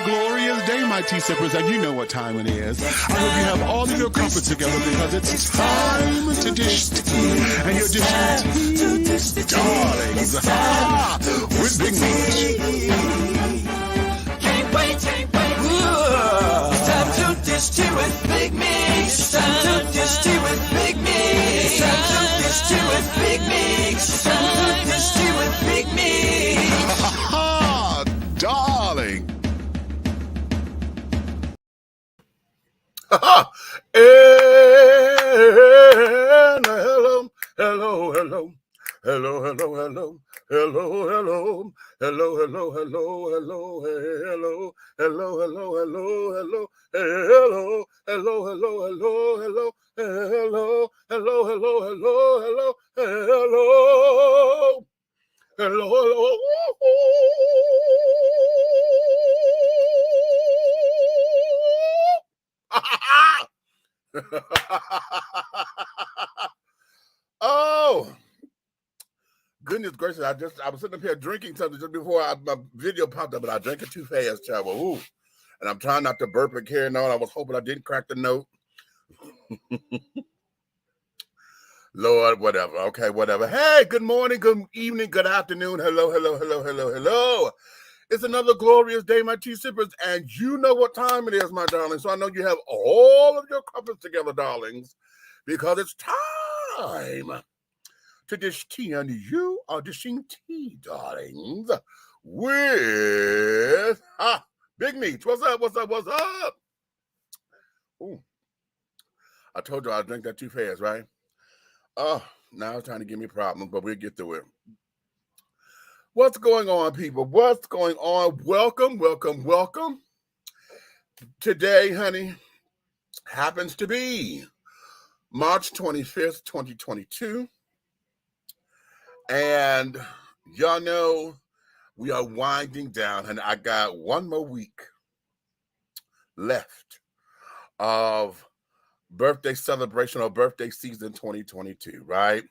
another glorious day, my tea sippers, and you know what time it is. I hope you have all of your crumpets together because it's time to dish tea. And you're dishing tea, darlings, with Big Meat. Can't wait. It's time to dish tea with Big Meat. It's time to dish tea with Big Meat. It's time to dish tea with Big Meat. It's time to dish tea with Big Meat. Darling. And hello. Oh, goodness gracious. I was sitting up here drinking something just before my video popped up, but I drank it too fast, child. Ooh. And I'm trying not to burp and carry on. I was hoping I didn't crack the note. Lord, whatever. Okay, whatever. Hey, good morning, good evening, good afternoon. Hello. It's another glorious day, my tea sippers, and you know what time it is, my darling. So I know you have all of your crumpets together, darlings, because it's time to dish tea, and you are dishing tea, darlings, with Big Meat. What's up? Ooh, I told you I drank that too fast, right? Oh, now it's trying to give me problems, but we'll get through it. What's going on, people? What's going on? Welcome. Today, honey, happens to be March 25th, 2022. And y'all know we are winding down, and I got one more week left of birthday celebration or birthday season 2022, right?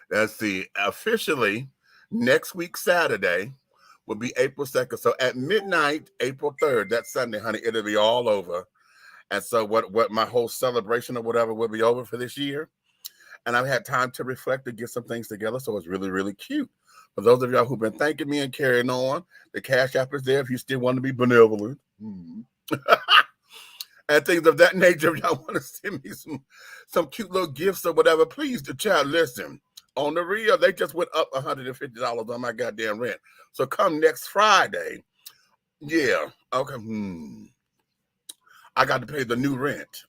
Let's see. Officially, next week, Saturday, will be April 2nd. So at midnight, April 3rd, that Sunday, honey, it'll be all over. And so what my whole celebration or whatever will be over for this year. And I've had time to reflect and get some things together. So it's really, really cute. For those of y'all who've been thanking me and carrying on, the Cash App is there if you still want to be benevolent. And things of that nature. If y'all want to send me some cute little gifts or whatever, please, the child, listen. On the real, they just went up $150 on my goddamn rent. So come next Friday, yeah, okay, I got to pay the new rent.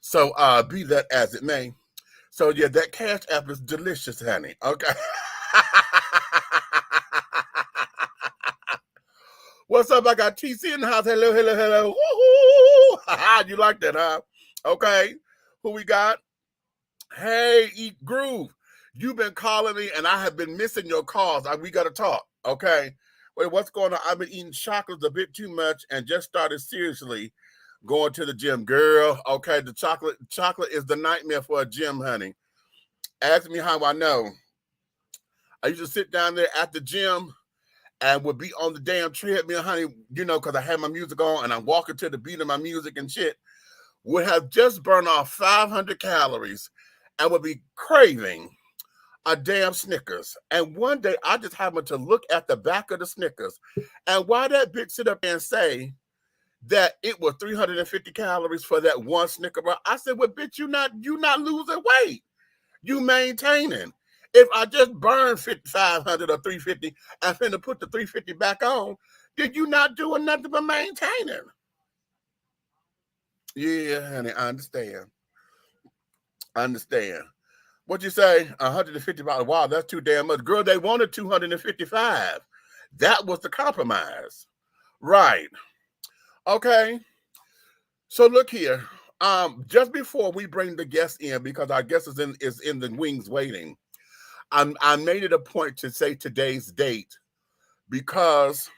So be that as it may. So yeah, that Cash App is delicious, honey. Okay. What's up? I got TC in the house. Hello. Woo-hoo! You like that, huh? Okay. Who we got? Hey, Eat Groove. You've been calling me, and I have been missing your calls. We got to talk, okay? Wait, what's going on? I've been eating chocolates a bit too much and just started seriously going to the gym. Girl, okay, the chocolate is the nightmare for a gym, honey. Ask me how I know. I used to sit down there at the gym and would be on the damn treadmill, honey, you know, because I had my music on, and I'm walking to the beat of my music and shit. Would have just burned off 500 calories and would be craving a damn Snickers. And one day I just happened to look at the back of the Snickers, and why that bitch sit up and say that it was 350 calories for that one Snicker bar, I said, well, bitch, you not losing weight. You maintaining. If I just burned 500 or 350 and finna put the 350 back on, then you not doing nothing but maintaining. Yeah, honey, I understand. What you say? $150. Wow, that's too damn much. Girl, they wanted $255. That was the compromise. Right. Okay. So look here. Just before we bring the guest in, because our guest is in the wings waiting, I made it a point to say today's date because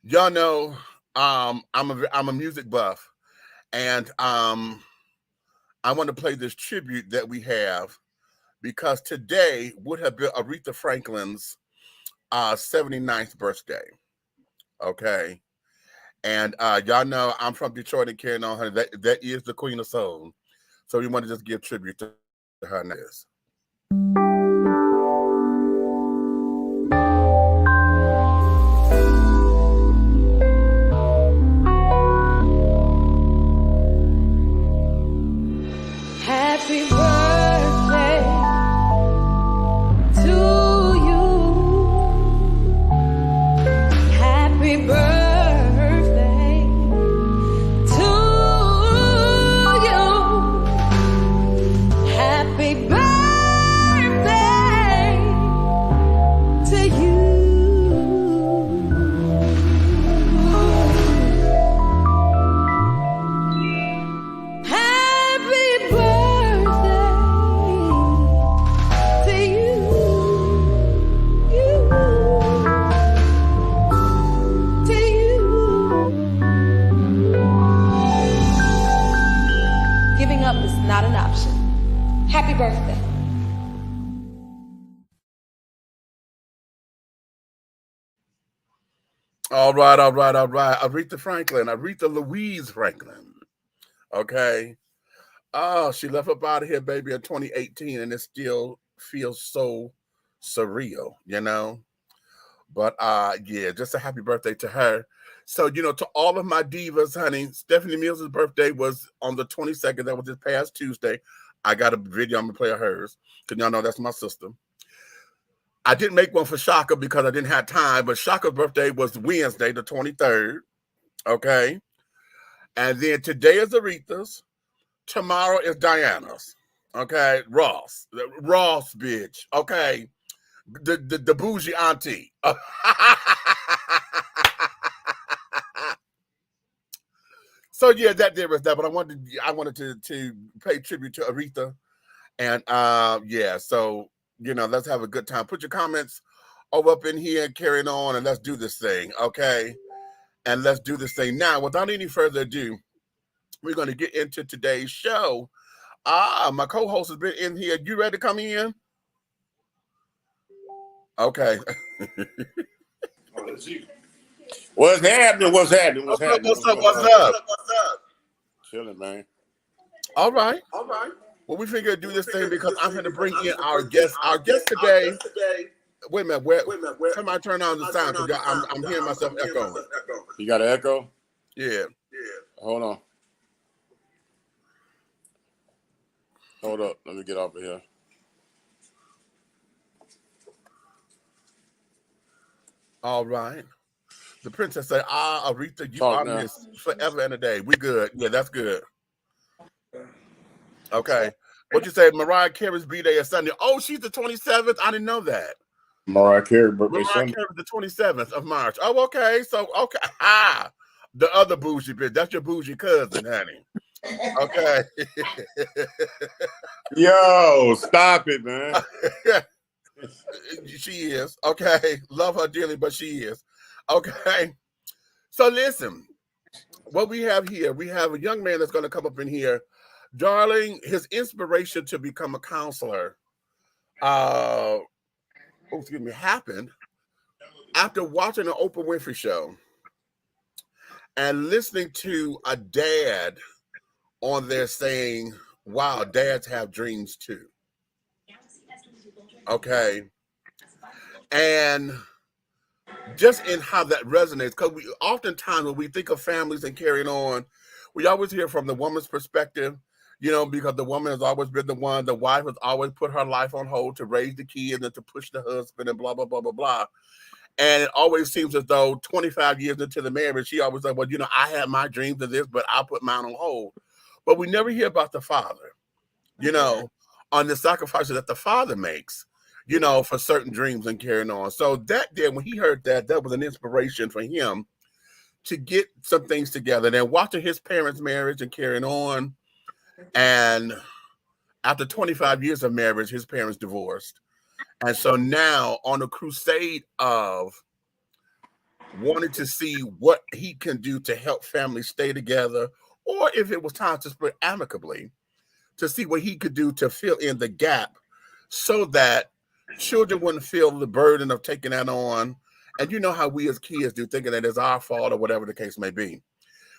y'all know I'm a music buff, and I want to play this tribute that we have because today would have been Aretha Franklin's 79th birthday. Okay. And y'all know I'm from Detroit and carrying on her. That is the Queen of Soul. So we want to just give tribute to her now. Happy birthday to you. Happy birthday to you. Happy birthday to you. Happy birthday to you. To you. Giving up is not an option. Happy birthday. All right. Aretha Louise Franklin. Okay. Oh, she left up out of here, baby, in 2018, and it still feels so surreal, you know. But yeah, just a happy birthday to her. So, to all of my divas, honey, Stephanie Mills' birthday was on the 22nd. That was this past Tuesday. I got a video I'm gonna play of hers, because y'all know that's my sister. I didn't make one for Shaka because I didn't have time, but Shaka's birthday was Wednesday, the 23rd. Okay. And then today is Aretha's. Tomorrow is Diana's. Okay. Ross, bitch. Okay. The bougie auntie. So yeah, there was that. But I wanted to pay tribute to Aretha. And yeah, so let's have a good time. Put your comments up in here and carrying on, and let's do this thing, okay? And let's do this thing now. Without any further ado, we're going to get into today's show. My co-host has been in here. You ready to come in? Okay. Oh, that's you. What's happening? What's happening? What's up? Chilling, man. All right. Well, we figured to do this thing because I'm going to bring in our guest. Our guest today. Wait a minute. Where? Somebody turn on the sound because I'm hearing myself echoing. You got an echo? Yeah. Hold on. Hold up. Let me get off of here. All right. The princess said, Aretha, you are missed forever and a day. We good. Yeah, that's good. Okay. What'd you say? Mariah Carey's B-Day is Sunday. Oh, she's the 27th? I didn't know that. Mariah Carey birthday Sunday. Carey the 27th of March. Oh, okay. So, okay. The other bougie bitch. That's your bougie cousin, honey. Okay. Yo, stop it, man. She is. Okay. Love her dearly, but she is. Okay. So listen, what we have here, we have a young man that's going to come up in here. Darling, his inspiration to become a counselor happened after watching an Oprah Winfrey show and listening to a dad on there saying, wow, dads have dreams too. Okay. And just in how that resonates, because we oftentimes when we think of families and carrying on, we always hear from the woman's perspective, because the woman has always been the one, the wife has always put her life on hold to raise the kids and to push the husband and blah, blah, blah, blah, blah. And it always seems as though 25 years into the marriage, she always like, well, I had my dreams of this, but I'll put mine on hold. But we never hear about the father, on the sacrifices that the father makes, for certain dreams and carrying on. So that day, when he heard that was an inspiration for him to get some things together. And then watching his parents' marriage and carrying on. And after 25 years of marriage, his parents divorced. And so now on a crusade of wanting to see what he can do to help families stay together, or if it was time to split amicably, to see what he could do to fill in the gap so that children wouldn't feel the burden of taking that on And you know how we as kids do, thinking that it's our fault or whatever the case may be.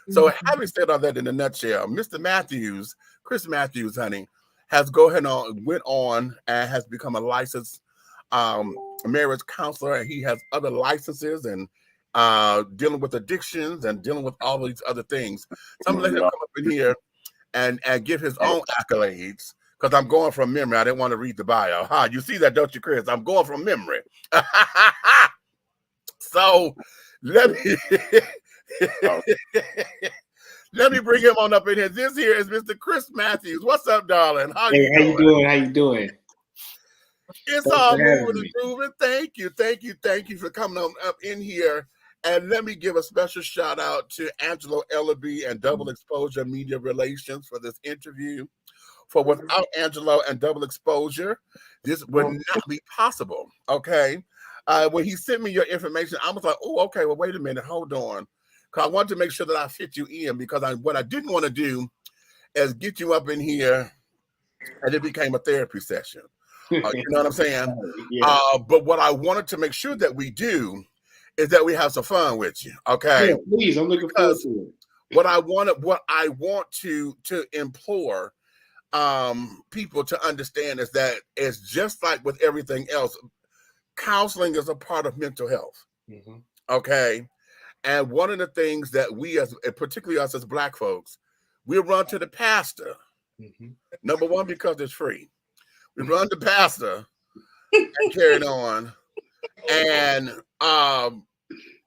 So having said all that in a nutshell, Mr. Matthews, Chris Matthews, honey, has went on and has become a licensed marriage counselor, and he has other licenses and dealing with addictions and dealing with all these other things. So I'm gonna let him come up in here and give his own accolades, because I'm going from memory. I didn't want to read the bio. You see that, don't you, Chris? I'm going from memory. So let me let me bring him on up in here. This here is Mr. Chris Matthews. What's up, darling? How you doing? It's all moving and grooving. Thank you for coming on up in here. And let me give a special shout out to Angelo Ellaby and Double Exposure Media Relations for this interview. For without Angelo and Double Exposure, this would not be possible. Okay. When he sent me your information, I was like, oh, okay, well, wait a minute, hold on. Because I wanted to make sure that I fit you in, because what I didn't want to do is get you up in here and it became a therapy session. You know what I'm saying? Yeah. But what I wanted to make sure that we do is that we have some fun with you. Okay. Yeah, please, I'm looking forward to it. What I want to implore people to understand is that it's just like with everything else. Counseling is a part of mental health. Mm-hmm. Okay. And one of the things that we, particularly us as Black folks, we run to the pastor. Mm-hmm. Number one, because it's free. We run to pastor and carry it on. And,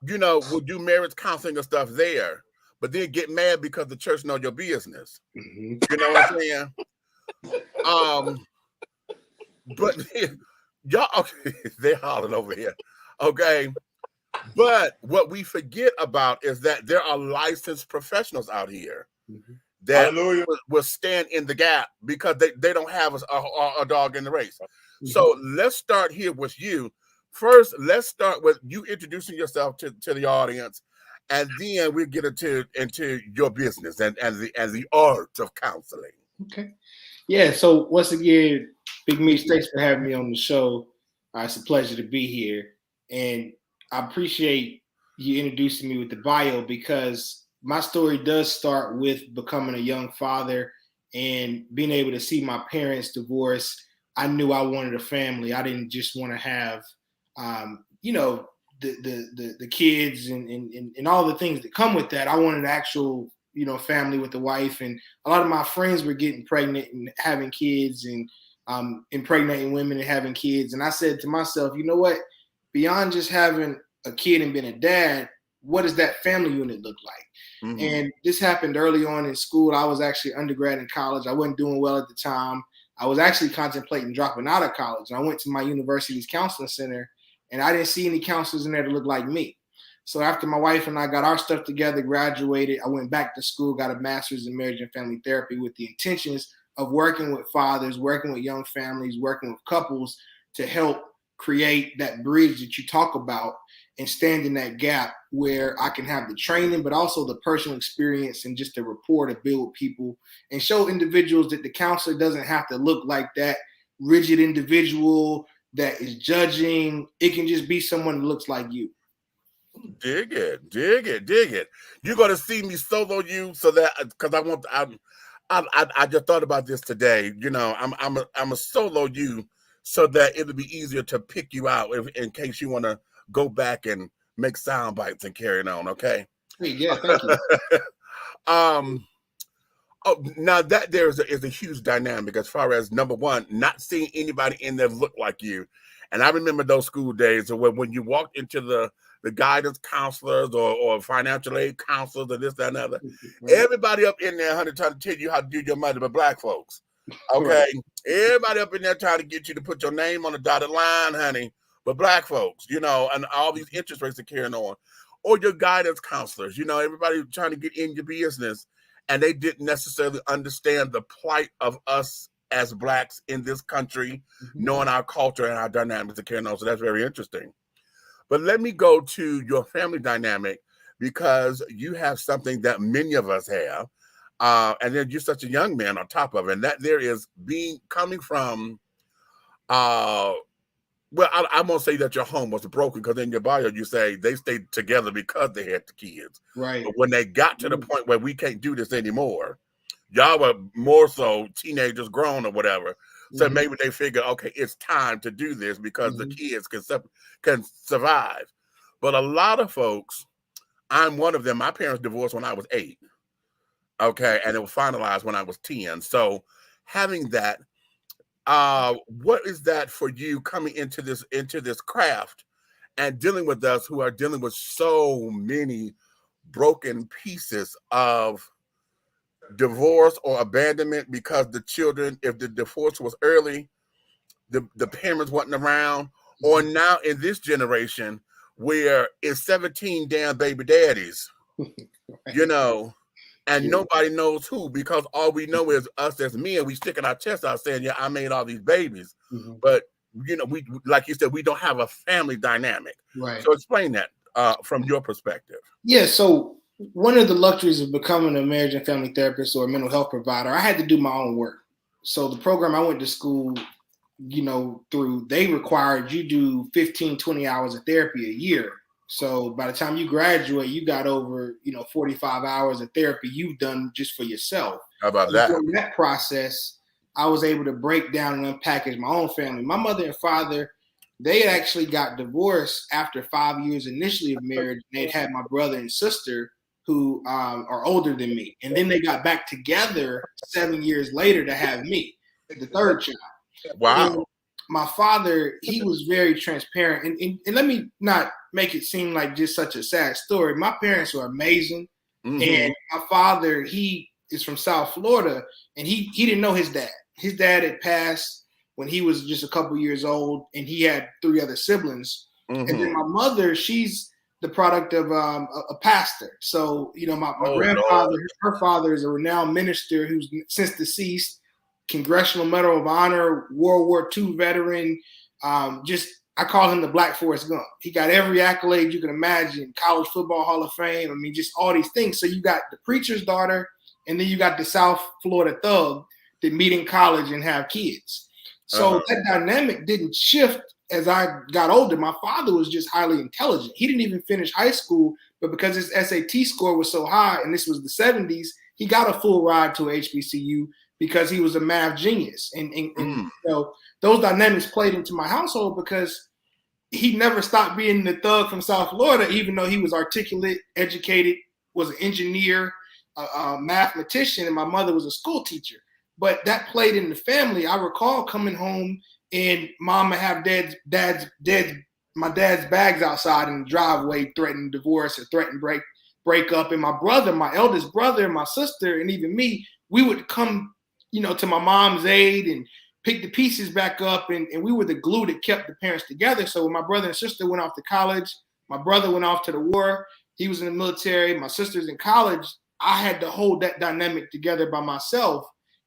we'll do marriage counseling and stuff there, but then get mad because the church know your business. Mm-hmm. You know what I'm saying? But y'all, okay, they're hollering over here. Okay. But what we forget about is that there are licensed professionals out here that will stand in the gap, because they don't have a dog in the race. Mm-hmm. So let's start here with you. First, let's start with you introducing yourself to the audience, and then we'll get into your business and the art of counseling. Okay. Yeah. So once again, Big Meech, thanks for having me on the show. It's a pleasure to be here, and I appreciate you introducing me with the bio, because my story does start with becoming a young father and being able to see my parents divorce. I knew I wanted a family. I didn't just want to have, the kids and all the things that come with that. I wanted an actual, family with a wife. And a lot of my friends were getting pregnant and having kids, and impregnating women and having kids. And I said to myself, you know what? Beyond just having a kid and being a dad, what does that family unit look like? Mm-hmm. And this happened early on in school. I was actually undergrad in college. I wasn't doing well at the time. I was actually contemplating dropping out of college. And I went to my university's counseling center, and I didn't see any counselors in there that looked like me. So after my wife and I got our stuff together, graduated, I went back to school, got a master's in marriage and family therapy with the intentions of working with fathers, working with young families, working with couples to help create that bridge that you talk about and stand in that gap where I can have the training, but also the personal experience and just the rapport to build with people and show individuals that the counselor doesn't have to look like that rigid individual that is judging. It can just be someone that looks like you. Dig it. You're going to see me solo you, so that, because I just thought about this today. I'm a solo you so that it'll be easier to pick you out in case you want to go back and make sound bites and carry it on. Okay. Hey, yeah, thank you. Now that there is a huge dynamic as far as, number one, not seeing anybody in there look like you. And I remember those school days when you walked into the guidance counselors or financial aid counselors or this, that, and other. Everybody up in there, honey, trying to tell you how to do your money, but Black folks. Okay. Right. Everybody up in there trying to get you to put your name on the dotted line, honey, but Black folks, and all these interest rates are carrying on. Or your guidance counselors, everybody trying to get in your business, and they didn't necessarily understand the plight of us as Blacks in this country, knowing our culture and our dynamics are carrying on. So that's very interesting. But let me go to your family dynamic, because you have something that many of us have. And then you're such a young man on top of it. And that there is coming from, Well, I'm gonna say that your home was broken because in your bio you say they stayed together because they had the kids. Right. But when they got to the point where we can't do this anymore, y'all were more so teenagers, grown or whatever. So maybe they figured, okay, it's time to do this because the kids can survive. But a lot of folks, I'm one of them. My parents divorced when I was 8. Okay, and it was finalized when I was 10. So having that, what is that for you coming into this craft and dealing with us who are dealing with so many broken pieces of divorce or abandonment because the children, if the divorce was early, the parents wasn't around, or now in this generation where it's 17 damn baby daddies, you know, and nobody knows who, because all we know is us as men. We sticking our chest out saying, yeah, I made all these babies. But, you know, we, like you said, we don't have a family dynamic. Right. So explain that from your perspective. Yeah. So one of the luxuries of becoming a marriage and family therapist or a mental health provider, I had to do my own work. So the program I went to school, you know, through, they required you do 15, 20 hours of therapy a year. So by the time you graduate, you got over, 45 hours of therapy you've done just for yourself. How about that? During that process, I was able to break down and unpackage my own family. My mother and father, they actually got divorced after 5 years initially of marriage. They'd had my brother and sister who are older than me. And then they got back together 7 years later to have me, the third child. Wow. And my father, he was very transparent. And let me not make it seem like just such a sad story. My parents were amazing. And my father, he is from South Florida, and he didn't know his dad. His dad had passed when he was just a couple years old, and he had 3 other siblings. And then my mother, she's the product of a pastor. So, my grandfather, her father is a renowned minister who's since deceased, Congressional Medal of Honor, World War II veteran. I call him the Black Forrest Gump. He got every accolade you can imagine, College Football Hall of Fame. I mean, just all these things. So you got the preacher's daughter, and then you got the South Florida thug that meet in college and have kids. So that dynamic didn't shift as I got older. My father was just highly intelligent. He didn't even finish high school, but because his SAT score was so high, and this was the 70s, he got a full ride to a HBCU because he was a math genius. And those dynamics played into my household because he never stopped being the thug from South Florida, even though he was articulate, educated, was an engineer, a mathematician, and my mother was a school teacher. But that played in the family. I recall coming home and mom would have my dad's bags outside in the driveway, threatening divorce or threatening break up. And my brother, my eldest brother, my sister, and even me, we would come, to my mom's aid and pick the pieces back up. And we were the glue that kept the parents together. So when my brother and sister went off to college, my brother went off to the war, he was in the military, my sister's in college, I had to hold that dynamic together by myself.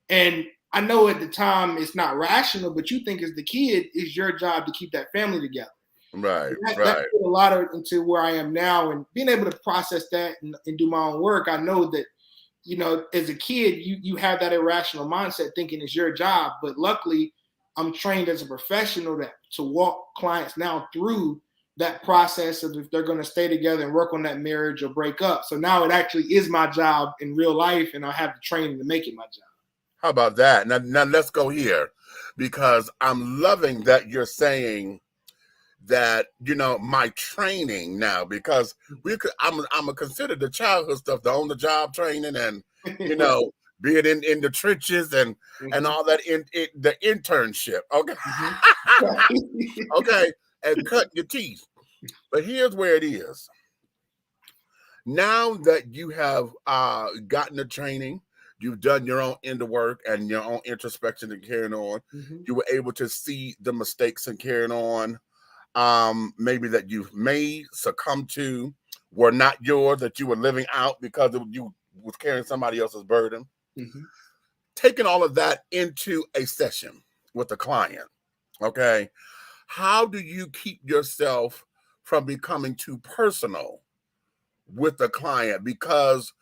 And I know at the time it's not rational, but you think as the kid, it's your job to keep that family together. Right. That put a lot into where I am now, and being able to process that and do my own work. I know that, as a kid, you have that irrational mindset thinking it's your job. But luckily, I'm trained as a professional to walk clients now through that process of if they're going to stay together and work on that marriage or break up. So now it actually is my job in real life, and I have the training to make it my job. How about that? Now let's go here, because I'm loving that you're saying that, my training now, because I'm gonna consider the childhood stuff, the on-the-job training, and being in the trenches and all that the internship. Okay. Okay, and cutting your teeth. But here's where it is. Now that you have gotten the training, you've done your own inner work and your own introspection and carrying on. You were able to see the mistakes and carrying on, maybe that you've made, succumbed to, were not yours, that you were living out because you was carrying somebody else's burden. Taking all of that into a session with a client, okay? How do you keep yourself from becoming too personal with the client? Because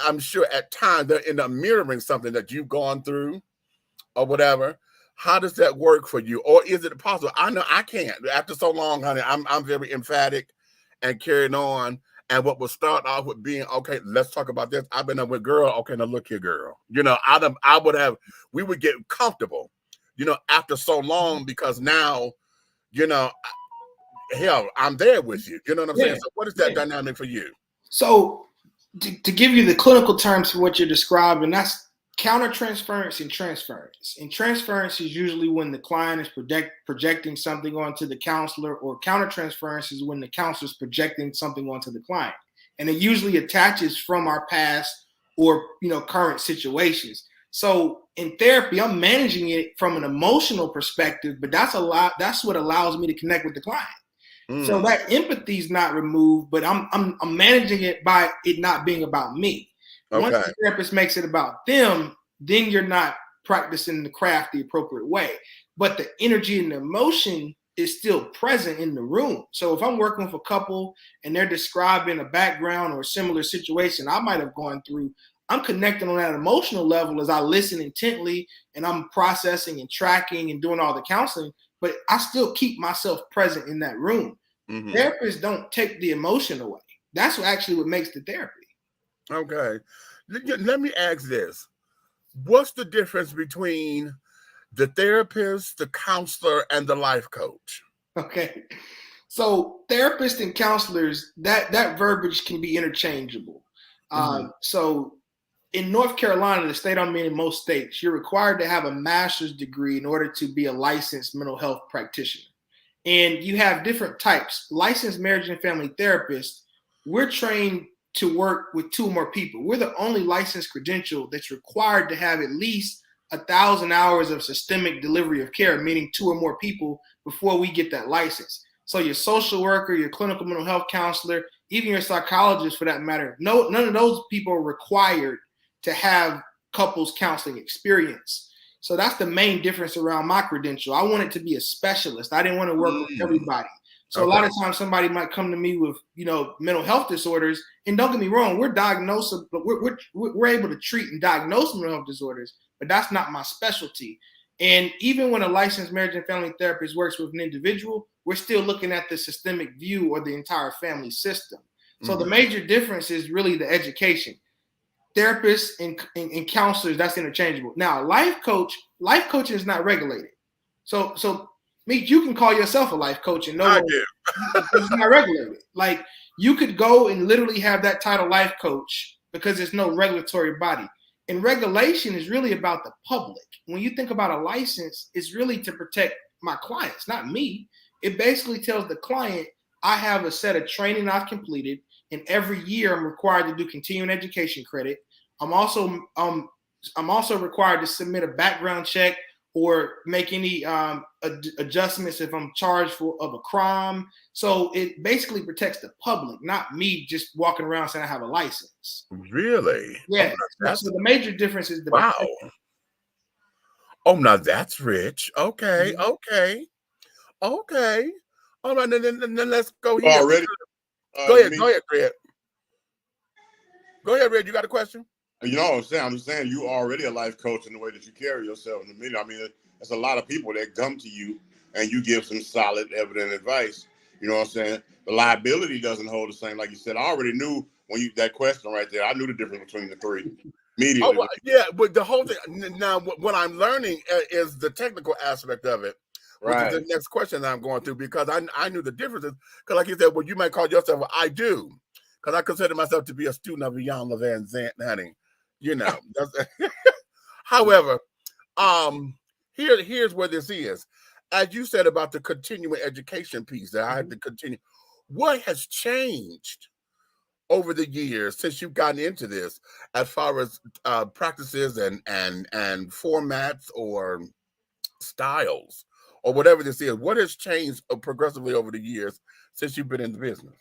I'm sure at times they're end up mirroring something that you've gone through or whatever. How does that work for you? Or is it possible? I know I can't. After so long, honey, I'm very emphatic and carrying on. And what will start off with being, okay, let's talk about this. I've been up with girl. Okay, now look here, girl. You know, we would get comfortable, you know, after so long, because now, you know, hell, I'm there with you. You know what I'm saying? So what is that dynamic for you? So to give you the clinical terms for what you're describing, that's countertransference and transference. And transference is usually when the client is projecting something onto the counselor, or countertransference is when the counselor is projecting something onto the client. And it usually attaches from our past or, you know, current situations. So in therapy, I'm managing it from an emotional perspective, but that's what allows me to connect with the client. So that empathy is not removed, but I'm managing it by it not being about me. Okay. Once the therapist makes it about them, then you're not practicing the craft the appropriate way. But the energy and the emotion is still present in the room. So if I'm working with a couple and they're describing a background or a similar situation I might have gone through, I'm connecting on that emotional level as I listen intently, and I'm processing and tracking and doing all the counseling, but I still keep myself present in that room. Mm-hmm. Therapists don't take the emotion away. That's actually what makes the therapy. Okay. Let me ask this. What's the difference between the therapist, the counselor, and the life coach? Okay. So therapists and counselors, that verbiage can be interchangeable. So in North Carolina, the state I'm in most states, you're required to have a master's degree in order to be a licensed mental health practitioner. And you have different types. Licensed marriage and family therapists, we're trained to work with 2 or more people. We're the only licensed credential that's required to have at least 1,000 hours of systemic delivery of care, meaning 2 or more people before we get that license. So your social worker, your clinical mental health counselor, even your psychologist for that matter, none of those people are required to have couples counseling experience. So that's the main difference around my credential. I wanted to be a specialist. I didn't want to work with everybody. So a lot of times somebody might come to me with, you know, mental health disorders, and don't get me wrong, we're diagnosed, but we're able to treat and diagnose mental health disorders, but that's not my specialty. And even when a licensed marriage and family therapist works with an individual, we're still looking at the systemic view or the entire family system. So the major difference is really the education. Therapists and counselors, that's interchangeable. Now, life coaching is not regulated. So Meek, you can call yourself a life coach and no, it's not regulated. Like, you could go and literally have that title life coach because there's no regulatory body. And regulation is really about the public. When you think about a license, it's really to protect my clients, not me. It basically tells the client, I have a set of training I've completed, and every year I'm required to do continuing education credit. I'm also required to submit a background check or make any adjustments if I'm charged of a crime. So it basically protects the public, not me just walking around saying I have a license. Really? Yeah. So the major difference is the protection. Oh, now that's rich. Okay. Okay. All right, then let's go here. Already. Go ahead, Red. Go ahead, Red. You got a question? You know what I'm saying? I'm just saying you already a life coach in the way that you carry yourself in the media. I mean, there's a lot of people that come to you and you give some solid, evident advice. You know what I'm saying? The liability doesn't hold the same. Like you said, I already knew that question right there. I knew the difference between the 3 immediately. Oh, yeah, but the whole thing now, what I'm learning is the technical aspect of it. Which is the next question that I'm going through, because I knew the differences. Because like you said, well, you might call yourself, well, I do, because I consider myself to be a student of Jan Levan Zant, honey. You know. However, here's where this is. As you said about the continuing education piece that I had to continue, what has changed over the years since you've gotten into this, as far as practices and formats or styles, or whatever this is? What has changed progressively over the years since you've been in the business?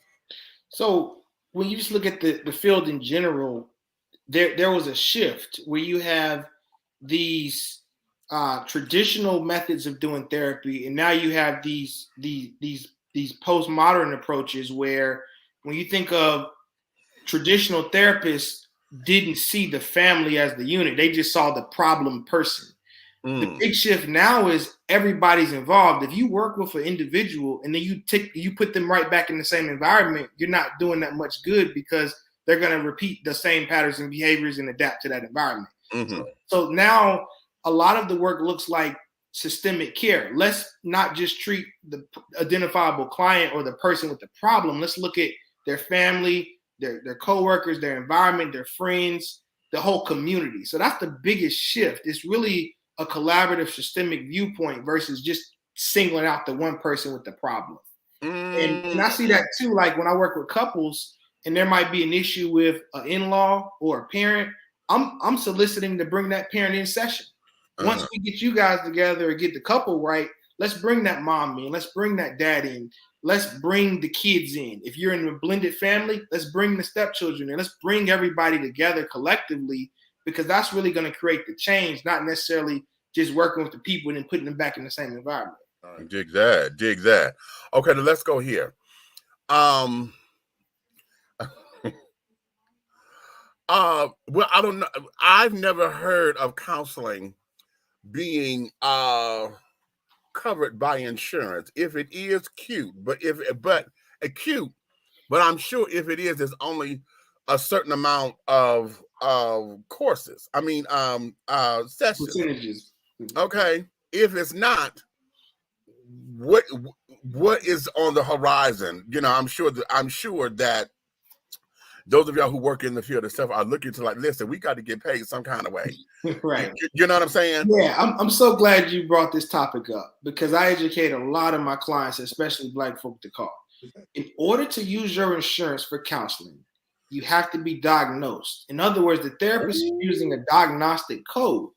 So when you just look at the field in general, there was a shift where you have these traditional methods of doing therapy, and now you have these postmodern approaches where, when you think of traditional therapists, didn't see the family as the unit; they just saw the problem person. The big shift now is everybody's involved. If you work with an individual and then you put them right back in the same environment, you're not doing that much good because they're going to repeat the same patterns and behaviors and adapt to that environment. Mm-hmm. So now a lot of the work looks like systemic care. Let's not just treat the identifiable client or the person with the problem. Let's look at their family, their coworkers, their environment, their friends, the whole community. So that's the biggest shift. It's really a collaborative systemic viewpoint versus just singling out the one person with the problem. And I see that too, like when I work with couples and there might be an issue with an in-law or a parent, I'm soliciting to bring that parent in session. Once we get you guys together or get the couple right, let's bring that mom in. Let's bring that dad in. Let's bring the kids in. If you're in a blended family, let's bring the stepchildren in. Let's bring everybody together collectively, because that's really going to create the change, not necessarily just working with the people and then putting them back in the same environment. Dig that. Okay, then let's go here. Well, I don't know. I've never heard of counseling being covered by insurance. If it is cute, but acute, but I'm sure if it is, there's only a certain amount of courses. I mean, sessions. Percentages. Okay. If it's not, what is on the horizon? You know, I'm sure that those of y'all who work in the field of stuff are looking to, like, listen, we got to get paid some kind of way. Right. You know what I'm saying? Yeah, I'm so glad you brought this topic up, because I educate a lot of my clients, especially Black folk, to call. In order to use your insurance for counseling, you have to be diagnosed. In other words, the therapist is using a diagnostic code.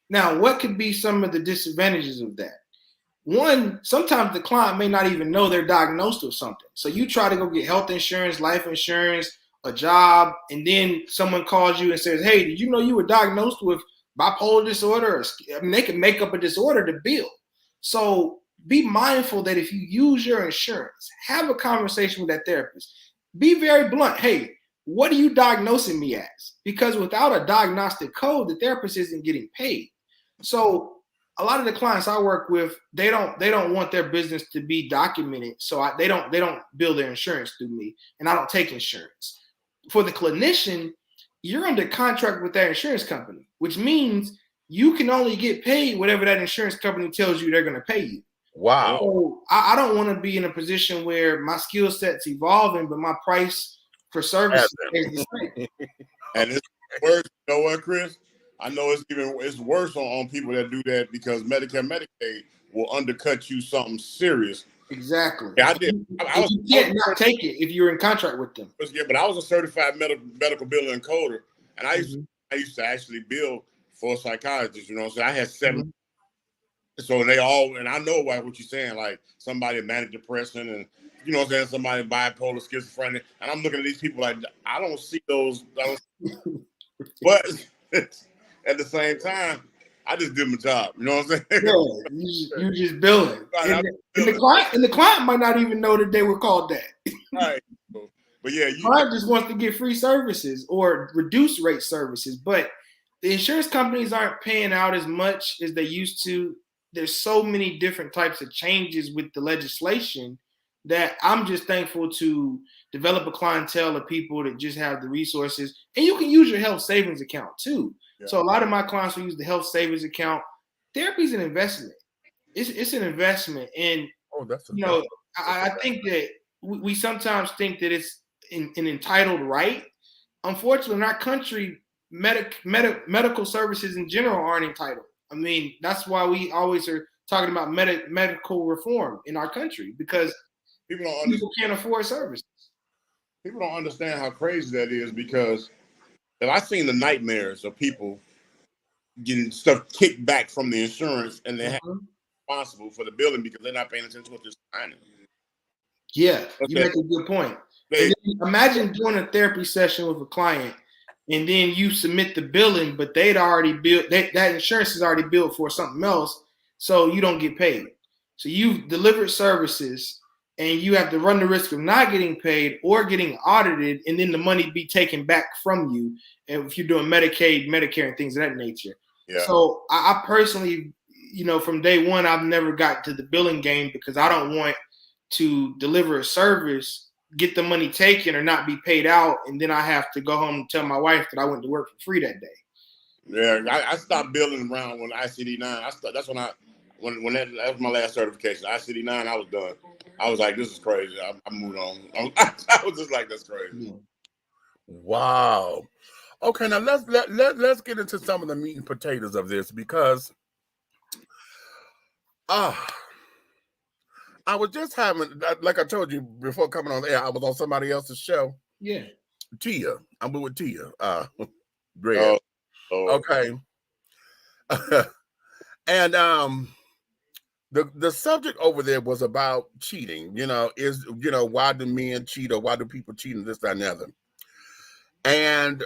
Now, what could be some of the disadvantages of that? One, sometimes the client may not even know they're diagnosed with something. So you try to go get health insurance, life insurance, a job, and then someone calls you and says, hey, did you know you were diagnosed with bipolar disorder? I mean, they can make up a disorder to bill. So be mindful that if you use your insurance, have a conversation with that therapist. Be very blunt. Hey, what are you diagnosing me as? Because without a diagnostic code, the therapist isn't getting paid. So a lot of the clients I work with, they don't want their business to be documented. So they don't bill their insurance through me, and I don't take insurance. For the clinician, you're under contract with that insurance company, which means you can only get paid whatever that insurance company tells you they're going to pay you. Wow. So I don't want to be in a position where my skill set's evolving, but my price for service is the same. And it's worse. You know what, Chris? I know it's worse on people that do that, because Medicare, Medicaid will undercut you something serious. Exactly. Yeah, I did. You can't not take it if you're in contract with them. Yeah, but I was a certified medical biller and coder, and I used to actually bill for a psychiatrist. You know, so I had 7. So they all, and I know what you're saying, like somebody manic depression, and you know what I'm saying, somebody bipolar, schizophrenic, and I'm looking at these people like, I don't see those. But at the same time, I just did my job. You know what I'm saying? Yeah, you just billing. And the client might not even know that they were called that. Right. But yeah, the client just wants to get free services or reduced rate services. But the insurance companies aren't paying out as much as they used to. There's so many different types of changes with the legislation that I'm just thankful to develop a clientele of people that just have the resources. And you can use your health savings account too. Yeah. So a lot of my clients will use the health savings account. Therapy is an investment. It's an investment. And, I think that we sometimes think that it's an entitled right. Unfortunately, in our country, medical services in general aren't entitled. I mean, that's why we always are talking about medical reform in our country, because people can't afford services. People don't understand how crazy that is, because I've seen the nightmares of people getting stuff kicked back from the insurance, and they're responsible for the billing because they're not paying attention to what they're signing. Yeah, you make a good point. Imagine doing a therapy session with a client, and then you submit the billing, but they'd already billed, that insurance is already billed for something else, so you don't get paid. So you've delivered services, and you have to run the risk of not getting paid or getting audited, and then the money be taken back from you. And if you're doing Medicaid, Medicare, and things of that nature. Yeah. So I personally, from day one, I've never got to the billing game because I don't want to deliver a service, get the money taken or not be paid out, and then I have to go home and tell my wife that I went to work for free that day. Yeah, I stopped building around when ICD-9. That's when that was my last certification. ICD-9, I was done. I was like, this is crazy. I moved on. I was just like, that's crazy. Wow. Okay, now let's get into some of the meat and potatoes of this because I was just having, like I told you before coming on the air, I was on somebody else's show. Yeah. Tia. I'm with Tia. Greg. Okay. And the subject over there was about cheating. Why do men cheat or why do people cheat and this, that, and the other? And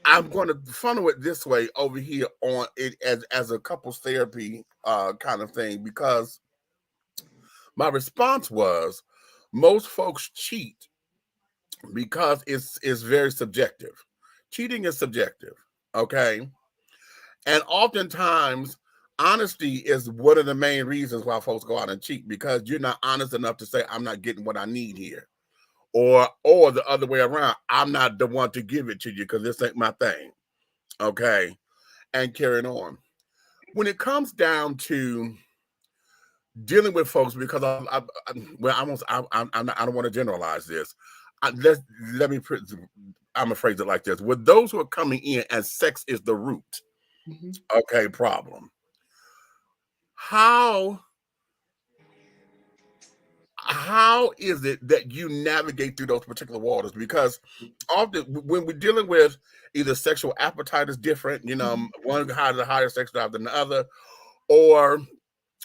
I'm going to funnel it this way over here on it as a couples therapy kind of thing, because my response was most folks cheat because it's very subjective. Cheating is subjective, okay? And oftentimes, honesty is one of the main reasons why folks go out and cheat, because you're not honest enough to say, I'm not getting what I need here. Or the other way around, I'm not the one to give it to you because this ain't my thing. Okay. And carrying on. When it comes down to dealing with folks, because I'm not, I don't want to generalize this. I'm gonna phrase it like this: with those who are coming in and sex is the root, okay, problem. How is it that you navigate through those particular waters? Because often when we're dealing with either sexual appetite is different, one has a higher sex drive than the other, or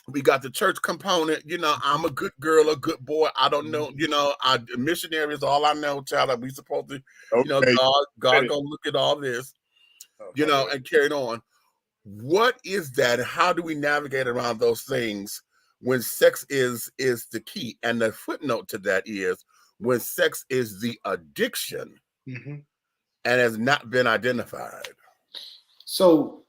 we got the church component, I'm a good girl, a good boy. I don't know, missionary is all I know, child. That we supposed to, God gonna look at all this, and carry it on. What is that? How do we navigate around those things when sex is the key? And the footnote to that is when sex is the addiction and has not been identified. So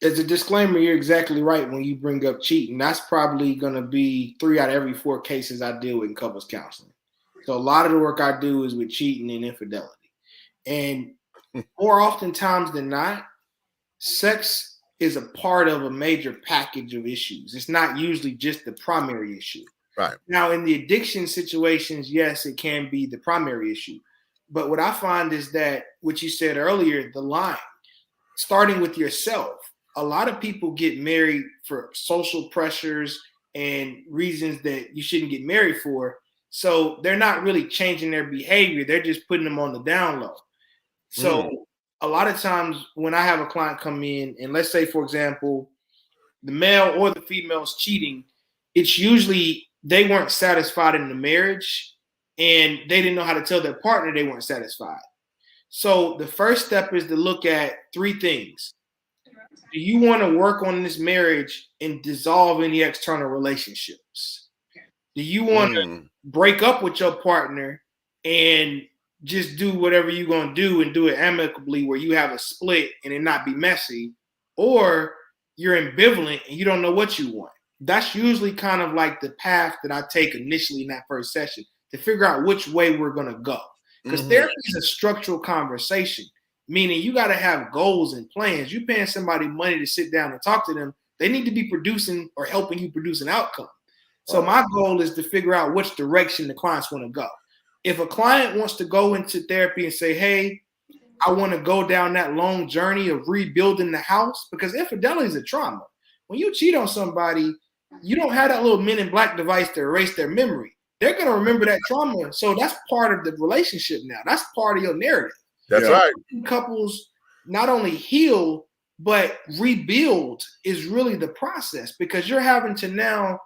as a disclaimer, you're exactly right when you bring up cheating. That's probably going to be 3 out of every 4 cases I deal with in couples counseling. So a lot of the work I do is with cheating and infidelity. And more oftentimes than not, sex is a part of a major package of issues. It's not usually just the primary issue. Right. Now, in the addiction situations, yes, it can be the primary issue. But what I find is that what you said earlier, the line, starting with yourself. A lot of people get married for social pressures and reasons that you shouldn't get married for. So they're not really changing their behavior. They're just putting them on the down low. So a lot of times when I have a client come in, and let's say, for example, the male or the female is cheating, it's usually they weren't satisfied in the marriage and they didn't know how to tell their partner they weren't satisfied. So the first step is to look at 3 things. Do you want to work on this marriage and dissolve any external relationships? Do you want to break up with your partner and just do whatever you're going to do and do it amicably where you have a split and it not be messy? Or you're ambivalent and you don't know what you want? That's usually kind of like the path that I take initially in that first session to figure out which way we're going to go. Because therapy is a structural conversation, meaning you got to have goals and plans. You're paying somebody money to sit down and talk to them. They need to be producing or helping you produce an outcome. So my goal is to figure out which direction the clients want to go. If a client wants to go into therapy and say, hey, I want to go down that long journey of rebuilding the house, because infidelity is a trauma. When you cheat on somebody, you don't have that little Men in Black device to erase their memory. They're going to remember that trauma. So that's part of the relationship now. That's part of your narrative. That's right. Couples not only heal, but rebuild is really the process, because you're having to now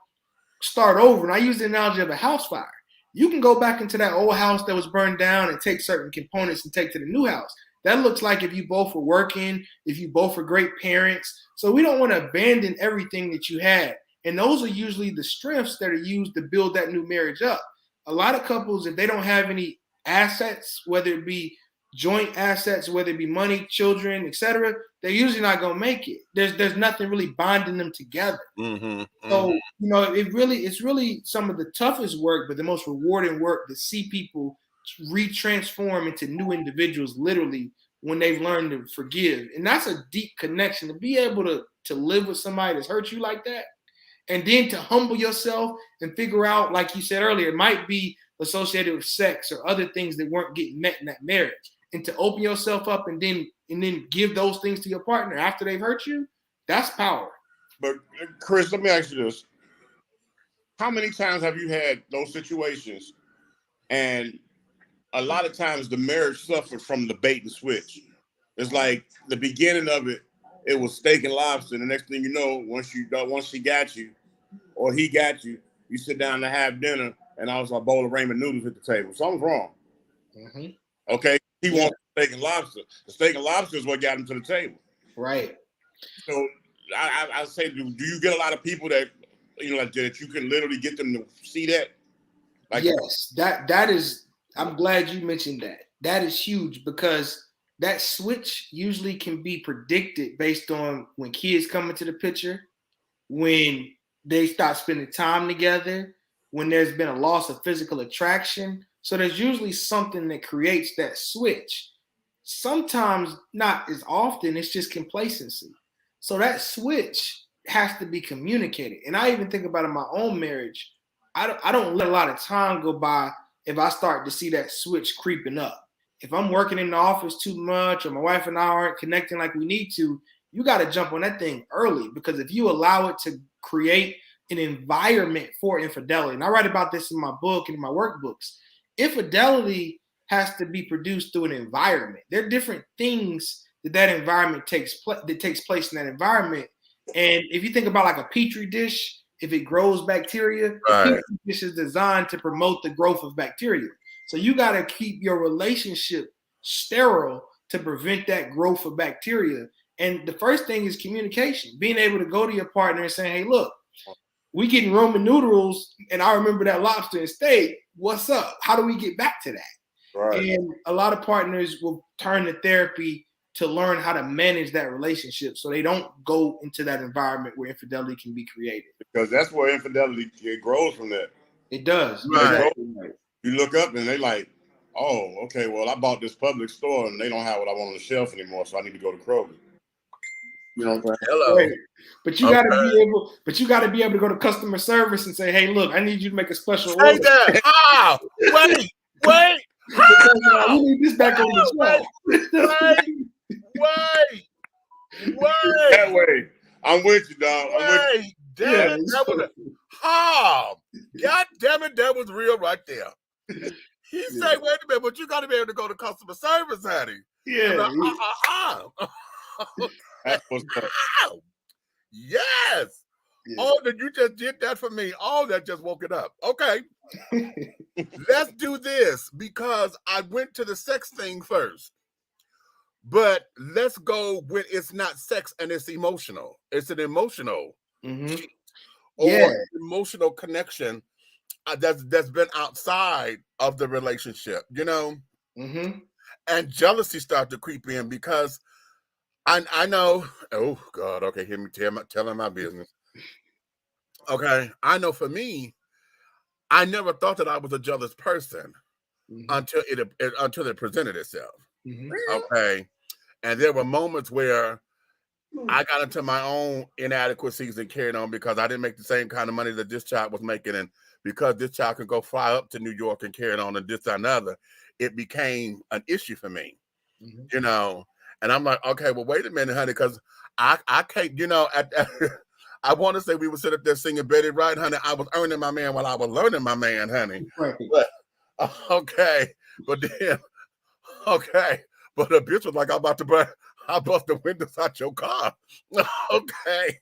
start over. And I use the analogy of a house fire. You can go back into that old house that was burned down and take certain components and take to the new house. That looks like if you both were working, if you both are great parents. So we don't want to abandon everything that you had. And those are usually the strengths that are used to build that new marriage up. A lot of couples, if they don't have any assets, whether it be joint assets, whether it be money, children, etc., they're usually not gonna make it. There's nothing really bonding them together. So it's really some of the toughest work, but the most rewarding work to see people retransform into new individuals, literally when they've learned to forgive. And that's a deep connection to be able to live with somebody that's hurt you like that, and then to humble yourself and figure out, like you said earlier, it might be associated with sex or other things that weren't getting met in that marriage, and to open yourself up and then give those things to your partner after they've hurt you. That's power. But Chris, let me ask you this: how many times have you had those situations, and a lot of times the marriage suffered from the bait and switch? It's like the beginning of it, it was steak and lobster. And the next thing you know, once she got you or he got you, you sit down to have dinner, and I was a bowl of ramen noodles at the table. Something's wrong. Okay, he wants steak and lobster. The steak and lobster is what got him to the table. Right. So I say, do you get a lot of people that that you can literally get them to see that? Like, yes, that is. I'm glad you mentioned that. That is huge, because that switch usually can be predicted based on when kids come into the picture, when they start spending time together, when there's been a loss of physical attraction. So there's usually something that creates that switch. Sometimes, not as often, it's just complacency. So that switch has to be communicated. And I even think about in my own marriage, I don't let a lot of time go by if I start to see that switch creeping up. If I'm working in the office too much, or my wife and I aren't connecting like we need to, you got to jump on that thing early, because if you allow it to create an environment for infidelity, and I write about this in my book and in my workbooks, infidelity has to be produced through an environment. There are different things that environment takes place in that environment. And if you think about like a petri dish, if it grows bacteria, the petri dish is designed to promote the growth of bacteria. So you got to keep your relationship sterile to prevent that growth of bacteria. And the first thing is communication, being able to go to your partner and saying, hey, look, we getting Roman noodles, and I remember that lobster and steak. What's up? How do we get back to that? Right. And a lot of partners will turn to therapy to learn how to manage that relationship, so they don't go into that environment where infidelity can be created. Because that's where infidelity grows from that. It does. Right. You look up and they like, oh, okay, well, I bought this public store and they don't have what I want on the shelf anymore, so I need to go to Kroger. You know what I'm saying? Hello. Right. But you gotta be able to go to customer service and say, hey, look, I need you to make a special order. That. Ah, wait. We need this back on the shelf. Wait. That way. I'm with you, dog. Wait. Damn it. God damn it, that was real right there. He said, wait a minute, but you got to be able to go to customer service, honey. Yeah. That's what's up. Yes. Yeah. Oh, that you just did that for me. Oh, that just woke it up. Okay. Let's do this, because I went to the sex thing first. But let's go when it's not sex and it's emotional. It's an emotional or emotional connection that's been outside of the relationship, and jealousy started to creep in, because I know, oh God, okay, hear me telling my business. Okay, I know for me, I never thought that I was a jealous person until it presented itself. Okay, and there were moments where I got into my own inadequacies and carried on, because I didn't make the same kind of money that this child was making, and because this child could go fly up to New York and carry on and this and another, it became an issue for me, And I'm like, okay, well, wait a minute, honey, because I can't, I want to say we would sit up there singing Betty Wright, honey. I was earning my man while I was learning my man, honey. Right. But but a bitch was like, I bust the windows out your car. Okay.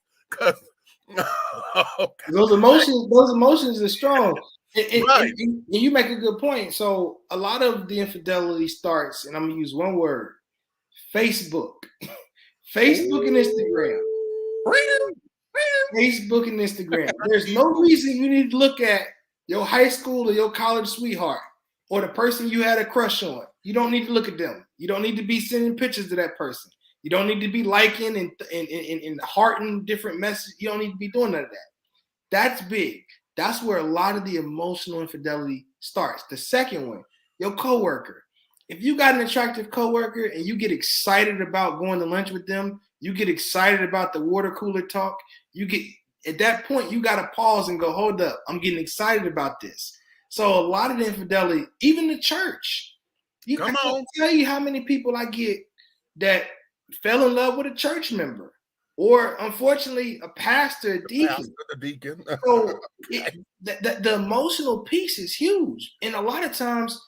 Those emotions are strong. And you make a good point. So a lot of the infidelity starts, and I'm going to use one word, Facebook. Facebook and Instagram. Facebook and Instagram. There's no reason you need to look at your high school or your college sweetheart or the person you had a crush on. You don't need to look at them. You don't need to be sending pictures to that person. You don't need to be liking and hearting different messages. You don't need to be doing none of that. That's big. That's where a lot of the emotional infidelity starts. The second one, your coworker. If you got an attractive coworker and you get excited about going to lunch with them, you get excited about the water cooler talk, you get at that point, you got to pause and go, hold up, I'm getting excited about this. So a lot of the infidelity, even the church, I can't tell you how many people I get that fell in love with a church member or, unfortunately, a pastor, a deacon. So the emotional piece is huge. And a lot of times,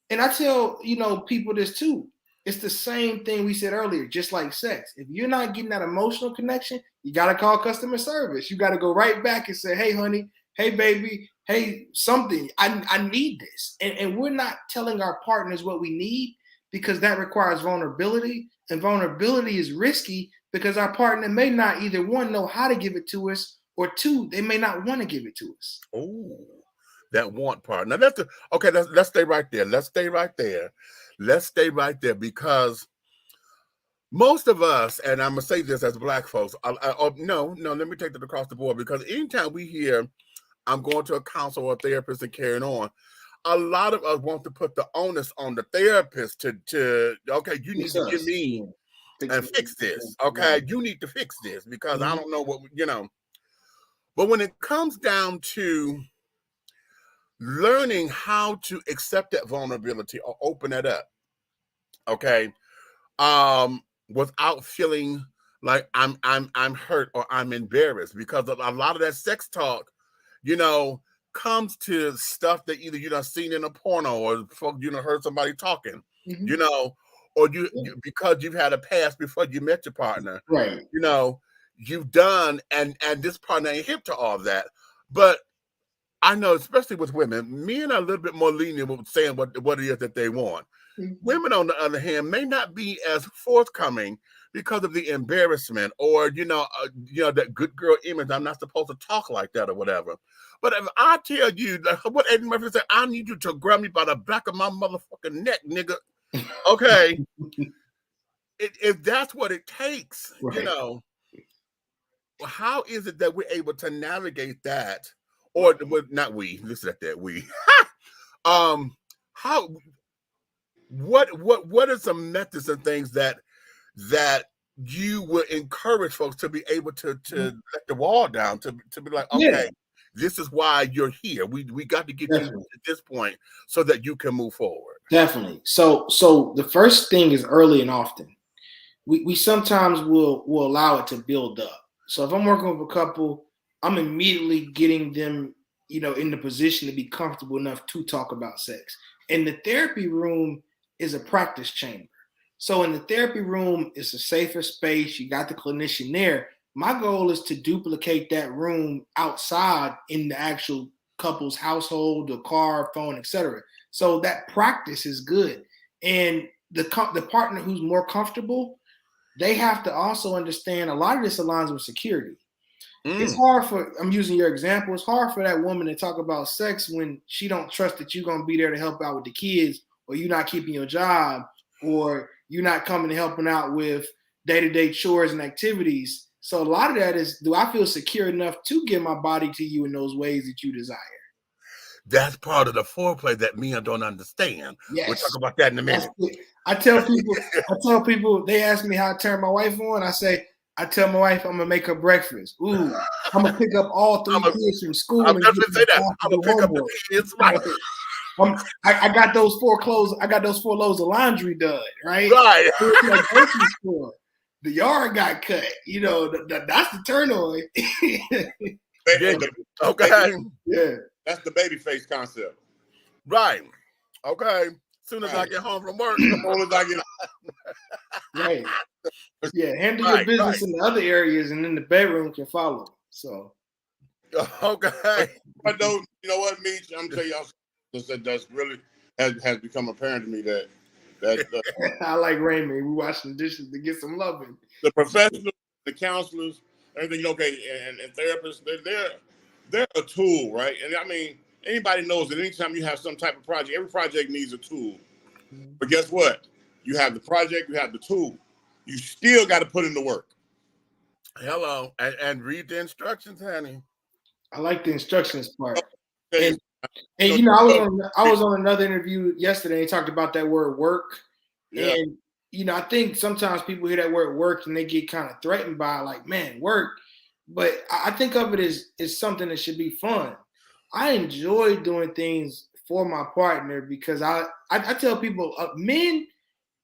and I tell, people this too, it's the same thing we said earlier, just like sex. If you're not getting that emotional connection, you got to call customer service. You got to go right back and say, hey, honey, hey, baby, hey, something. I need this. And we're not telling our partners what we need because that requires vulnerability. And vulnerability is risky because our partner may not either, one, know how to give it to us, or two, they may not want to give it to us. Oh, that want part. Now, let's stay right there. Let's stay right there because most of us, and I'm going to say this as Black folks, no, let me take that across the board, because anytime we hear I'm going to a counselor or a therapist and carrying on, a lot of us want to put the onus on the therapist to okay, you need to give me and fix this. Okay, you need to fix this because I don't know what, But when it comes down to learning how to accept that vulnerability or open it up, okay, without feeling like I'm hurt or I'm embarrassed, because a lot of that sex talk, comes to stuff that either you done seen in a porno or heard somebody talking, or you because you've had a past before you met your partner, right? You've done, and this partner ain't hip to all that. But I know, especially with women, men are a little bit more lenient with saying what it is that they want. Women, on the other hand, may not be as forthcoming because of the embarrassment or, that good girl image. I'm not supposed to talk like that or whatever. But if I tell you, like what Eddie Murphy said, I need you to grab me by the back of my motherfucking neck, nigga. Okay. If that's what it takes, right. How is it that we're able to navigate that? Or not we, listen at that, we. What are some methods and things that you would encourage folks to be able to let the wall down, to be like, okay, this is why you're here. We got to get you to this point so that you can move forward. Definitely. So the first thing is early and often. We sometimes will allow it to build up. So if I'm working with a couple, I'm immediately getting them, in the position to be comfortable enough to talk about sex. And the therapy room is a practice chamber. So in the therapy room, it's a safer space. You got the clinician there. My goal is to duplicate that room outside in the actual couple's household, the car, phone, etc. So that practice is good. And the partner who's more comfortable, they have to also understand a lot of this aligns with security. It's hard I'm using your example, it's hard for that woman to talk about sex when she don't trust that you're going to be there to help out with the kids, or you're not keeping your job, or you're not coming and helping out with day-to-day chores and activities. So a lot of that is, do I feel secure enough to give my body to you in those ways that you desire? That's part of the foreplay that men don't understand. Yes. We'll talk about that in a minute. I tell people, they ask me how I turn my wife on. I tell my wife I'm gonna make her breakfast. Ooh, I'm gonna pick up all three kids from school. I'm just gonna say that. I'm gonna pick up the kids. Right. I got those 4 clothes. I got those 4 loads of laundry done. Right. Right. The yard got cut. That's the turn on. Okay. Yeah. That's the baby face concept. Right. Okay. As soon as I get home from work. As soon as I get right. Yeah, handle your business in the other areas, and then the bedroom can follow. So, okay. But though, you know what, Meech? I'm telling y'all, that's really has become apparent to me that I like Raymond. We washing dishes to get some loving. The professionals, the counselors, everything. Okay, and therapists, they're a tool, right? And I mean, anybody knows that anytime you have some type of project, every project needs a tool. But guess what? You have the project, you have the tool. You still got to put in the work. Hello, and read the instructions, honey. I like the instructions part. Okay. And you know, I was on another interview yesterday. They talked about that word work, Yeah. and you know, I think sometimes people hear that word work and they get kind of threatened by it, like, man, work. But I think of it as something that should be fun. I enjoy doing things for my partner because I tell people, men,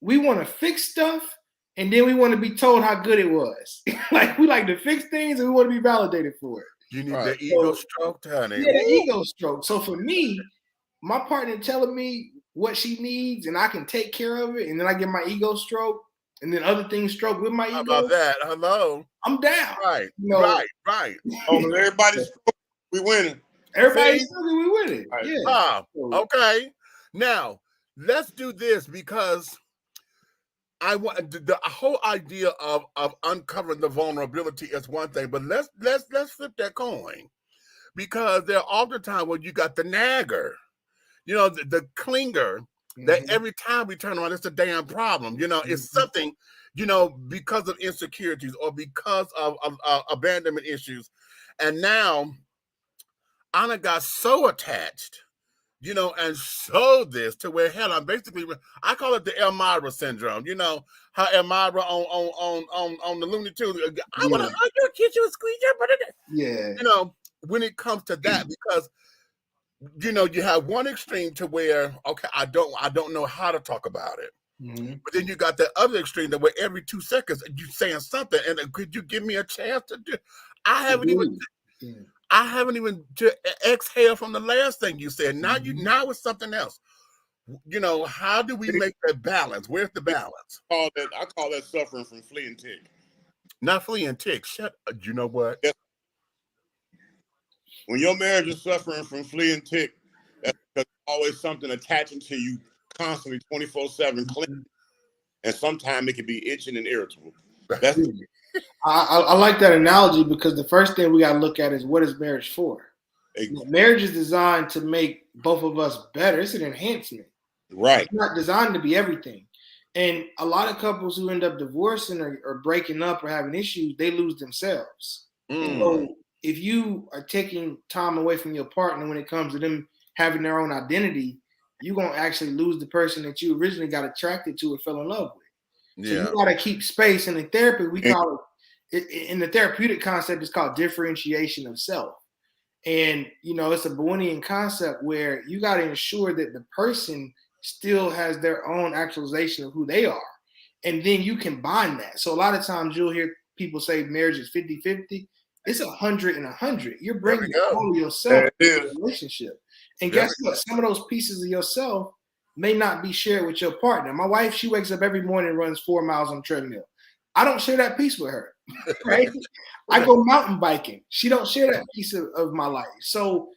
we want to fix stuff and then we want to be told how good it was. Like we like to fix things and we want to be validated for it. You need Right. the ego stroke, honey. Yeah, the ego stroke. So for me, my partner telling me what she needs and I can take care of it, and then I get my ego stroke, and then other things stroke with my ego. How about that? Hello. I'm down. Right. You know, Right. Oh, when everybody's we winning. Everybody's See? struggling, we win it. Right. Yeah. Okay. Now let's do this because I want the whole idea of uncovering the vulnerability is one thing, but let's flip that coin, because there are oftentimes where you got the nagger, you know, the clinger, that every time we turn around, it's a damn problem. You know, it's something, you know, because of insecurities or because of abandonment issues. And now Anna got so attached, you know, and so this to where, hell, I'm basically, I call it the Elmira syndrome. You know, how Elmira on the Looney Tunes, I want to hug your kid, you squeeze your butt. Yeah. You know, when it comes to that, because you know, you have one extreme to where, okay, I don't know how to talk about it. But then you got the other extreme that where every 2 seconds you're saying something, and could you give me a chance to do? I haven't even to exhale from the last thing you said. Now now it's something else. You know, how do we make that balance? Where's the balance? I call that suffering from flea and tick. Not flea and tick. Shut. You know what? Yes. When your marriage is suffering from flea and tick, that's because there's always something attaching to you constantly 24/7 clean. And sometimes it can be itching and irritable. That's I like that analogy because the first thing we got to look at is, what is marriage for? Marriage is designed to make both of us better. It's an enhancement. Right. It's not designed to be everything. And a lot of couples who end up divorcing or breaking up or having issues, they lose themselves. So if you are taking time away from your partner when it comes to them having their own identity, you're going to actually lose the person that you originally got attracted to or fell in love with. So you got to keep space. And in therapy, we call it, in the therapeutic concept, it's called differentiation of self. And, you know, it's a Bohemian concept where you got to ensure that the person still has their own actualization of who they are. And then you combine that. So a lot of times you'll hear people say marriage is 50-50. It's 100 and 100. You're bringing all of yourself into the relationship. And guess what? Some of those pieces of yourself may not be shared with your partner. My wife, she wakes up every morning and runs 4 miles on the treadmill. I don't share that piece with her, right? I go mountain biking. She don't share that piece of my life. So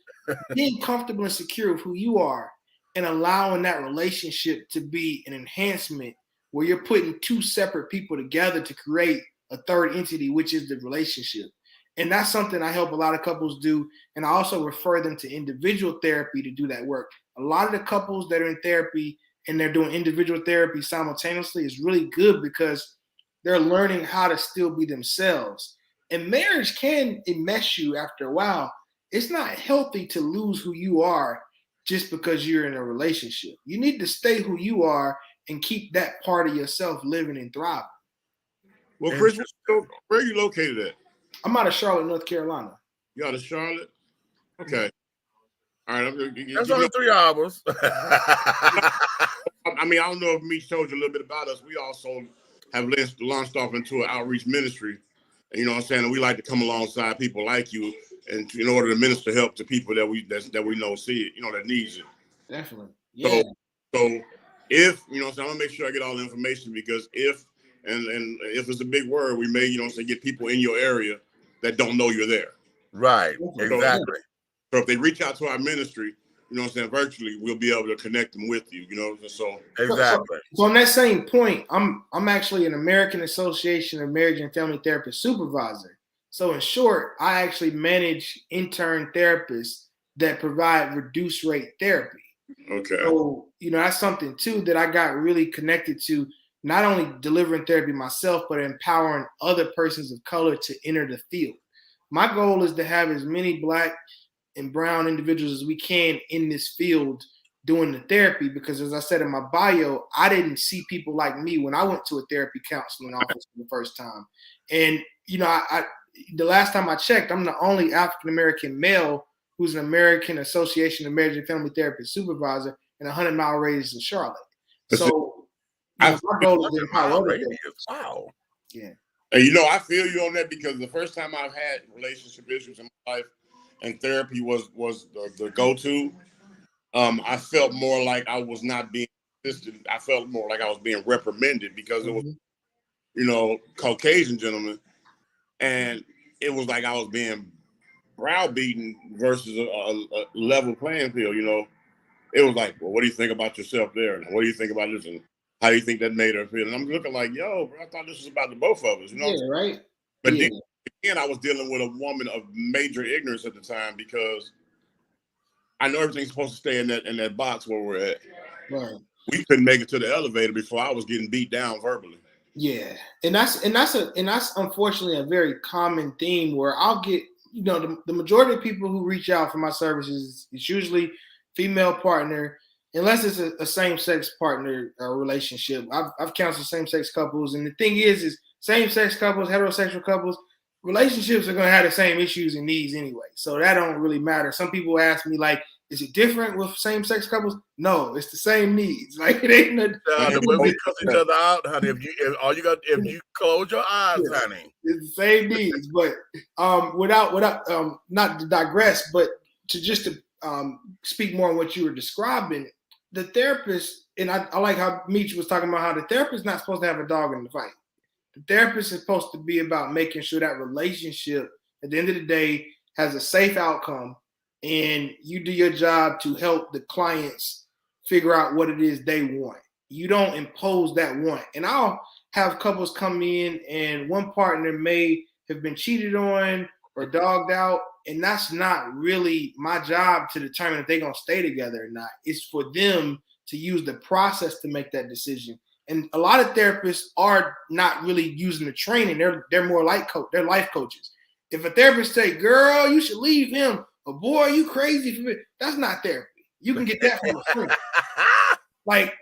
being comfortable and secure with who you are and allowing that relationship to be an enhancement where you're putting two separate people together to create a third entity, which is the relationship. And that's something I help a lot of couples do. And I also refer them to individual therapy to do that work. A lot of the couples that are in therapy and they're doing individual therapy simultaneously is really good because they're learning how to still be themselves. And marriage can enmesh you after a while. It's not healthy to lose who you are just because you're in a relationship. You need to stay who you are and keep that part of yourself living and thriving. Well, Chris, where are you located at? I'm out of Charlotte, North Carolina. You out of Charlotte? Okay. All right. That's only 3 hours. I mean, I don't know if me showed you a little bit about us. We also have launched off into an outreach ministry. And, you know what I'm saying? And we like to come alongside people like you and in order to minister help to people that we know see it, you know, that needs it. Definitely. Yeah. So if, you know what I'm saying, I'm gonna make sure I get all the information because if it's a big word, we may, you know what I'm saying, get people in your area that don't know you're there. Right. Exactly. So if they reach out to our ministry, you know what I'm saying, virtually, we'll be able to connect them with you, you know. So exactly. So on that same point, I'm actually an American Association of Marriage and Family Therapists supervisor. So in short, I actually manage intern therapists that provide reduced rate therapy. Okay. So, that's something too that I got really connected to, not only delivering therapy myself, but empowering other persons of color to enter the field. My goal is to have as many Black and brown individuals as we can in this field doing the therapy, because as I said in my bio, I didn't see people like me when I went to a therapy counseling office for the first time. And, I the last time I checked, I'm the only African-American male who's an American Association of Marriage and Family Therapist supervisor in a 100-mile radius of Charlotte. So, my goal is to empower other therapists. Wow. Yeah. And I feel you on that, because the first time I've had relationship issues in my life and therapy was the go-to, I felt more like I was not being consistent. I felt more like I was being reprimanded, because it was, Caucasian gentlemen, and it was like I was being browbeaten versus a level playing field. It was like, well, what do you think about yourself there? And what do you think about this? And how do you think that made her feel? And I'm looking like, yo, bro, I thought this was about the both of us, Yeah, right. But then again, I was dealing with a woman of major ignorance at the time, because I know everything's supposed to stay in that box where we're at. Right. We couldn't make it to the elevator before I was getting beat down verbally. Yeah, and that's unfortunately a very common theme where I'll get, the majority of people who reach out for my services, it's usually female partner, unless it's a same-sex partner relationship. I've counseled same-sex couples, and the thing is same-sex couples, heterosexual couples, relationships are going to have the same issues and needs anyway, so that don't really matter. Some people ask me, like, is it different with same-sex couples? No, it's the same needs. Like, it ain't the women cut each other out, honey. If you close your eyes, honey, it's the same needs. But without not to digress, but to speak more on what you were describing, the therapist, and I like how Meech was talking about how the therapist is not supposed to have a dog in the fight. The therapist is supposed to be about making sure that relationship at the end of the day has a safe outcome, and you do your job to help the clients figure out what it is they want. You don't impose that want. And I'll have couples come in, and one partner may have been cheated on or dogged out, and that's not really my job to determine if they're going to stay together or not. It's for them to use the process to make that decision. And a lot of therapists are not really using the training. They're more like they're life coaches. If a therapist say, "Girl, you should leave him," or "Boy, you crazy for me," that's not therapy. You can get that from a friend. Like,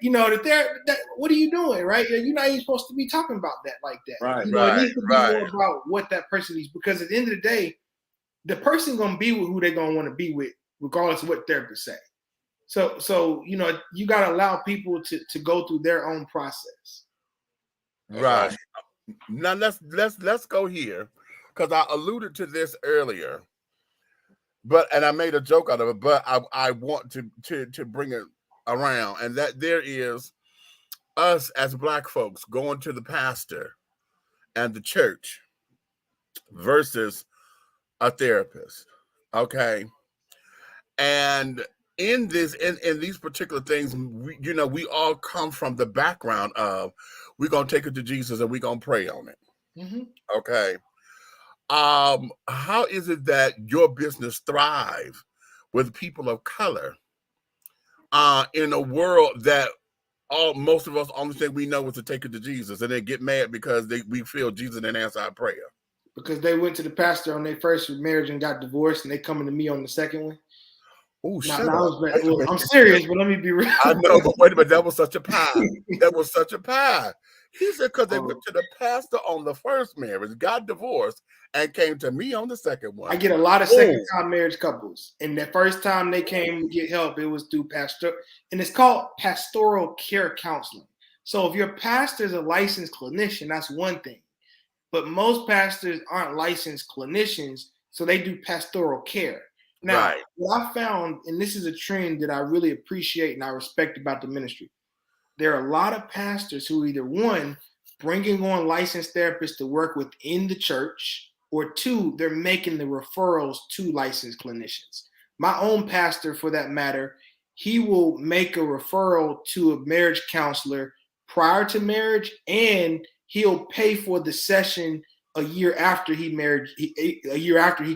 what are you doing, right? You're not even supposed to be talking about that like that. Right, it needs to be more about what that person needs, because at the end of the day, the person gonna be with who they're gonna want to be with, regardless of what therapists say. So you gotta allow people to go through their own process. Right. Now let's go here, because I alluded to this earlier, and I made a joke out of it, but I want to bring it around, and that there is us as Black folks going to the pastor and the church versus a therapist. Okay. And in these particular things, we all come from the background of, we're gonna take it to Jesus and we're gonna pray on it. Mm-hmm. Okay. How is it that your business thrive with people of color in a world that most of us only thing we know is to take it to Jesus, and then get mad because we feel Jesus didn't answer our prayer? Because they went to the pastor on their first marriage and got divorced, and they coming to me on the second one. Oh, shut up. I'm serious, but let me be real. I know, but wait a minute. That was such a pie. That was such a pie. He said because they went to the pastor on the first marriage, got divorced, and came to me on the second one. I get a lot of second-time marriage couples, and the first time they came to get help, it was through and it's called pastoral care counseling. So if your pastor is a licensed clinician, that's one thing. But most pastors aren't licensed clinicians, so they do pastoral care. Now, what I found, and this is a trend that I really appreciate and I respect about the ministry, there are a lot of pastors who either, one, bringing on licensed therapists to work within the church, or two, they're making the referrals to licensed clinicians. My own pastor, for that matter, he will make a referral to a marriage counselor prior to marriage, and he'll pay for the session a year after he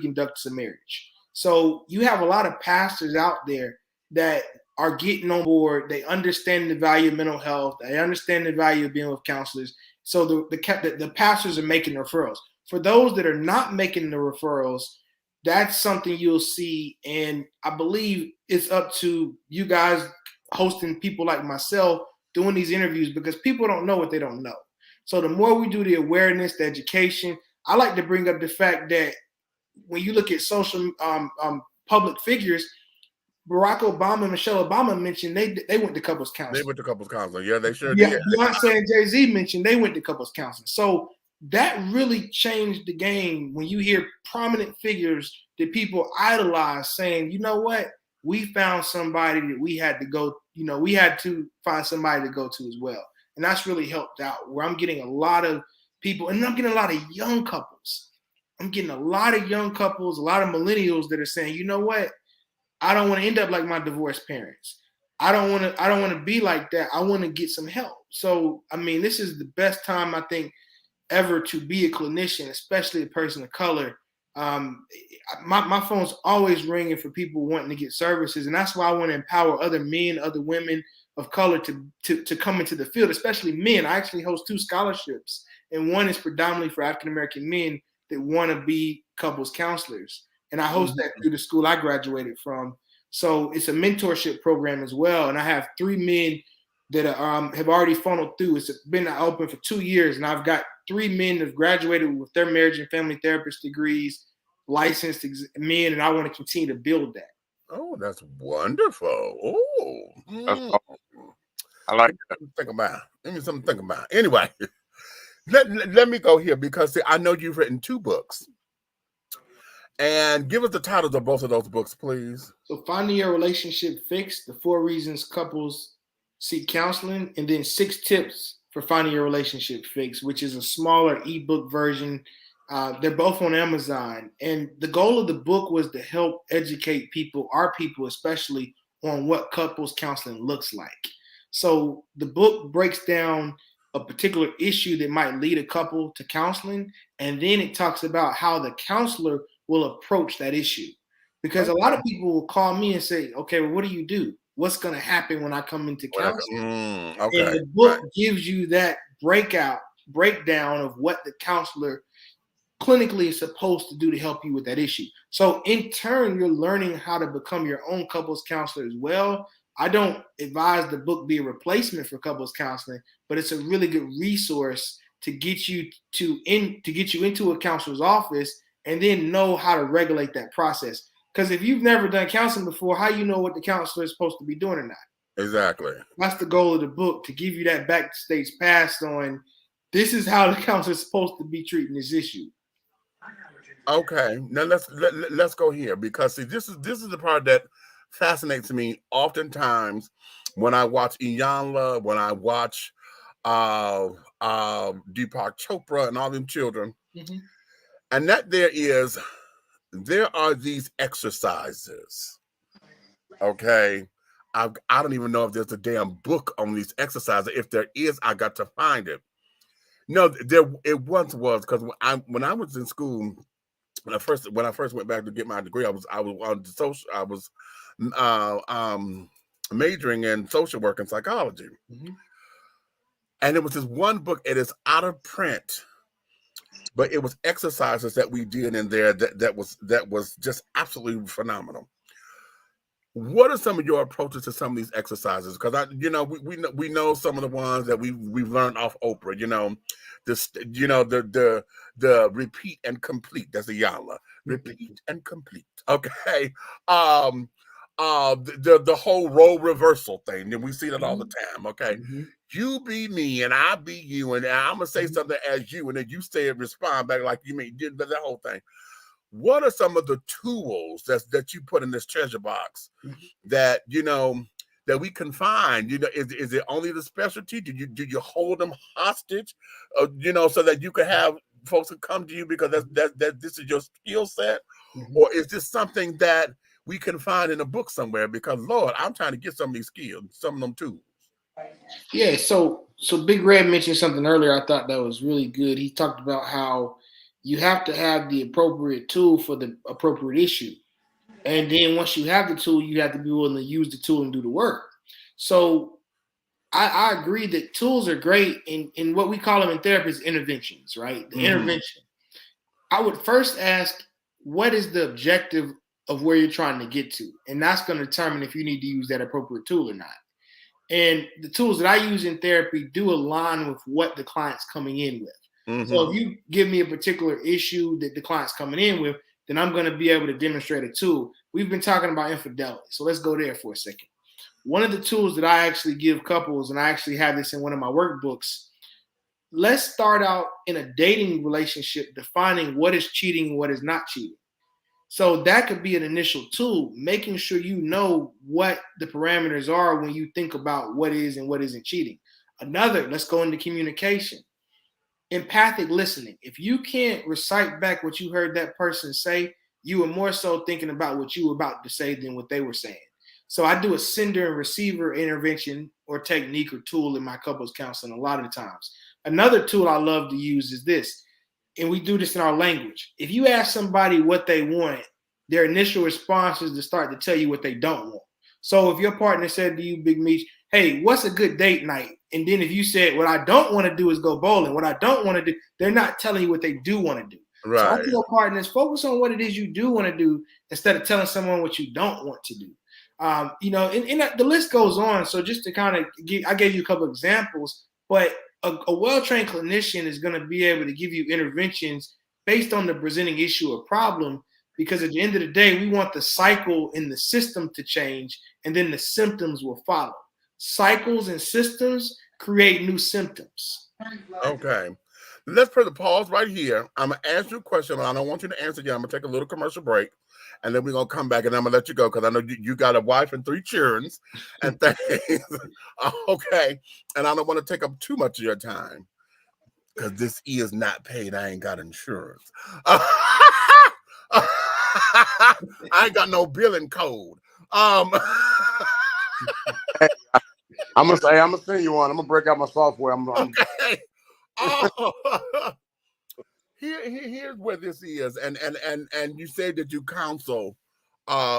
conducts a marriage. So you have a lot of pastors out there that are getting on board. They understand the value of mental health. They understand the value of being with counselors. So the pastors are making referrals. For those that are not making the referrals, that's something you'll see. And I believe it's up to you guys hosting people like myself doing these interviews, because people don't know what they don't know. So the more we do the awareness, the education, I like to bring up the fact that when you look at social public figures, Barack Obama and Michelle Obama mentioned they went to couples counseling. They went to couples counseling. Yeah, they sure did. Beyonce and Jay-Z mentioned they went to couples counseling. So that really changed the game when you hear prominent figures that people idolize saying, you know what, we found somebody that we had to go, we had to find somebody to go to as well. And that's really helped out, where I'm getting a lot of people, and I'm getting a lot of young couples. I'm getting a lot of young couples, a lot of millennials that are saying, you know what, I don't want to end up like my divorced parents. I don't want to be like that. I want to get some help. So, I mean, this is the best time, I think, ever to be a clinician, especially a person of color. My phone's always ringing for people wanting to get services. And that's why I want to empower other men, other women of color to come into the field, especially men. I actually host 2 scholarships, and one is predominantly for African-American men that want to be couples counselors. And I host that through the school I graduated from. So it's a mentorship program as well. And I have 3 men that have already funneled through. It's been open for 2 years, and I've got 3 men that have graduated with their marriage and family therapist degrees, licensed men, and I want to continue to build that. Oh, that's wonderful. Oh, That's awesome. I like that. Think about. Give me something to think about. Anyway, let me go here, because see, I know you've written 2 books. And give us the titles of both of those books, please. So, Finding Your Relationship Fixed, the 4 Reasons Couples Seek Counseling, and then 6 Tips for Finding Your Relationship Fixed, which is a smaller ebook version. They're both on Amazon. And the goal of the book was to help educate people, our people especially, on what couples counseling looks like. So the book breaks down a particular issue that might lead a couple to counseling, and then it talks about how the counselor will approach that issue. Because a lot of people will call me and say, okay, well, what do you do? What's going to happen when I come into counseling? And the book gives you that breakdown of what the counselor clinically is supposed to do to help you with that issue. So in turn, you're learning how to become your own couples counselor as well. I don't advise the book be a replacement for couples counseling, but it's a really good resource to get you into a counselor's office and then know how to regulate that process. Because if you've never done counseling before, how you know what the counselor is supposed to be doing or not? Exactly. That's the goal of the book, to give you that backstage pass on this is how the counselor is supposed to be treating this issue. Okay, now let's go here, because see, this is the part that fascinates me oftentimes when I watch Iyanla, when I watch Deepak Chopra and all them children. Mm-hmm. And that there are these exercises. Okay. I don't even know if there's a damn book on these exercises. If there is, I got to find it. No, it once was, because when I was in school, when I first went back to get my degree, I was majoring in social work and psychology. Mm-hmm. And it was this one book. It is out of print, but it was exercises that we did in there that was just absolutely phenomenal. What are some of your approaches to some of these exercises? Because we know some of the ones that we've learned off Oprah. The repeat and complete. That's the Iyanla. Repeat and complete. Okay. The whole role reversal thing, and we see that all the time. Okay. Mm-hmm. You be me and I be you, and I'm gonna say something as you, and then you say it, respond back like you did that whole thing. What are some of the tools that you put in this treasure box that that we can find? Is it only the specialty? Do you hold them hostage, so that you can have folks who come to you because that this is your skill set, or is this something that we can find in a book somewhere? Because Lord, I'm trying to get some of these skills, some of them tools. Yeah, so Big Red mentioned something earlier. I thought that was really good. He talked about how you have to have the appropriate tool for the appropriate issue. And then once you have the tool, you have to be willing to use the tool and do the work. So I agree that tools are great, in what we call them in therapy is interventions, right? The intervention. I would first ask, what is the objective of where you're trying to get to? And that's going to determine if you need to use that appropriate tool or not. And the tools that I use in therapy do align with what the client's coming in with. So if you give me a particular issue that the client's coming in with, then I'm going to be able to demonstrate a tool. We've been talking about infidelity. So let's go there for a second. One of the tools that I actually give couples, and I actually have this in one of my workbooks, let's start out in a dating relationship defining what is cheating and what is not cheating. So that could be an initial tool, making sure you know what the parameters are when you think about what is and what isn't cheating. Another, let's go into communication. Empathic listening. If you can't recite back what you heard that person say, you were more so thinking about what you were about to say than what they were saying. So I do a sender and receiver intervention or technique or tool in my couples counseling a lot of the times. Another tool I love to use is this, and we do this in our language. If you ask somebody what they want, their initial response is to start to tell you what they don't want. So if your partner said to you, Big Meech, hey, what's a good date night? And then if you said, what I don't want to do is go bowling, what I don't want to do, they're not telling you what they do want to do. Right. So I tell partners, focus on what it is you do want to do instead of telling someone what you don't want to do. And the list goes on. So just to kind of I gave you a couple of examples, but a well-trained clinician is going to be able to give you interventions based on the presenting issue or problem, because at the end of the day, we want the cycle in the system to change, and then the symptoms will follow. Cycles and systems create new symptoms. Okay. Let's put a pause right here. I'm going to ask you a question, and I don't want you to answer yet. I'm going to take a little commercial break, and then we're going to come back, and I'm going to let you go because I know you got a wife and 3 children and things. Okay. And I don't want to take up too much of your time because this is not paid. I ain't got insurance. I ain't got no billing code. I'm gonna send you one. I'm gonna break out my software. Okay. Here's where this is, and you said that you counsel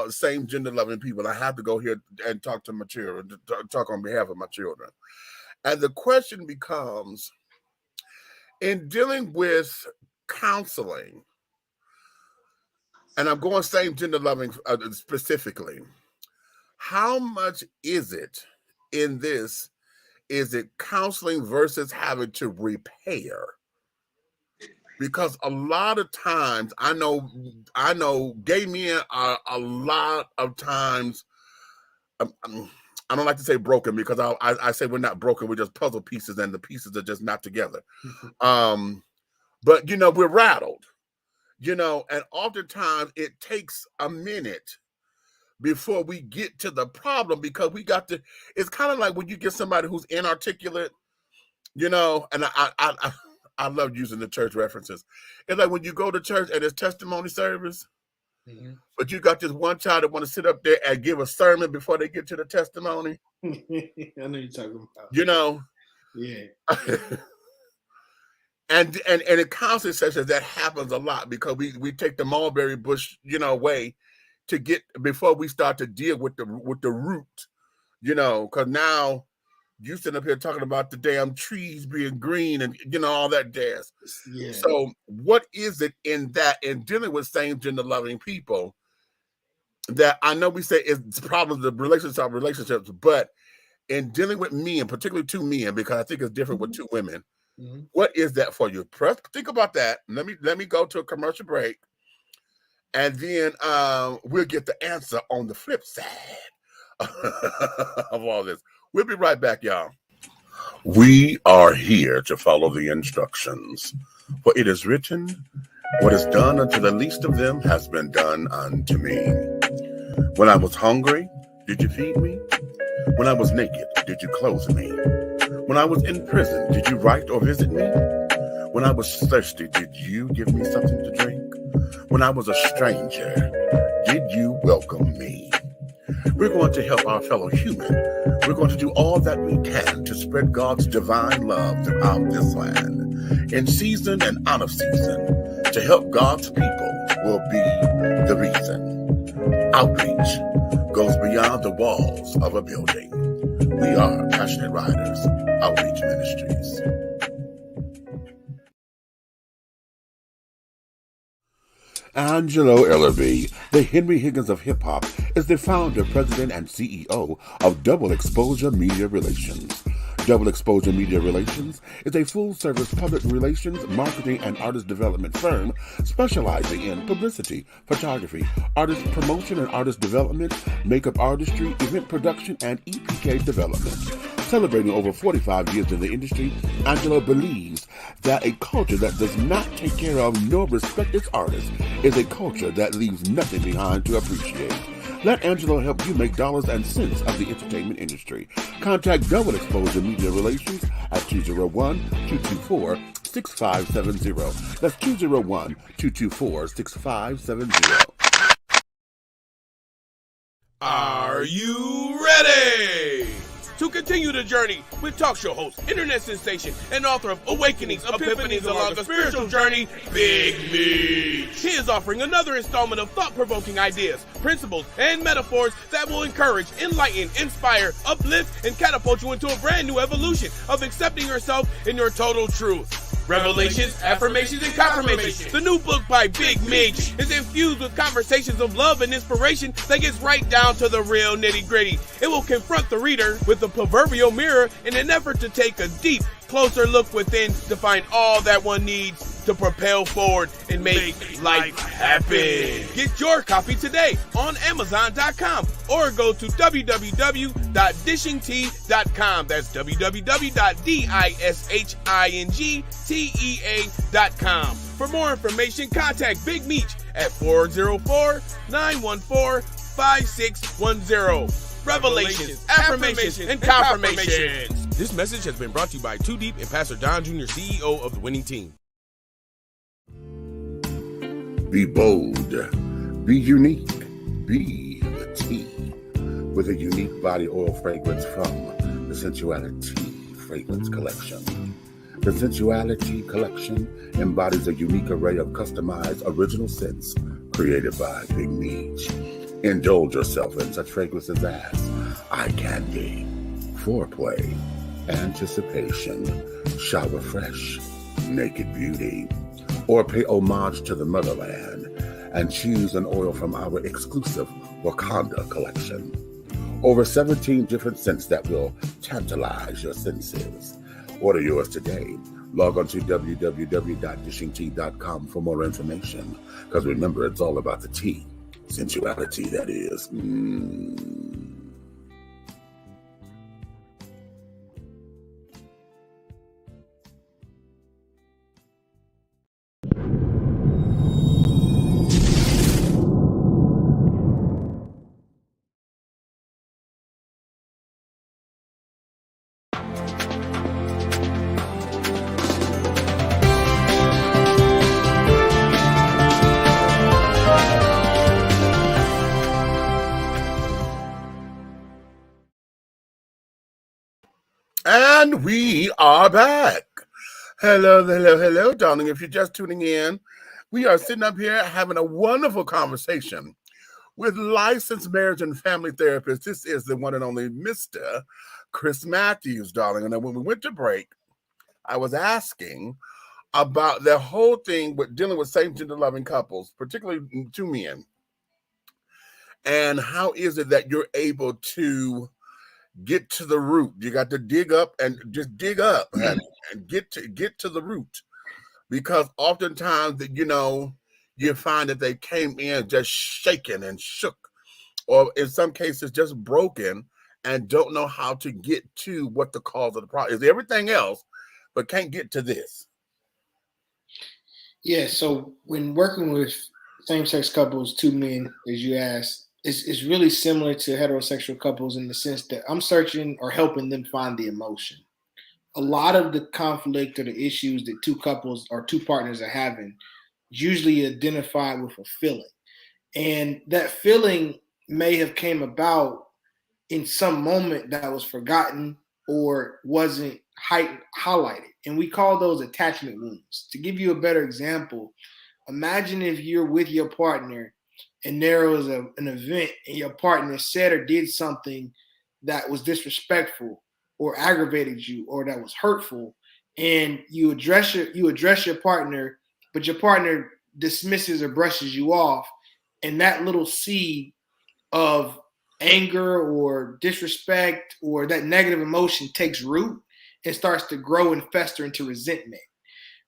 same gender loving people. I have to go here and talk to my children, talk on behalf of my children. And the question becomes, in dealing with counseling, and I'm going same gender loving specifically, how much is it in this? Is it counseling versus having to repair? Because a lot of times, I know gay men are a lot of times, I don't like to say broken, because I say we're not broken, we're just puzzle pieces and the pieces are just not together. But, we're rattled, and oftentimes it takes a minute before we get to the problem, because it's kind of like when you get somebody who's inarticulate, and I love using the church references. It's like when you go to church and it's testimony service, but you got this one child that want to sit up there and give a sermon before they get to the testimony. I know you're talking about. Yeah. And in counseling sessions, that happens a lot because we take the mulberry bush, way to get before we start to deal with the root, because now you sitting up here talking about the damn trees being green and all that jazz. Yeah. So what is it in dealing with same gender loving people that I know we say it's problems of relationships, but in dealing with men, particularly 2 men, because I think it's different with 2 women. What is that for you? Think about that. Let me go to a commercial break, and then we'll get the answer on the flip side of all this. We'll be right back, y'all. We are here to follow the instructions. For it is written, what is done unto the least of them has been done unto me. When I was hungry, did you feed me? When I was naked, did you clothe me? When I was in prison, did you write or visit me? When I was thirsty, did you give me something to drink? When I was a stranger, did you welcome me? We're going to help our fellow human. We're going to do all that we can to spread God's divine love throughout this land. In season and out of season, to help God's people will be the reason. Outreach goes beyond the walls of a building. We are Passionate Riders Outreach Ministries. Angelo Ellerby, the Henry Higgins of hip-hop, is the founder, president, and CEO of Double Exposure Media Relations. Double Exposure Media Relations is a full-service public relations, marketing, and artist development firm specializing in publicity, photography, artist promotion and artist development, makeup artistry, event production, and EPK development. Celebrating over 45 years in the industry, Angelo believes that a culture that does not take care of nor respect its artists is a culture that leaves nothing behind to appreciate. Let Angelo help you make dollars and cents of the entertainment industry. Contact Double Exposure Media Relations at 201-224-6570. That's 201-224-6570. Are you ready to continue the journey with talk show host, internet sensation, and author of Awakenings, Epiphanies Along a Spiritual Journey, Big Meech? He is offering another installment of thought-provoking ideas, principles, and metaphors that will encourage, enlighten, inspire, uplift, and catapult you into a brand new evolution of accepting yourself in your total truth. Revelations, Affirmations, and Confirmations. The new book by Big Meech is infused with conversations of love and inspiration that gets right down to the real nitty-gritty. It will confront the reader with the proverbial mirror in an effort to take a deep, closer look within to find all that one needs to propel forward and make life happen. Get your copy today on Amazon.com or go to www.dishingtea.com. That's www.dishingtea.com. For more information, contact Big Meech at 404-914-5610. Revelations, Affirmations, and Confirmations. This message has been brought to you by Too Deep and Pastor Don Jr., CEO of the Winning Team. Be bold, be unique, be the tea. With a unique body oil fragrance from the Sensuality Fragrance Collection. The Sensuality Collection embodies a unique array of customized original scents created by Big Meech. Indulge yourself in such fragrances as eye candy, foreplay, anticipation, shower fresh, naked beauty, or pay homage to the motherland and choose an oil from our exclusive Wakanda collection. Over 17 different scents that will tantalize your senses. Order yours today. Log on to www.dishingtea.com for more information. Because remember, it's all about the tea. Sensuality, that is. And we are back. Hello, darling. If you're just tuning in, we are sitting up here having a wonderful conversation with licensed marriage and family therapist. This is the one and only Mr. Chris Matthews, darling. And then when we went to break, I was asking about the whole thing with dealing with same-gender loving couples, particularly two men. And how is it that you're able to get to the root? You got to dig up and just dig up and get to the root, because oftentimes you find that they came in just shaken and shook, or in some cases just broken, and don't know how to get to what the cause of the problem is. Everything else, but can't get to this. Yeah. So when working with same-sex couples, two men, as you asked, it's really similar to heterosexual couples in the sense that I'm searching or helping them find the emotion. A lot of the conflict or the issues that two couples or two partners are having is usually identified with a feeling. And that feeling may have came about in some moment that was forgotten or wasn't highlighted. And we call those attachment wounds. To give you a better example, imagine if you're with your partner and there was an event and your partner said or did something that was disrespectful or aggravated you or that was hurtful, and you address your partner, but your partner dismisses or brushes you off, and that little seed of anger or disrespect or that negative emotion takes root and starts to grow and fester into resentment.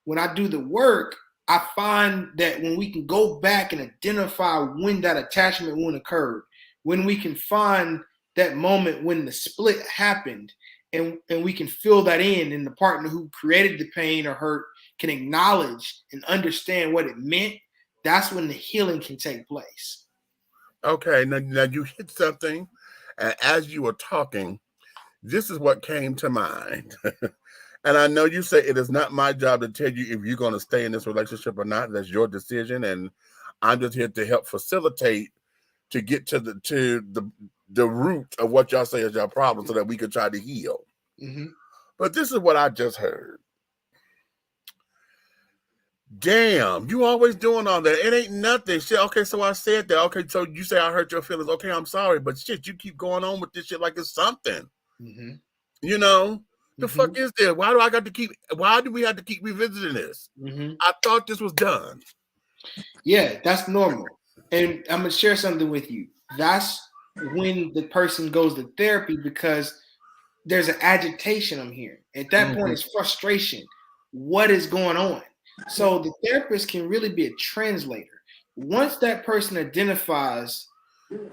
When I do the work, I find that when we can go back and identify when that attachment wound occurred, when we can find that moment when the split happened, and we can fill that in, and the partner who created the pain or hurt can acknowledge and understand what it meant, that's when the healing can take place. Okay, now you hit something, and as you were talking, this is what came to mind. And I know you say it is not my job to tell you if you're going to stay in this relationship or not. That's your decision, and I'm just here to help facilitate to get to the root of what y'all say is your problem, so that we can try to heal. Mm-hmm. But this is what I just heard. Damn, you always doing all that. It ain't nothing. Shit, okay, so I said that. Okay, so you say I hurt your feelings. Okay, I'm sorry. But shit, you keep going on with this shit like it's something. Mm-hmm. You know? The Mm-hmm. fuck is this? Why do we have to keep revisiting this? Mm-hmm. I thought this was done. Yeah, that's normal. And I'm going to share something with you. That's when the person goes to therapy, because there's an agitation I'm hearing. At that point, it's frustration. What is going on? So the therapist can really be a translator. Once that person identifies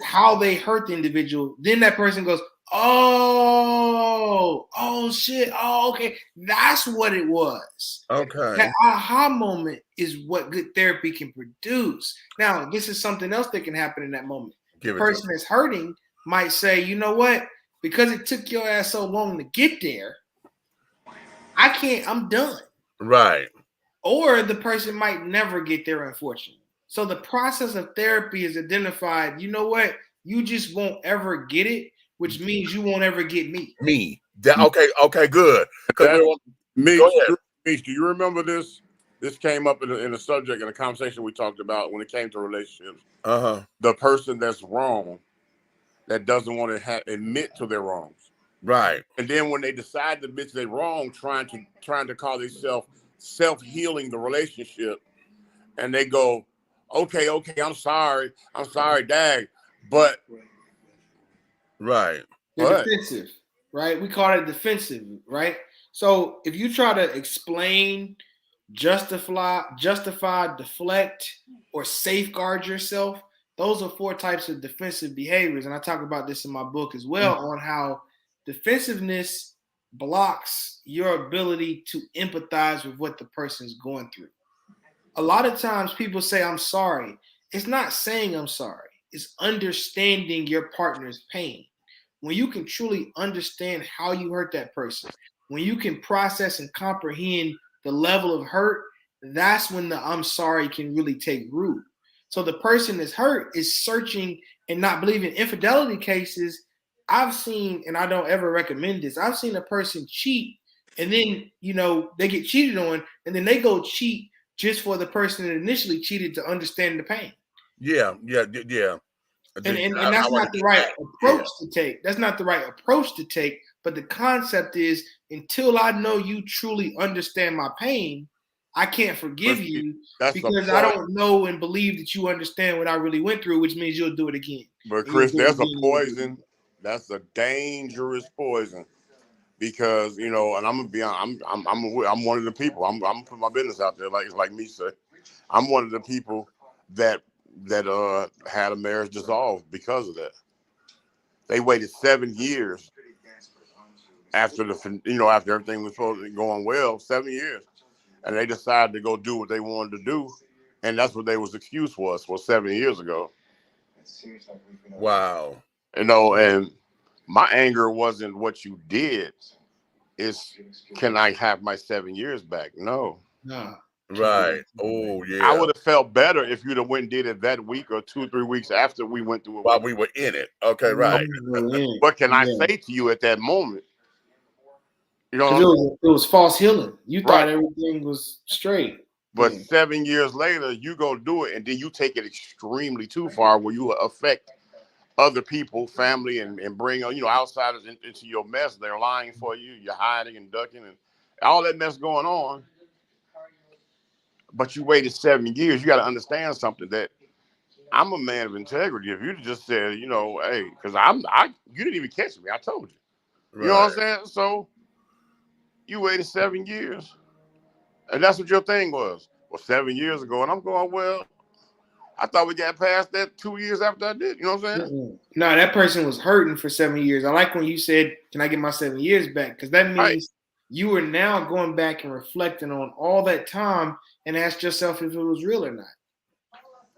how they hurt the individual, then that person goes, oh shit, oh, okay, that's what it was. Okay. That aha moment is what good therapy can produce. Now, this is something else that can happen in that moment. The person that's hurting might say, you know what, because it took your ass so long to get there, I'm done. Right. Or the person might never get there, unfortunately. So the process of therapy is identified, you know what, you just won't ever get it, which means you won't ever get me. Okay, good. Meech, do you remember this? This came up in a subject, in a conversation we talked about when it came to relationships. The person that's wrong, that doesn't want to admit to their wrongs. Right. And then when they decide to admit they're wrong, trying to call themselves self-healing the relationship, and they go, okay, I'm sorry, Dag, but right. They're defensive, right? We call it defensive, right? So if you try to explain, justify, deflect, or safeguard yourself, those are 4 types of defensive behaviors. And I talk about this in my book as well, on how defensiveness blocks your ability to empathize with what the person's going through. A lot of times people say, I'm sorry. It's not saying I'm sorry. It's understanding your partner's pain. When you can truly understand how you hurt that person, when you can process and comprehend the level of hurt, that's when the I'm sorry can really take root. So the person that's hurt is searching and not believing. Infidelity cases, I've seen, and I don't ever recommend this, I've seen a person cheat, and then, they get cheated on, and then they go cheat just for the person that initially cheated to understand the pain. Yeah. And that's not the right approach to take. That's not the right approach to take. But the concept is, until I know you truly understand my pain, I can't forgive you, because I don't know and believe that you understand what I really went through, which means you'll do it again. But Chris, there's a poison. That's a dangerous poison, because and I'm gonna be honest, I'm one of the people. I'm gonna put my business out there, like me say. I'm one of the people that had a marriage dissolved because of that. They waited 7 years after after everything was supposed to be going well, 7 years, and they decided to go do what they wanted to do, and that's what their excuse was for 7 years ago. Wow. And my anger wasn't what you did. It's, can I have my 7 years back? No. Right. Oh, yeah. I would have felt better if you'd have went and did it that week or 2 or 3 weeks after we went through it. While we were in it. Okay, right. What can I say to you at that moment? It was false healing. You thought everything was straight. But Yeah. 7 years later, you gonna do it, and then you take it extremely too far, where you affect other people, family, and bring outsiders into your mess. They're lying for you. You're hiding and ducking, and all that mess going on. But you waited 7 years. You got to understand something, that I'm a man of integrity. If you just said, hey, because you didn't even catch me. I told you. You know what I'm saying? So you waited 7 years, and that's what your thing was. Well, 7 years ago, and I'm going, well, I thought we got past that 2 years after I did. You know what I'm saying? No, that person was hurting for 7 years. I like when you said, "Can I get my 7 years back?" Because that means you are now going back and reflecting on all that time and ask yourself if it was real or not.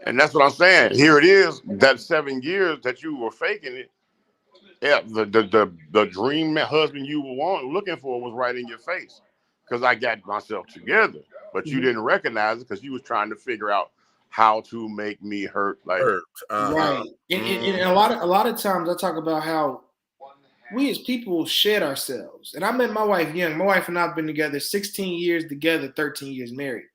And that's what I'm saying. Here it is. That 7 years that you were faking it. Yeah, the dream husband you were looking for was right in your face, because I got myself together, but you didn't recognize it because you was trying to figure out how to make me hurt. Like, right. And a lot of times I talk about how we as people shed ourselves. And I met my wife young. My wife and I have been together 16 years together, 13 years married.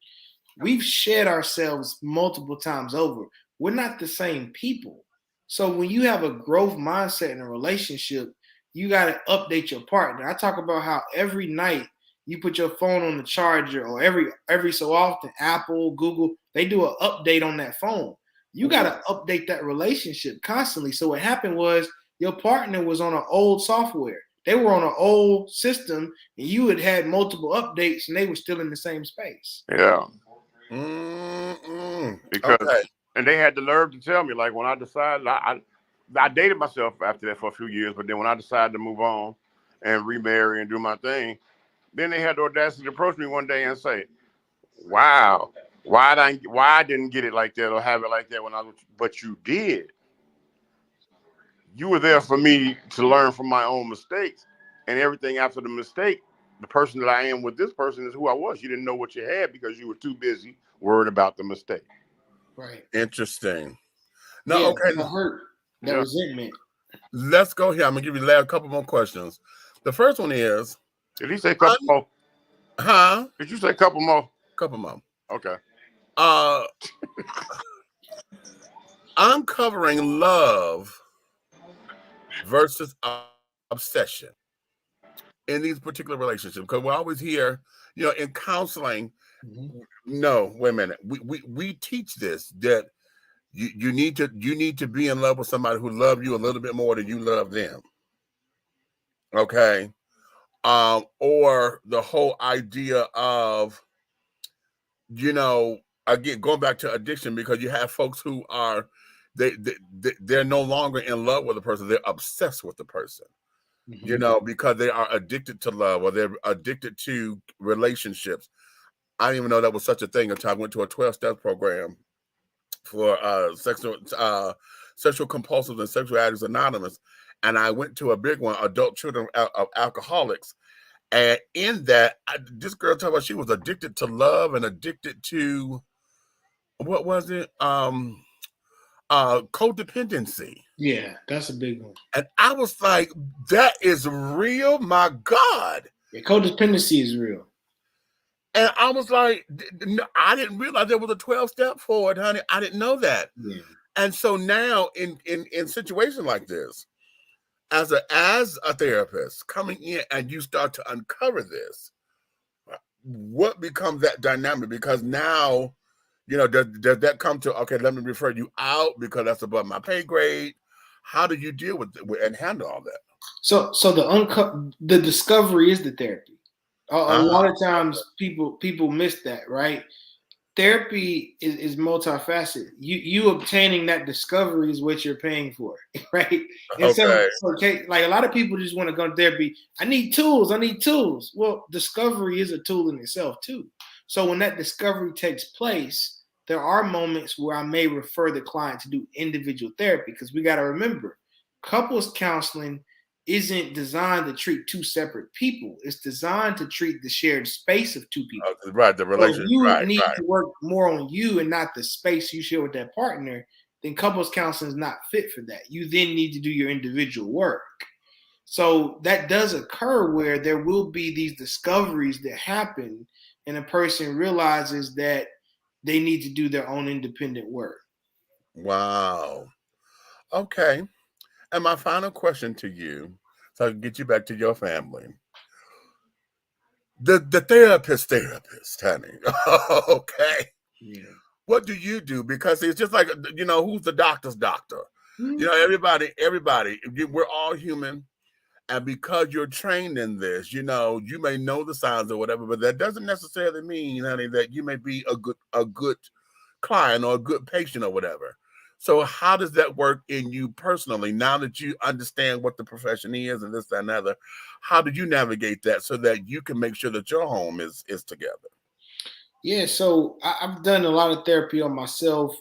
We've shed ourselves multiple times over. We're not the same people. So when you have a growth mindset in a relationship, you got to update your partner. I talk about how every night you put your phone on the charger, or every so often, Apple, Google, they do an update on that phone. You got to update that relationship constantly. So what happened was your partner was on an old software. They were on an old system, and you had multiple updates, and they were still in the same space. Yeah. Because and they had the nerve to tell me, like, when I decided, I dated myself after that for a few years, but then when I decided to move on and remarry and do my thing, then they had the audacity to approach me one day and say, "Wow, why I didn't get it like that or have it like that when I was," but you did. You were there for me to learn from my own mistakes, and everything after the mistake, the person that I am with this person is who I was. You didn't know what you had because you were too busy worried about the mistake. Right. Interesting. No, yeah, okay. That hurt. That resentment. Let's go here. I'm gonna give you a couple more questions. The first one is, did he say a couple more? Huh? Did you say a couple more? Couple more. Okay. Uncovering love versus obsession in these particular relationships, because we always hear, in counseling. No, wait a minute. We teach this, that you need to be in love with somebody who loves you a little bit more than you love them. Okay. Or the whole idea of, again, going back to addiction, because you have folks who are they're no longer in love with the person, they're obsessed with the person. Because they are addicted to love, or they're addicted to relationships. I didn't even know that was such a thing until I went to a 12-step program for sexual compulsives and sexual addicts anonymous, and I went to a big one, adult children of alcoholics. And in that, this girl talked about she was addicted to love and addicted to, what was it? Codependency. Yeah, that's a big one. And I was like, that is real? My God. Yeah, codependency is real. And I was like, I didn't realize there was a 12-step for it, honey. I didn't know that. Yeah. And so now in situations like this, as a therapist coming in and you start to uncover this, what becomes that dynamic? Because now, does that come to, okay, let me refer you out because that's above my pay grade? How do you deal with and handle all that? So the discovery is the therapy. A lot of times people miss that, right? Therapy is multifaceted. You obtaining that discovery is what you're paying for, right? And so like a lot of people just want to go to therapy. I need tools. Well, discovery is a tool in itself too. So when that discovery takes place, there are moments where I may refer the client to do individual therapy, because we got to remember, couples counseling isn't designed to treat two separate people. It's designed to treat the shared space of two people. Right, the relationship. So you need to work more on you and not the space you share with that partner. Then couples counseling is not fit for that. You then need to do your individual work. So that does occur where there will be these discoveries that happen, and a person realizes that they need to do their own independent work. Wow. Okay. And my final question to you, so I can get you back to your family. The therapist, honey. Okay. Yeah. What do you do? Because it's just like, who's the doctor's doctor? Mm-hmm. Everybody, we're all human. And because you're trained in this, you may know the signs or whatever, but that doesn't necessarily mean, honey, that you may be a good client or a good patient or whatever. So how does that work in you personally? Now that you understand what the profession is and this, that, and other, how do you navigate that so that you can make sure that your home is together? Yeah, so I've done a lot of therapy on myself.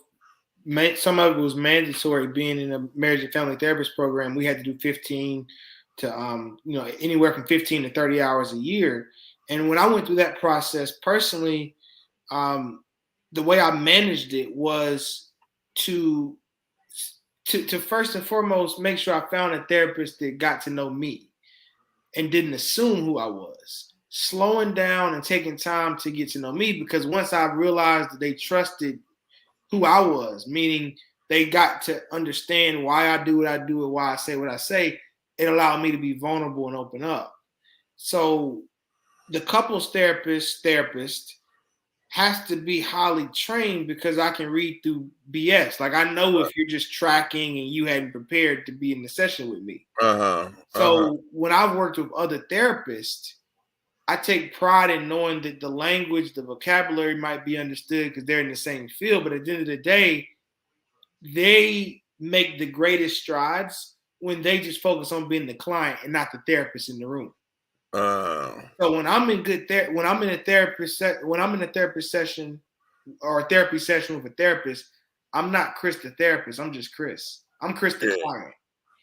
Some of it was mandatory. Being in a marriage and family therapist program, we had to do 15 to anywhere from 15 to 30 hours a year. And when I went through that process personally, the way I managed it was to first and foremost make sure I found a therapist that got to know me and didn't assume who I was. Slowing down and taking time to get to know me, because once I realized that they trusted who I was, meaning they got to understand why I do what I do and why I say what I say, it allowed me to be vulnerable and open up. So the couples therapist has to be highly trained, because I can read through BS. Like, I know if you're just tracking and you hadn't prepared to be in the session with me. So when I've worked with other therapists, I take pride in knowing that the language, the vocabulary might be understood because they're in the same field. But at the end of the day, they make the greatest strides when they just focus on being the client and not the therapist in the room. So when I'm in when I'm in a therapist session or a therapy session with a therapist, I'm not Chris the therapist. I'm just Chris. I'm Chris the client.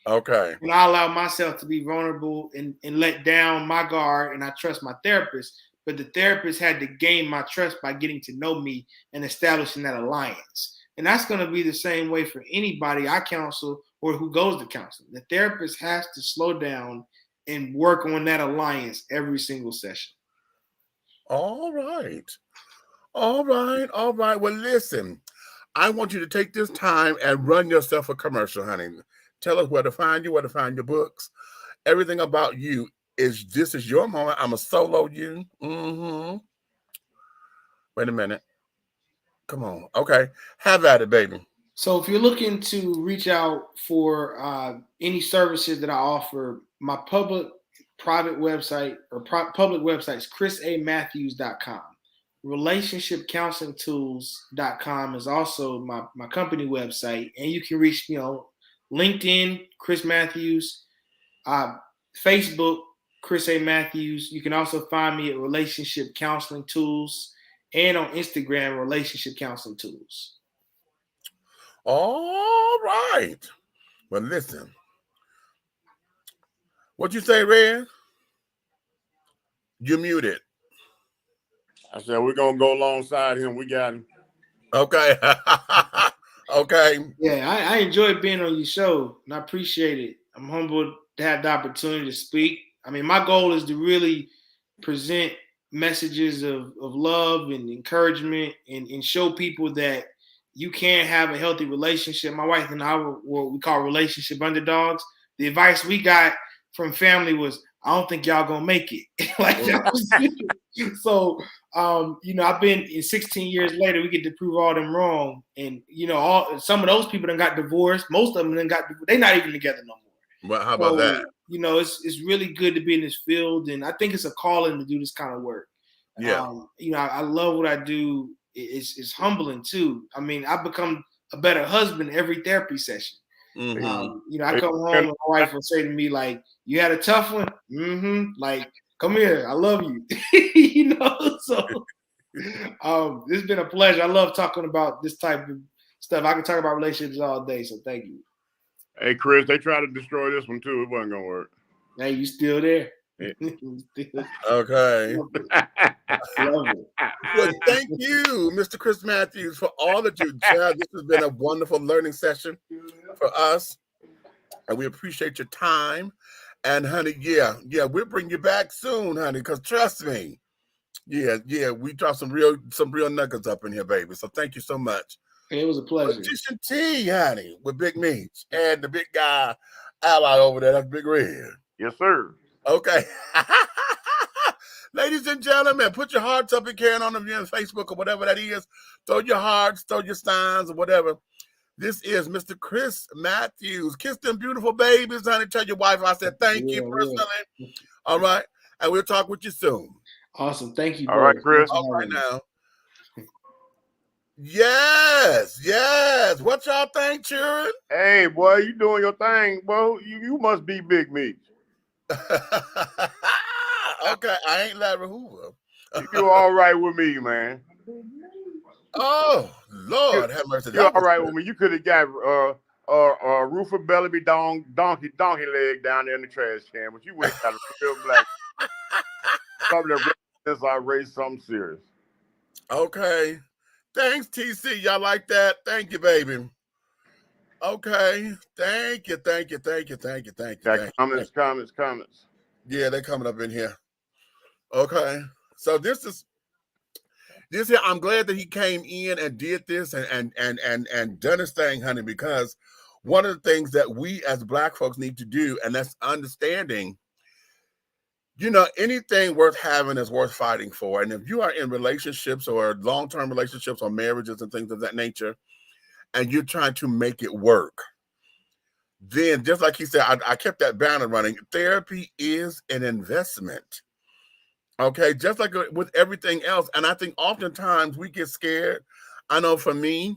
Okay. And I allow myself to be vulnerable and let down my guard, and I trust my therapist. But the therapist had to gain my trust by getting to know me and establishing that alliance. And that's going to be the same way for anybody I counsel or who goes to counseling. The therapist has to slow down and work on that alliance every single session. All right. Well, listen, I want you to take this time and run yourself a commercial, honey. Tell us where to find you, where to find your books. Everything about you this is your moment. I'm a solo you. Wait a minute. Come on. Okay. Have at it, baby. So if you're looking to reach out for any services that I offer, my private website or public website is chrisamatthews.com. Relationshipcounselingtools.com is also my company website, and you can reach me on LinkedIn, Chris Matthews, Facebook, Chris A. Matthews. You can also find me at Relationship Counseling Tools, and on Instagram, Relationship Counseling Tools. All right. Well, listen. What you say, Red? You muted. I said we're gonna go alongside him. We got him. Okay. Okay. Yeah, I enjoyed being on your show, and I appreciate it. I'm humbled to have the opportunity to speak. I mean, my goal is to really present messages of love and encouragement and show people that you can have a healthy relationship. My wife and I were what we call relationship underdogs. The advice we got from family was, I don't think y'all gonna make it. So, I've been in 16 years later, we get to prove all them wrong. And, some of those people done got divorced. Most of them they're not even together no more. Well, how about that? It's really good to be in this field. And I think it's a calling to do this kind of work. Yeah. I love what I do. It's humbling too. I mean, I've become a better husband every therapy session. Mm-hmm. I come home and my wife will say to me, like, you had a tough one? Like, come here, I love you. So it's been a pleasure. I love talking about this type of stuff. I can talk about relationships all day, so thank you. Hey, Chris, they tried to destroy this one too. It wasn't gonna work. Hey, you still there? Okay. Love it. Well, thank you, Mr. Chris Matthews, for all that you did. This has been a wonderful learning session for us, and we appreciate your time. And honey, yeah, we'll bring you back soon, honey, because trust me, Yeah. We dropped some real nuggets up in here, baby. So thank you so much. It was a pleasure. Magician T, honey, with Big Meech and the big guy ally over there. That's Big Red. Yes, sir. Okay. Ladies and gentlemen, put your hearts up and carrying on if you're on Facebook or whatever that is. Throw your hearts, throw your signs or whatever. This is Mr. Chris Matthews. Kiss them beautiful babies, honey. Tell your wife I said thank you personally. Yeah. All right. And we'll talk with you soon. Awesome. Thank you. All right, Chris. All right now. Yes. What y'all think, children? Hey, boy, you doing your thing, bro. You must be Big Meech. Okay, I ain't Larry Hoover. You all right with me, man. Oh, Lord have mercy. You're all right with me. You could have got Rufus Bellamy donkey leg down there in the trash can, but you went got a real black. Something that since I raised something serious. Okay. Thanks, TC. Y'all like that? Thank you, baby. Okay. Thank you. Got comments. Yeah, they're coming up in here. Okay. So this here, I'm glad that he came in and did this and done his thing, honey, because one of the things that we as Black folks need to do, and that's understanding, anything worth having is worth fighting for. And if you are in relationships or long-term relationships or marriages and things of that nature, and you're trying to make it work, then just like he said, I kept that banner running. Therapy is an investment. Okay, just like with everything else. And I think oftentimes we get scared. I know for me,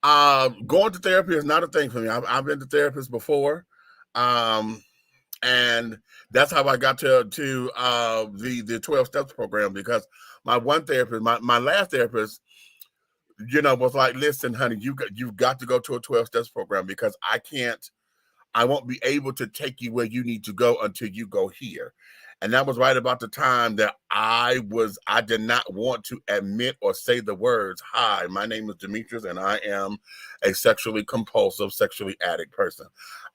going to therapy is not a thing for me. I've been to therapists before. And that's how I got to the 12 steps program, because my one therapist, my last therapist, was like, listen, honey, you've got to go to a 12 steps program, because I won't be able to take you where you need to go until you go here. And that was right about the time that I did not want to admit or say the words, hi, my name is Demetrius and I am a sexually compulsive, sexually addict person.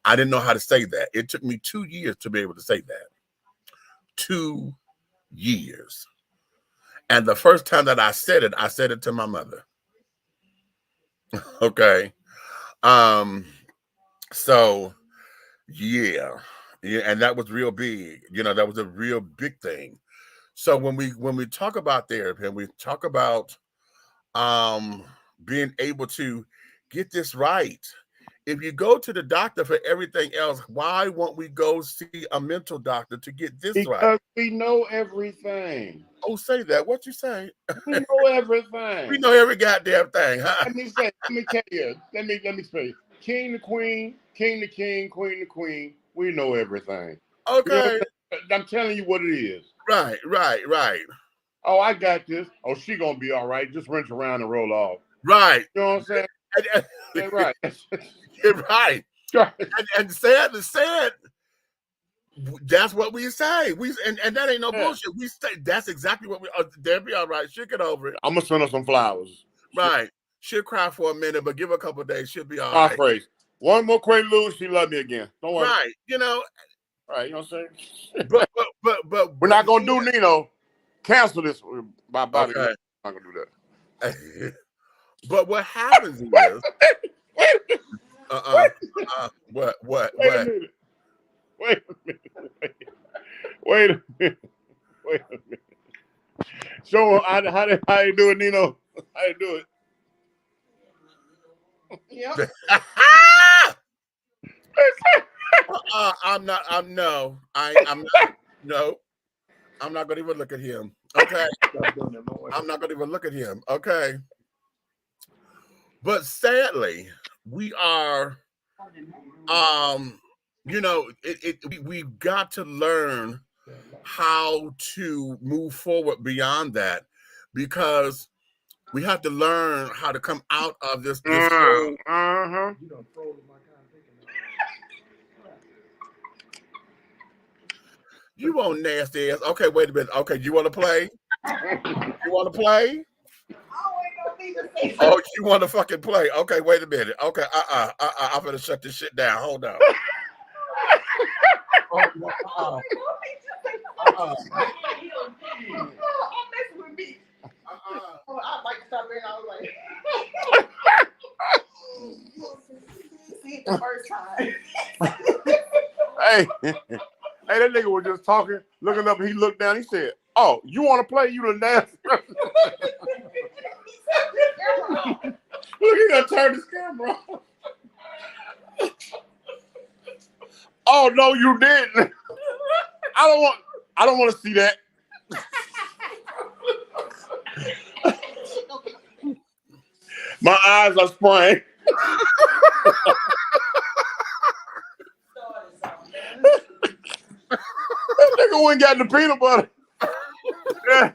I didn't know how to say that. It took me 2 years to be able to say that. 2 years. And the first time that I said it to my mother. Okay. So yeah, and that was real big. That was a real big thing. So when we talk about therapy and we talk about being able to get this right, if you go to the doctor for everything else, why won't we go see a mental doctor to get this right? Because we know everything. Oh, say that. What you say? We know everything. We know every goddamn thing, huh? Let me tell you. Let me say. King the queen, king the king, queen the queen. We know everything. Okay. I'm telling you what it is. Right. Oh, I got this. Oh, she gonna be all right. Just rinse around and roll off. Right. You know what I'm saying? Yeah, right. You're right. And sad, that's what we say. And that ain't no bullshit. We say that's exactly what we. They'll be all right. She'll get over it. I'm gonna send her some flowers. Right. She'll cry for a minute, but give her a couple of days. She'll be all right. Phrase. One more quaalude, she love me again. Don't worry. Right. Right. You know what I'm saying? But we're not gonna do Nino. Cancel this by body. Okay. I'm not gonna do that. But what happens is what? Wait a minute. Show how you do it, Nino. How you do it? Yep. I'm not gonna even look at him. Okay. I'm not gonna even look at him. Okay. But sadly, we are we've got to learn how to move forward beyond that, because we have to learn how to come out of this whole, You want nasty ass. Okay, wait a minute. Okay, you want to play? You want to play? Oh, you want to fucking play? Okay, wait a minute. Okay, I'm gonna shut this shit down. Hold on. messing with me. I like to stop there and I was like, see it the first time. Hey, that nigga was just talking, looking up, and he looked down, he said, "Oh, you want to play? You the nasty person." Look, he done turned his camera on. Oh no, you didn't. I don't want to see that. My eyes are spraying. That nigga went and got the peanut butter. Yeah.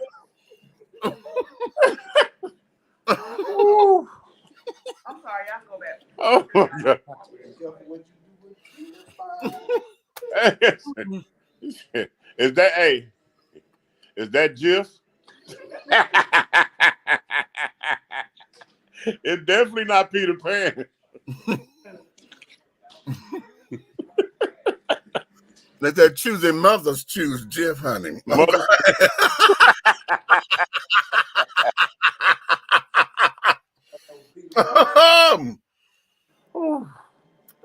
I'm sorry, y'all go back. Oh my God. Is that Jif? It's definitely not Peter Pan. Let that choosing mothers choose Jif, honey.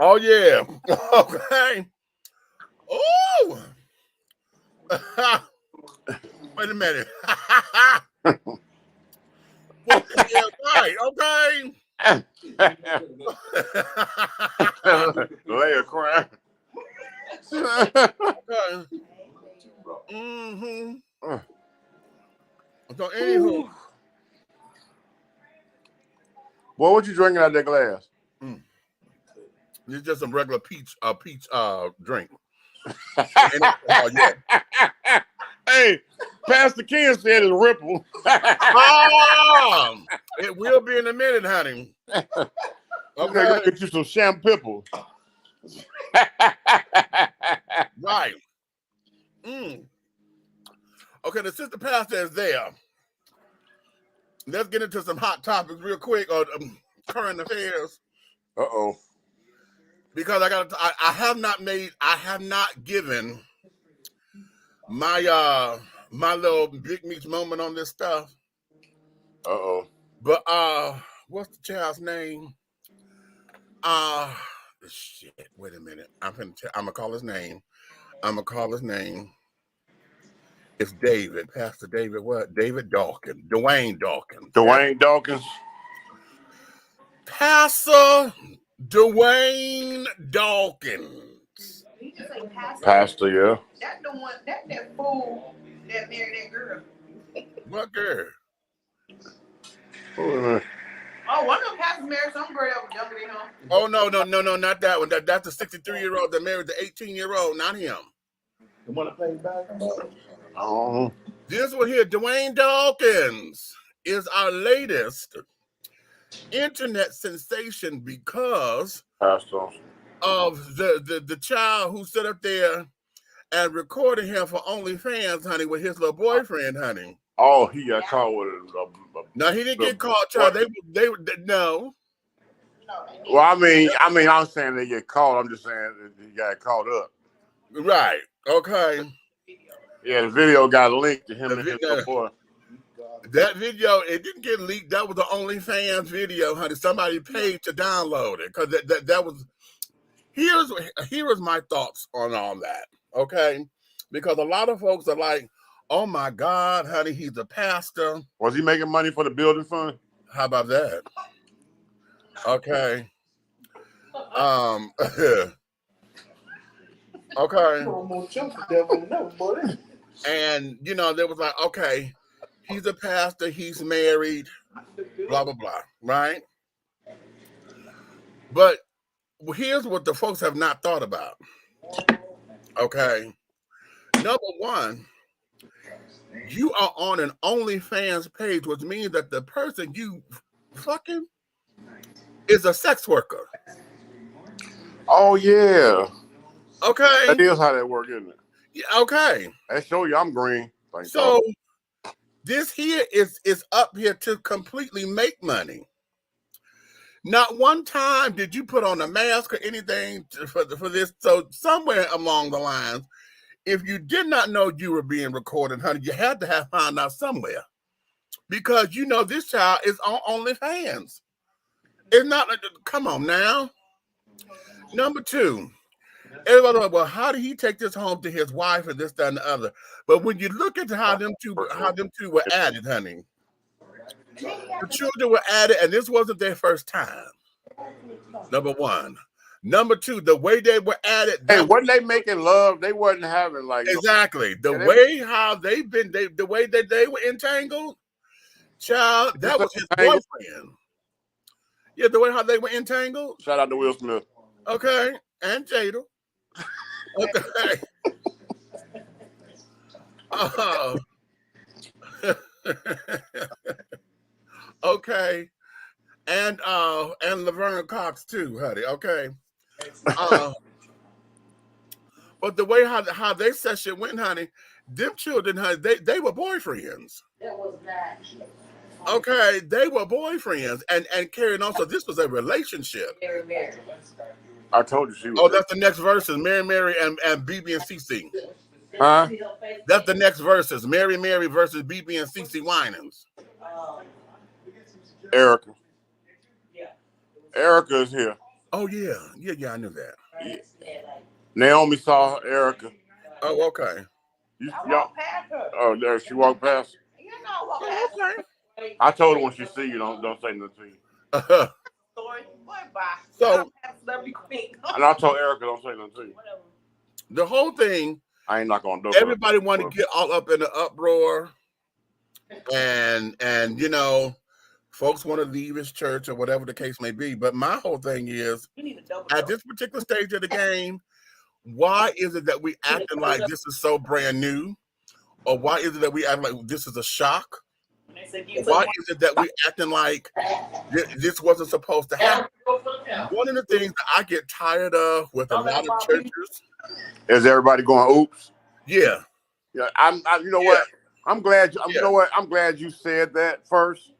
Oh yeah. Okay. Oh. Wait a minute. Well, yeah, right. Okay. Leia crying. Okay. Mm-hmm. So anywho. Well, what you drinking out of that glass? It's just some regular peach drink. Hey, Pastor Ken said it's Ripple. It will be in a minute, honey. Okay, get you some shampoo. Right. Okay, the sister pastor is there. Let's get into some hot topics real quick on current affairs. Uh-oh. Because I have not given my my little big meats moment on this stuff. Uh-oh. But what's the child's name? Shit. Wait a minute. I'm gonna call his name. It's David. Pastor David. What? David Dawkins. Dwayne Dawkins. Dwayne Dawkins. Pastor Dwayne Dawkins. He just say pastor. Pastor, yeah. That's the one. That's that fool that married that girl. What girl? Oh, one of them pastors married some girl that was younger than him. Oh no, not that one. That's the 63-year-old that married the 18-year-old, not him. The one that plays basketball. Oh. This one here, Dwayne Dawkins, is our latest internet sensation because Pastor. of the child who stood up there and recorded him for OnlyFans, honey, with his little boyfriend, honey. Oh, he got caught with a No, he didn't get caught, child. They no. Well, I mean, I'm saying they get caught. I'm just saying he got caught up. Right. Okay. Yeah, the video got linked to him and his little boy. That video, it didn't get leaked. That was the OnlyFans video, honey. Somebody paid to download it because that was. Here's my thoughts on all that. Okay, because a lot of folks are like, "Oh my God, honey, he's a pastor." Was he making money for the building fund? How about that? Okay. Okay. And they was like, okay, he's a pastor, he's married, blah blah blah, right? But here's what the folks have not thought about. Okay. Number one, you are on an OnlyFans page, which means that the person you fucking is a sex worker. Oh yeah. Okay. That is how that works, isn't it? Yeah, okay. That show you I'm green. So this here is up here to completely make money. Not one time did you put on a mask or anything for this. So somewhere along the lines, if you did not know you were being recorded, honey, you had to have found out somewhere. Because you know this child is on OnlyFans. It's not like, come on now. Number two, everybody like, well, how did he take this home to his wife and this, that, and the other? But when you look at how them two were added, honey, the children were added, and this wasn't their first time. Number one. Number two, the way they were added. Hey, wasn't they making love? They wasn't having like exactly the way how they've been. The way that they were entangled, child. That was his boyfriend. Yeah, the way how they were entangled. Shout out to Will Smith. Okay, and Jada. Okay. Okay, and Laverne Cox too, honey. Okay. But the way how they session went, honey, them children, honey, they were boyfriends. That was that. Okay, they were boyfriends and carrying on. So this was a relationship. Mary. I told you she was. Oh, that's the next verses. Mary and BB and CC. Huh? That's the next verses. Mary versus BB and CC Winans. Erica. Erica is here. Oh yeah, I knew that. Yeah. Naomi saw Erica. Oh, okay. Walked past her. Oh, there she walked past. You know, walk past her. I told her when she see you, don't say nothing to you. Story. Boy, bye. So, and I told Erica, don't say nothing to you. The whole thing. I ain't not gonna do it. Everybody wanted to get all up in the uproar, and you know, folks want to leave his church or whatever the case may be. But my whole thing is, at this particular stage of the game, why is it that we acting like this is so brand new? Or why is it that we act like this is a shock? Why is it that we acting like this wasn't supposed to happen? One of the things that I get tired of with a lot of churches is everybody going, oops. Yeah. Yeah. You know what? I'm glad. You know what? I'm glad you said that first.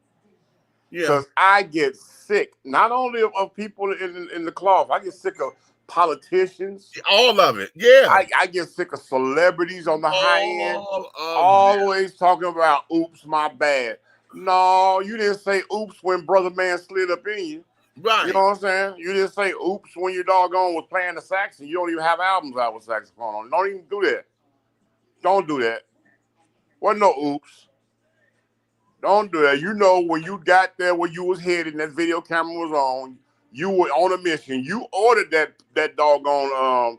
Yeah. Because I get sick, not only of people in the cloth, I get sick of politicians. All of it. Yeah. I get sick of celebrities on the high end. Always talking about, oops, my bad. No, you didn't say oops when Brother Man slid up in you. Right. You know what I'm saying? You didn't say oops when your doggone was playing the sax and you don't even have albums out with saxophone on. Don't even do that. Don't do that. Wasn't no oops. Don't do that. You know, when you got there where you was headed and that video camera was on, you were on a mission. You ordered that doggone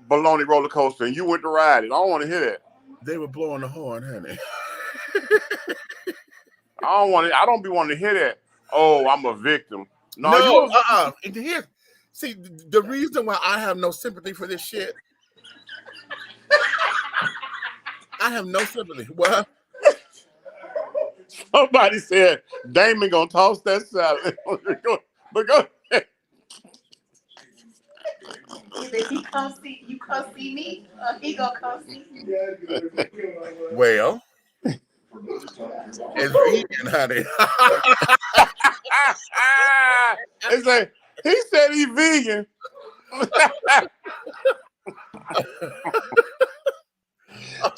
baloney roller coaster and you went to ride it. I don't want to hear that. They were blowing the horn, honey. I don't be wanting to hear that. Oh, I'm a victim. No. Here, see, the reason why I have no sympathy for this shit, I have no sympathy. What? Somebody said Damon gonna toss that salad. But go ahead. He come see you, come see me. He gonna come see you. Well, it's vegan, honey. It's like he said he's vegan.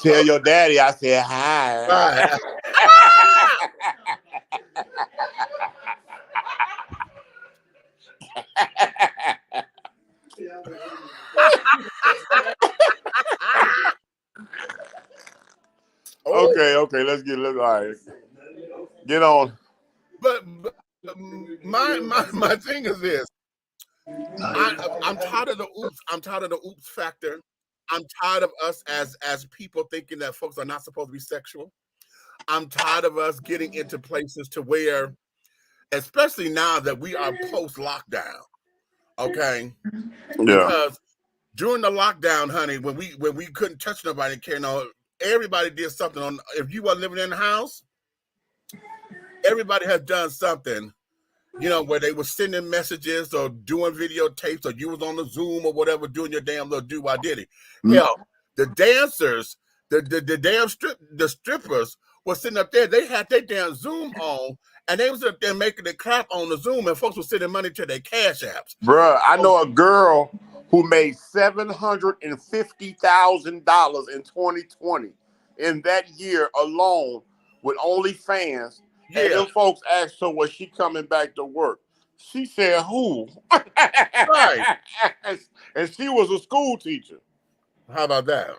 Tell your daddy I said hi. Bye. Okay, let's all right. Get on. But my thing is this. I'm tired of the oops. I'm tired of the oops factor. I'm tired of us as people thinking that folks are not supposed to be sexual. I'm tired of us getting into places to where, especially now that we are post-lockdown, okay? Yeah. Because during the lockdown, honey, when we couldn't touch nobody, everybody did something on. If you were living in the house, everybody has done something, where they were sending messages or doing videotapes, or you was on the Zoom or whatever, doing your damn little do-wah-diddy. Hell, the dancers, the strippers were sitting up there. They had their damn Zoom on, and they was up there making the clap on the Zoom, and folks were sending money to their cash apps. Bruh, I know a girl who made $750,000 in 2020 in that year alone with OnlyFans. And Yeah. them folks asked her, was she coming back to work? She said, who? Right. And she was a school teacher. How about that?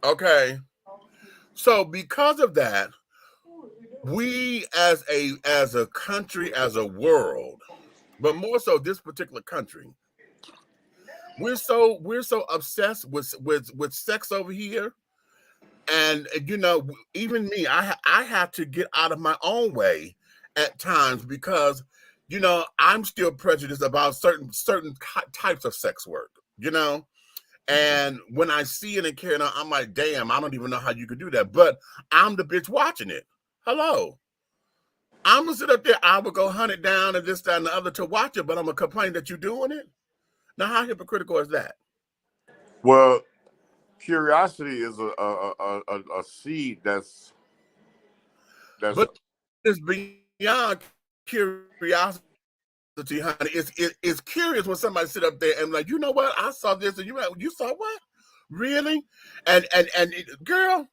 Okay. So because of that, we as a country, as a world, but more so this particular country, we're so obsessed with sex over here. And you know, even me, I have to get out of my own way at times because you know I'm still prejudiced about certain types of sex work. You know, and when I see it and carry it on, I'm like, damn, I don't even know how you could do that. But I'm the bitch watching it. Hello. I'm gonna sit up there, I would go hunt it down and this, that, and the other to watch it, but I'm gonna complain that you're doing it. Now, how hypocritical is that? Well, curiosity is a seed that's But it's beyond curiosity, honey. It's curious when somebody sit up there and like, you know what? I saw this, and you saw what? Really? And girl,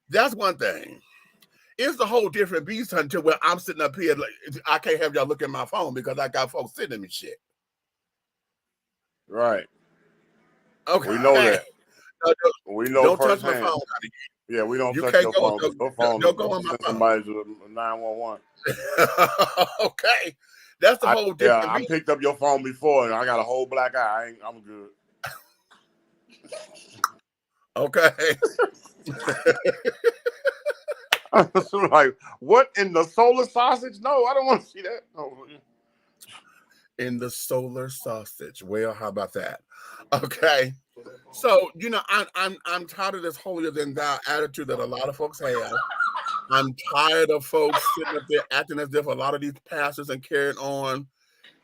that's one thing. It's a whole different beast until where I'm sitting up here like I can't have y'all look at my phone because I got folks sending me shit. right. Okay. We know that. We know don't touch firsthand. my phone, honey. Yeah, we don't You touch can't your go. phone. Your phone Don't go on my send phone. somebody to 911. Okay, that's the whole different. Yeah, I picked up your phone before, and I got a whole black eye. I'm good. Okay. So like, what in the solar sausage? No, I don't want to see that. No. In the solar sausage. Well, how about that? Okay. So you know, I'm tired of this holier than thou attitude that a lot of folks have. I'm tired of folks sitting up there acting as if a lot of these pastors and carrying on.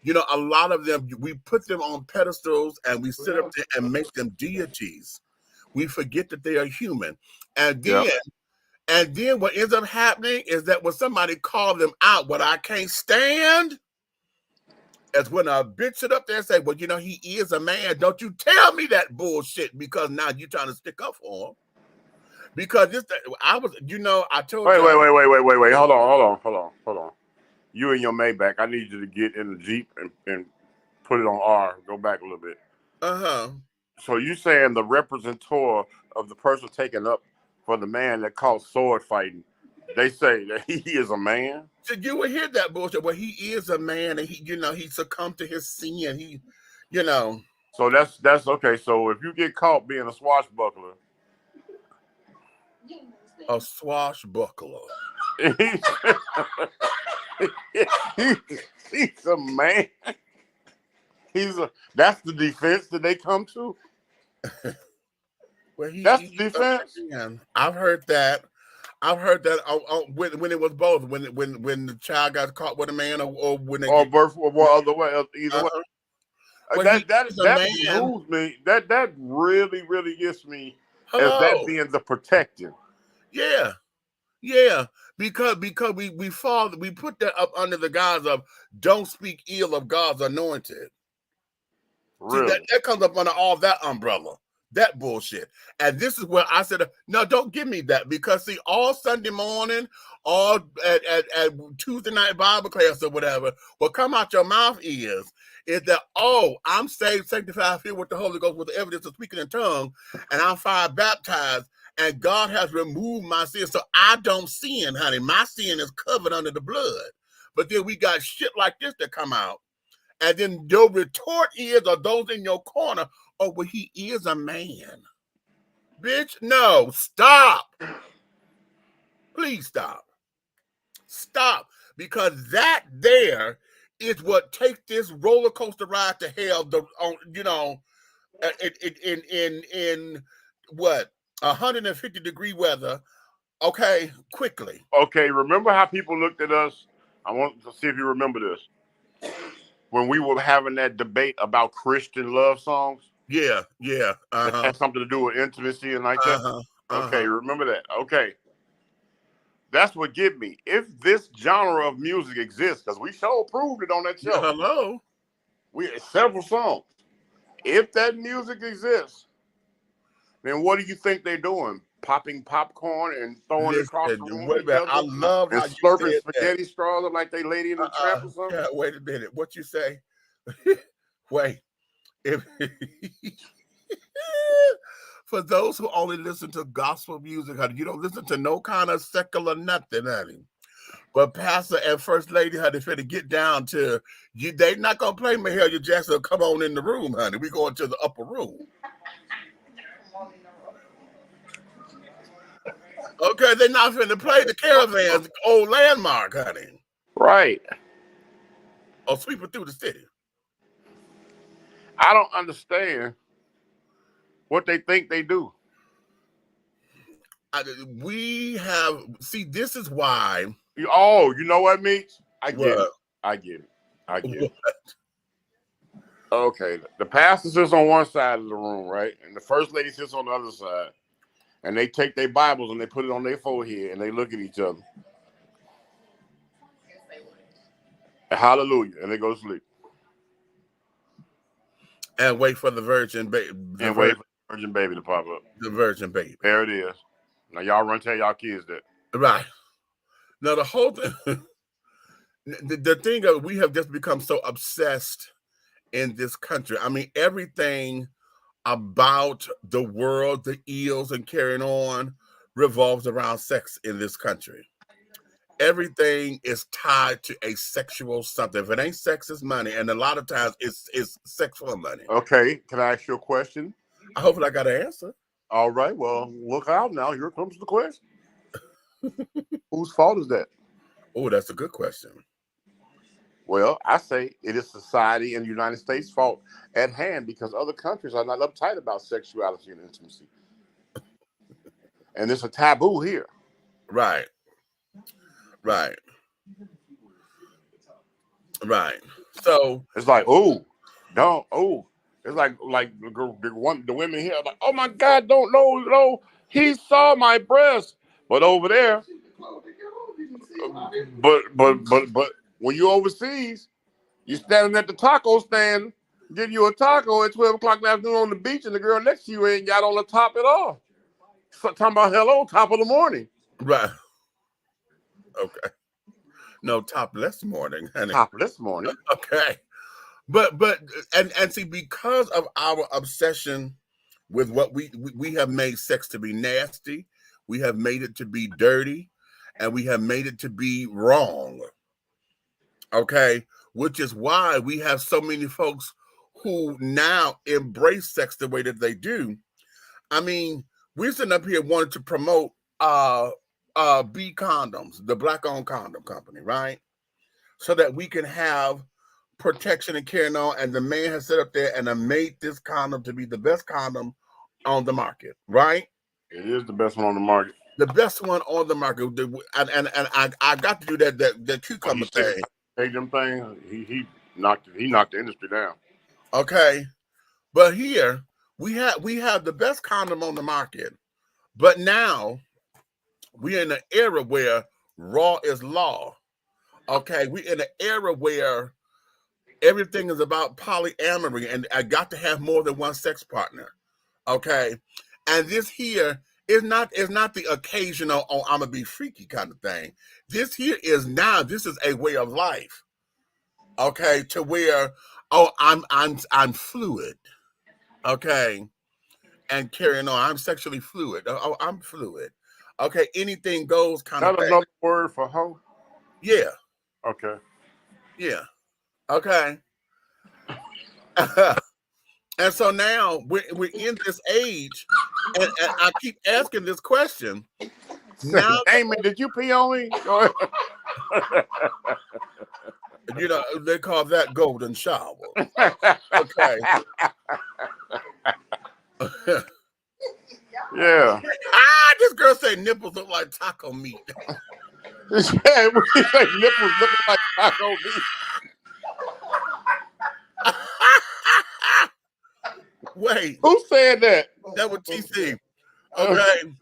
You know, a lot of them, we put them on pedestals and we sit up there and make them deities. We forget that they are human. And then what ends up happening is that when somebody calls them out, what I can't stand is when a bitch sit up there and say, well, you know, he is a man. Don't you tell me that bullshit because now you're trying to stick up for him. Because I told Wait. you. Hold on. You and your Maybach, I need you to get in the Jeep and put it on R. Go back a little bit. Uh-huh. So you saying the representative of the person taken up for the man that caught sword fighting, they say that he is a man? So you would hear that bullshit. Well, he is a man, and he succumbed to his sin. He. So that's okay. So if you get caught being a swashbuckler, a swashbuckler, he's a man. That's the defense that they come to. Well, that's the defense. I've heard that. When it was both. When the child got caught with a man, or when they birth or other way, either way. Well, that moves me. That really gets me as that being the protecting. Yeah. Because we put that up under the guise of don't speak ill of God's anointed. Really? See, that comes up under all that umbrella. That bullshit. And this is where I said, no, don't give me that. Because see, all Sunday morning, all at Tuesday night Bible class or whatever, what come out your mouth is that, oh, I'm saved, sanctified, filled with the Holy Ghost with the evidence of speaking in tongues, and I'm fire baptized, and God has removed my sin. So I don't sin, honey. My sin is covered under the blood. But then we got shit like this that come out. And then your retort is, or those in your corner, oh, well, he is a man. Bitch, no, stop. Please stop. Stop. Because that there is what takes this roller coaster ride to hell, in what, 150-degree weather, okay, quickly. Okay, remember how people looked at us? I want to see if you remember this. When we were having that debate about Christian love songs. Yeah. That had something to do with intimacy and like that. Okay, remember that. Okay. That's what get me. If this genre of music exists, because we sure proved it on that show. Hello. We had several songs. If that music exists, then what do you think they're doing? Popping popcorn and throwing it across the room wait a at each minute. other I love and how you slurping said that. spaghetti straws like they Lady in the Tramp or something? Yeah, wait a minute. What you say? Wait. If for those who only listen to gospel music, honey, you don't listen to no kind of secular nothing, honey. But Pastor and First Lady, honey, finna get down to you. They not gonna play Mahalia Jackson. Come on in the room, honey. We going to the upper room. Okay, they're not finna play the Caravan's old landmark, honey. Right. Or sweeping through the city. I don't understand what they think they do. This is why. Oh, you know what, Meeks? I get What? it. What? Okay, the pastor sits on one side of the room, right? And the first lady sits on the other side. And they take their Bibles and they put it on their forehead and they look at each other. And hallelujah. And they go to sleep. And wait for the virgin baby. And wait for the virgin baby to pop up. The virgin baby. There it is. Now y'all run tell y'all kids that. Right. Now the whole thing, the thing of we have just become so obsessed in this country. I mean, everything about the world, the ills and carrying on revolves around sex in this country. Everything is tied to a sexual something. If it ain't sex, it's money. And a lot of times it's sex for money. Okay, can I ask you a question? I hope I got an answer. All right, well, look out now. Here comes the question. Whose fault is that? Oh, that's a good question. Well, I say it is society and the United States' fault at hand because other countries are not uptight about sexuality and intimacy. And it's a taboo here. Right. So it's like, it's like the women here are like, oh my God, don't know, he saw my breast. But over there, but when you overseas, you're standing at the taco stand, getting you a taco at 12 o'clock in the afternoon on the beach, and the girl next to you ain't got on the top at all. So, talking about hello, top of the morning. Right. Okay. No, topless morning, honey. Topless morning. Okay. But see, because of our obsession with what we have made sex to be nasty, we have made it to be dirty, and we have made it to be wrong. Okay, which is why we have so many folks who now embrace sex the way that they do. I mean, we're sitting up here wanting to promote B condoms, the Black-owned condom company, right? So that we can have protection and carrying on. And the man has set up there and made this condom to be the best condom on the market, right? It is the best one on the market. The best one on the market. And I got to do that cucumber thing. Take them things. He knocked the industry down. Okay, but here we have the best condom on the market, but now we're in an era where raw is law. Okay, we're in an era where everything is about polyamory, and I got to have more than one sex partner. Okay, and this here is not the occasional I'm gonna be freaky kind of thing. This is a way of life. Okay, to where I'm fluid. Okay, and carrying on. I'm sexually fluid. Oh, I'm fluid. Okay, anything goes kind of thing. Another word for hoe? Yeah. Okay. Yeah. Okay. And so now we're in this age, and I keep asking this question. Now, Amy, did you pee on me? You know, they call that golden shower. Okay. Yeah. This girl say nipples look like taco meat. Yeah, we say nipples looking like taco meat. Wait. Who said that? That was TC. Okay.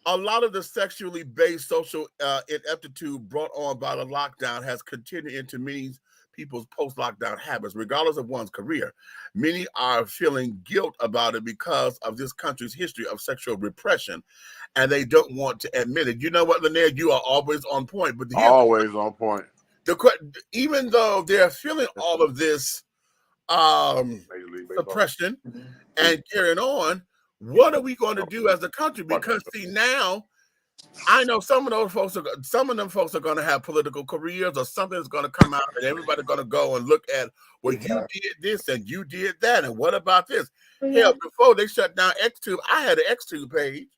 A lot of the sexually based social ineptitude brought on by the lockdown has continued into many people's post-lockdown habits, regardless of one's career. Many are feeling guilt about it because of this country's history of sexual repression, and they don't want to admit it. You know what, Lanier? You are always on point. But Always on point. Even though they're feeling all of this suppression and carrying on, what are we going to do as a country? Because see, now I know some of them folks are going to have political careers, or something's going to come out, and everybody's going to go and look at, well, you did this and you did that, and what about this? Hell, before they shut down XTube, I had an XTube page.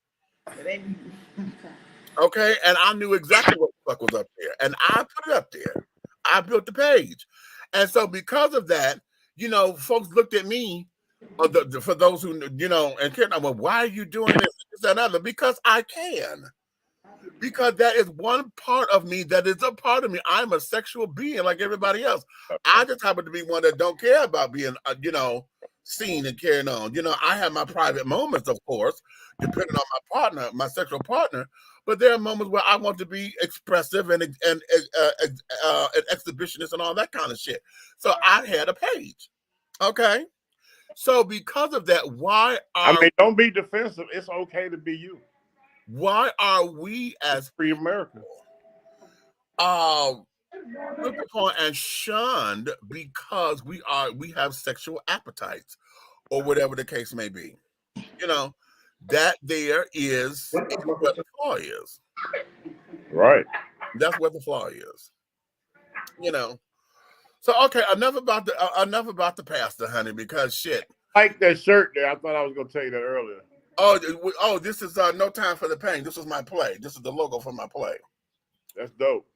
Okay, and I knew exactly what the fuck was up there, and I put it up there. I built the page, and so because of that, you know, folks looked at me. For those who, you know, and can't, well, why are you doing this and other? Because I can. Because that is one part of me that is a part of me. I'm a sexual being like everybody else. I just happen to be one that don't care about being, you know, seen and carrying on. You know, I have my private moments, of course, depending on my partner, my sexual partner. But there are moments where I want to be expressive and exhibitionist and all that kind of shit. So I had a page. Okay. So because of that, don't be defensive. It's okay to be you. Why are we as free America looked upon and shunned because we have sexual appetites or whatever the case may be? You know, that there is what the flaw is. Right. That's what the flaw is. You know. So okay, enough about the pastor, honey, because shit. I like that shirt there. I thought I was gonna tell you that earlier. Oh, this is No Time for the Pain. This was my play. This is the logo for my play. That's dope.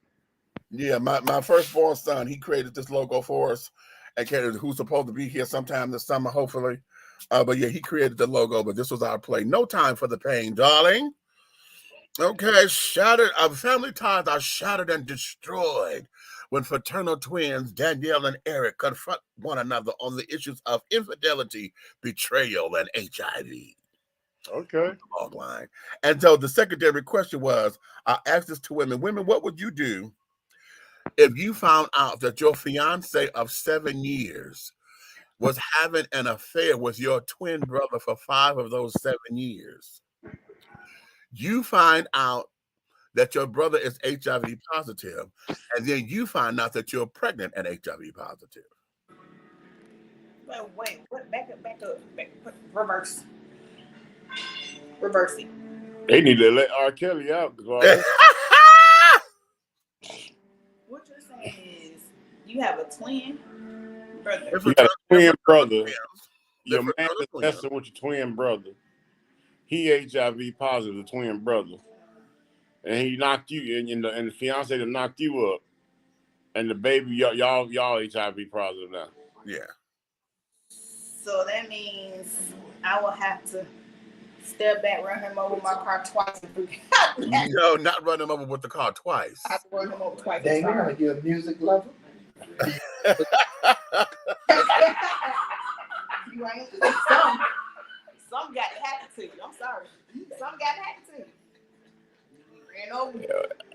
Yeah, my firstborn son, he created this logo for us, and who's supposed to be here sometime this summer, hopefully. But yeah, he created the logo, but this was our play. No Time for the Pain, darling. Okay, family ties are shattered and destroyed when fraternal twins Danielle and Eric confront one another on the issues of infidelity, betrayal, and HIV. Okay. Long line. And so the secondary question was, I asked this to women. Women, what would you do if you found out that your fiance of 7 years was having an affair with your twin brother for 5 of those 7 years? You find out that your brother is HIV positive, and then you find out that you're pregnant and HIV positive. Wait, what? Back up. Reverse it. They need to let R. Kelly out. What you're saying is you have a twin brother. You got a twin brother. Your man is messing with your twin brother. He HIV positive, the twin brother. And he knocked you, and the fiance that knocked you up. And the baby, y'all HIV positive now. Yeah. So that means I will have to step back, run him over with my car twice. No, not run him over with the car twice. I have to run him over twice. Dang, you're gonna get a music lover. You ain't some got to happen to you. I'm sorry. Some got to happen to you. Ran over.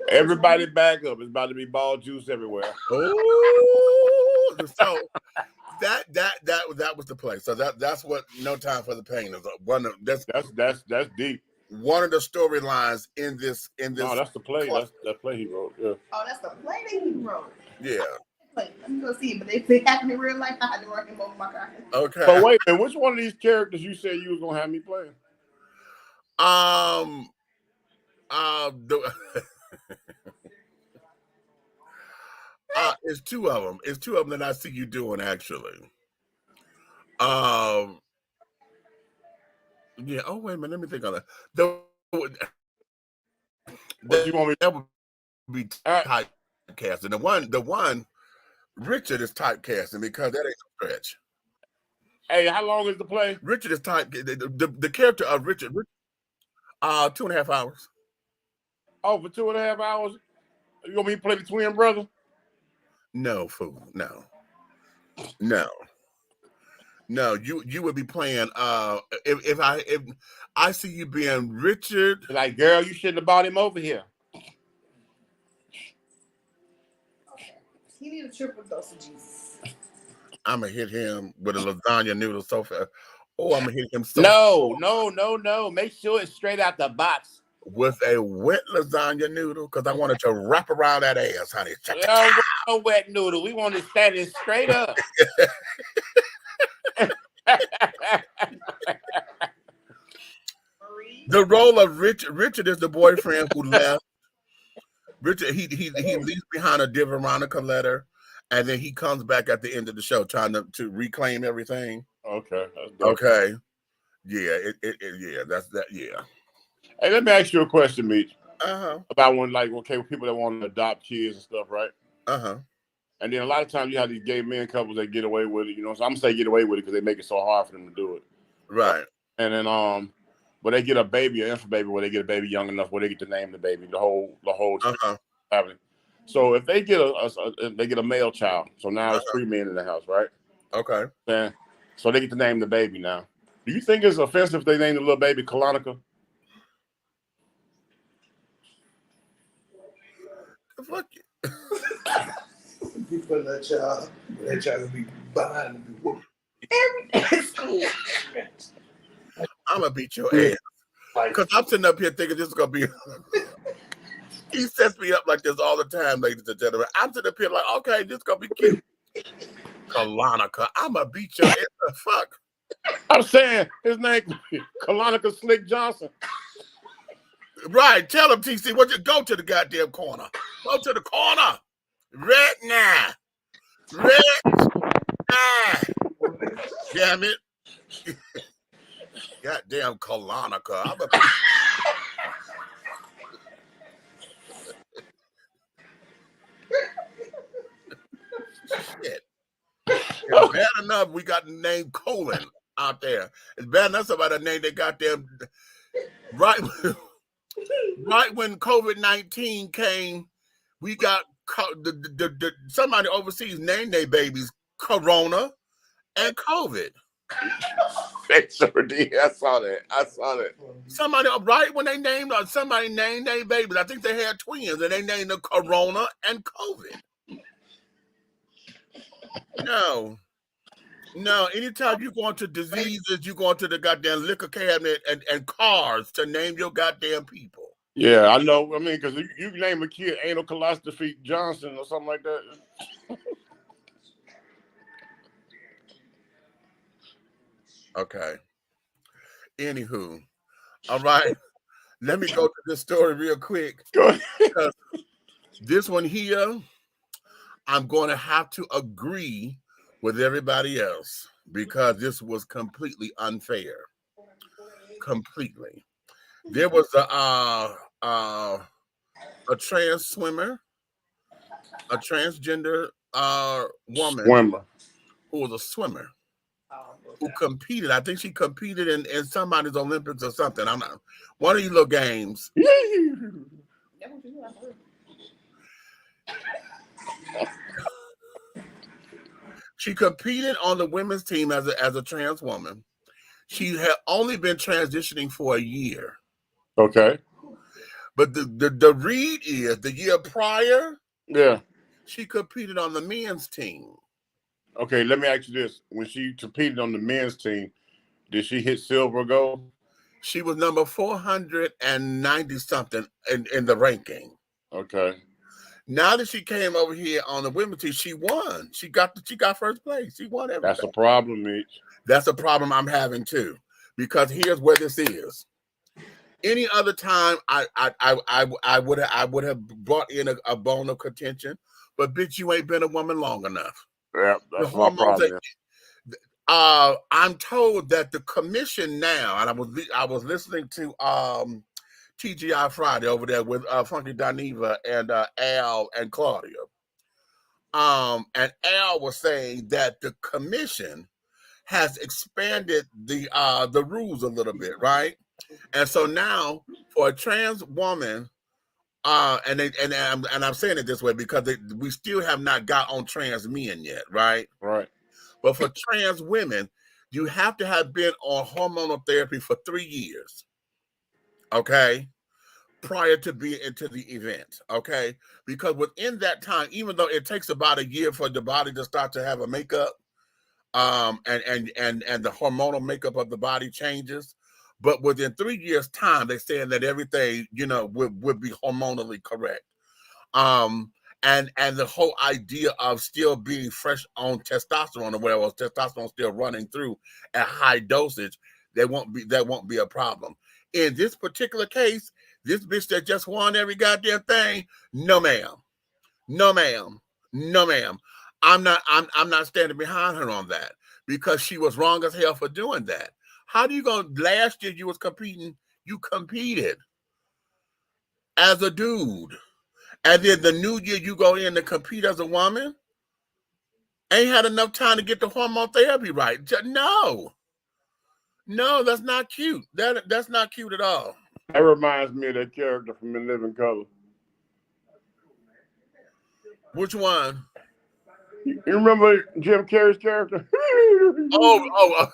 Everybody back up. It's about to be ball juice everywhere. Oh, so that was the play. So that's what No Time for the Pain is. That's deep. One of the storylines in this. Oh, that's the play. That's that play he wrote. Yeah. Oh, that's the play that he wrote. Yeah. Let me go see it. But if it happened in real life, I had to run him over my car. Okay. But wait a minute, which one of these characters you said you was gonna have me play? It's two of them. It's two of them that I see you doing actually. Yeah. Oh wait a minute. Let me think on that. You want me? That would be typecasting. The one, Richard is typecasting because that ain't no stretch. Hey, how long is the play? Richard is the character of Richard. 2.5 hours. Oh, for 2.5 hours? You want me to play the twin brother? No, fool. No. You would be playing. If I see you being Richard, like, girl, you shouldn't have brought him over here. He need a triple dose of Jesus. I'm gonna hit him with a lasagna noodle so fast. Oh, I'm gonna hit him so No. Make sure it's straight out the box. with a wet lasagna noodle because I wanted to wrap around that ass, honey. No wet noodle. We want it standing straight up. The role of Richard is the boyfriend who left. Richard, he leaves behind a Dear Veronica letter, and then he comes back at the end of the show trying to reclaim everything. Okay. That's dope. Okay. Yeah, that's that. Yeah. Hey, let me ask you a question, Meech. Uh-huh. About people that want to adopt kids and stuff, right? Uh-huh. And then a lot of times you have these gay men couples that get away with it, you know. So I'm gonna say get away with it because they make it so hard for them to do it. Right. And then but they get a baby, an infant baby, where they get a baby young enough where they get to name the baby, the whole happening. So if they get a male child, so now it's 3 men in the house, right? Okay. And so they get to name the baby now. Do you think it's offensive if they name the little baby Kalonica? Fuck you. Be putting that child will be behind and be whooping. Every day at school. I'm gonna beat your ass. Because I'm sitting up here thinking this is gonna be he sets me up like this all the time, ladies and gentlemen. I'm sitting up here like, okay, this is gonna be cute. Kalonica, I'm gonna beat your ass. Fuck. I'm saying his name Kalonica Slick Johnson. Right, tell him, TC, go to the goddamn corner. Go to the corner. Right now. Right now. Damn it. Goddamn Kalonica. I'm a shit. It's bad enough we got the name Colon out there. It's bad enough somebody named their goddamn right when COVID-19 came, we got somebody overseas named their babies Corona and COVID. I saw that. Somebody right when they named somebody named their babies. I think they had twins and they named them Corona and COVID. No. Anytime you go into diseases, you go into the goddamn liquor cabinet and cars to name your goddamn people. Yeah, I know. I mean, because you name a kid Anal Colostrophe Johnson or something like that. Okay. Anywho, all right. Let me go to this story real quick. Go ahead. Because this one here, I'm going to have to agree with everybody else because this was completely unfair. Completely. There was a trans swimmer, a transgender woman who was a swimmer who competed. I think she competed in somebody's Olympics or something. I'm not one of these little games. She competed on the women's team as a trans woman. She had only been transitioning for a year. Okay. But the read is the year prior, yeah, she competed on the men's team. Okay, let me ask you this. When she competed on the men's team, did she hit silver or gold? She was number 490 something in the ranking. Okay. Now that she came over here on the women's team, she won. She got first place. She won everything. That's a problem, Mitch. That's a problem I'm having too. Because here's where this is. Any other time I would have brought in a bone of contention, but bitch, you ain't been a woman long enough. Yeah, that's my problem. I'm told that the commission now, and I was listening to TGI Friday over there with Funky Dineva and Al and Claudia. And Al was saying that the commission has expanded the rules a little bit, right? And so now for a trans woman, and I'm saying it this way because we still have not got on trans men yet, right? Right. But for trans women, you have to have been on hormonal therapy for 3 years. Okay. prior to being into the event, okay? Because within that time, even though it takes about a year for the body to start to have a makeup, and the hormonal makeup of the body changes, but within 3 years' time, they're saying that everything, would be hormonally correct. And the whole idea of still being fresh on testosterone, or whatever, testosterone still running through at high dosage, that won't be a problem. In this particular case, this bitch that just won every goddamn thing, no ma'am, no ma'am, no ma'am. I'm not standing behind her on that, because she was wrong as hell for doing that. How do you go? Last year you competed as a dude. And then the new year you go in to compete as a woman? Ain't had enough time to get the hormone therapy right. No, that's not cute. That's not cute at all. That reminds me of that character from In Living Color. Which one? You remember Jim Carrey's character? Oh.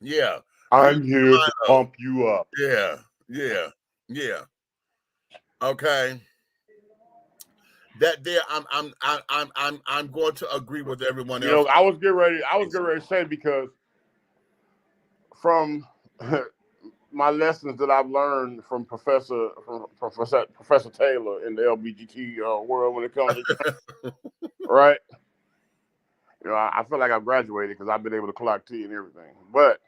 Yeah. I'm here to pump you up. Yeah. Okay. That there, I'm going to agree with everyone else. I was getting ready to say, because from my lessons that I've learned from Professor Taylor in the LBGT world when it comes to right. I feel like I've graduated because I've been able to clock T and everything. But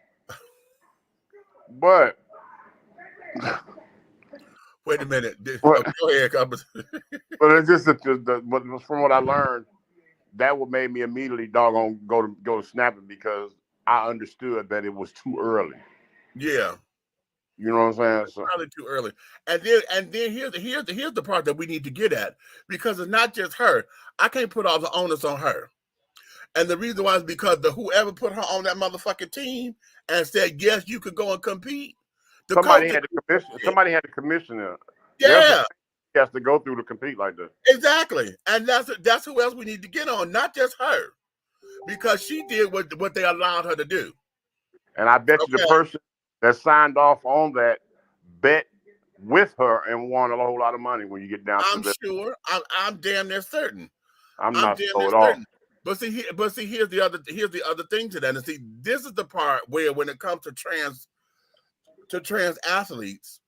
wait a minute. Go ahead. But it's just but from what I learned, that would make me immediately doggone go to snapping, because I understood that it was too early. Yeah. You know what I'm saying? So, probably too early. And then here's the part that we need to get at, because it's not just her. I can't put all the onus on her. And the reason why is because whoever put her on that motherfucking team and said, yes, you could go and compete. Somebody had to commission her. Yeah. He has to go through to compete like that. Exactly. And that's who else we need to get on, not just her. Because she did what they allowed her to do. And I bet you the person that signed off on that bet with her and won a whole lot of money when you get down to that. I'm sure. I'm damn near certain. I'm not so at all. But see, here's the other thing to that. And see, this is the part where, when it comes to trans athletes,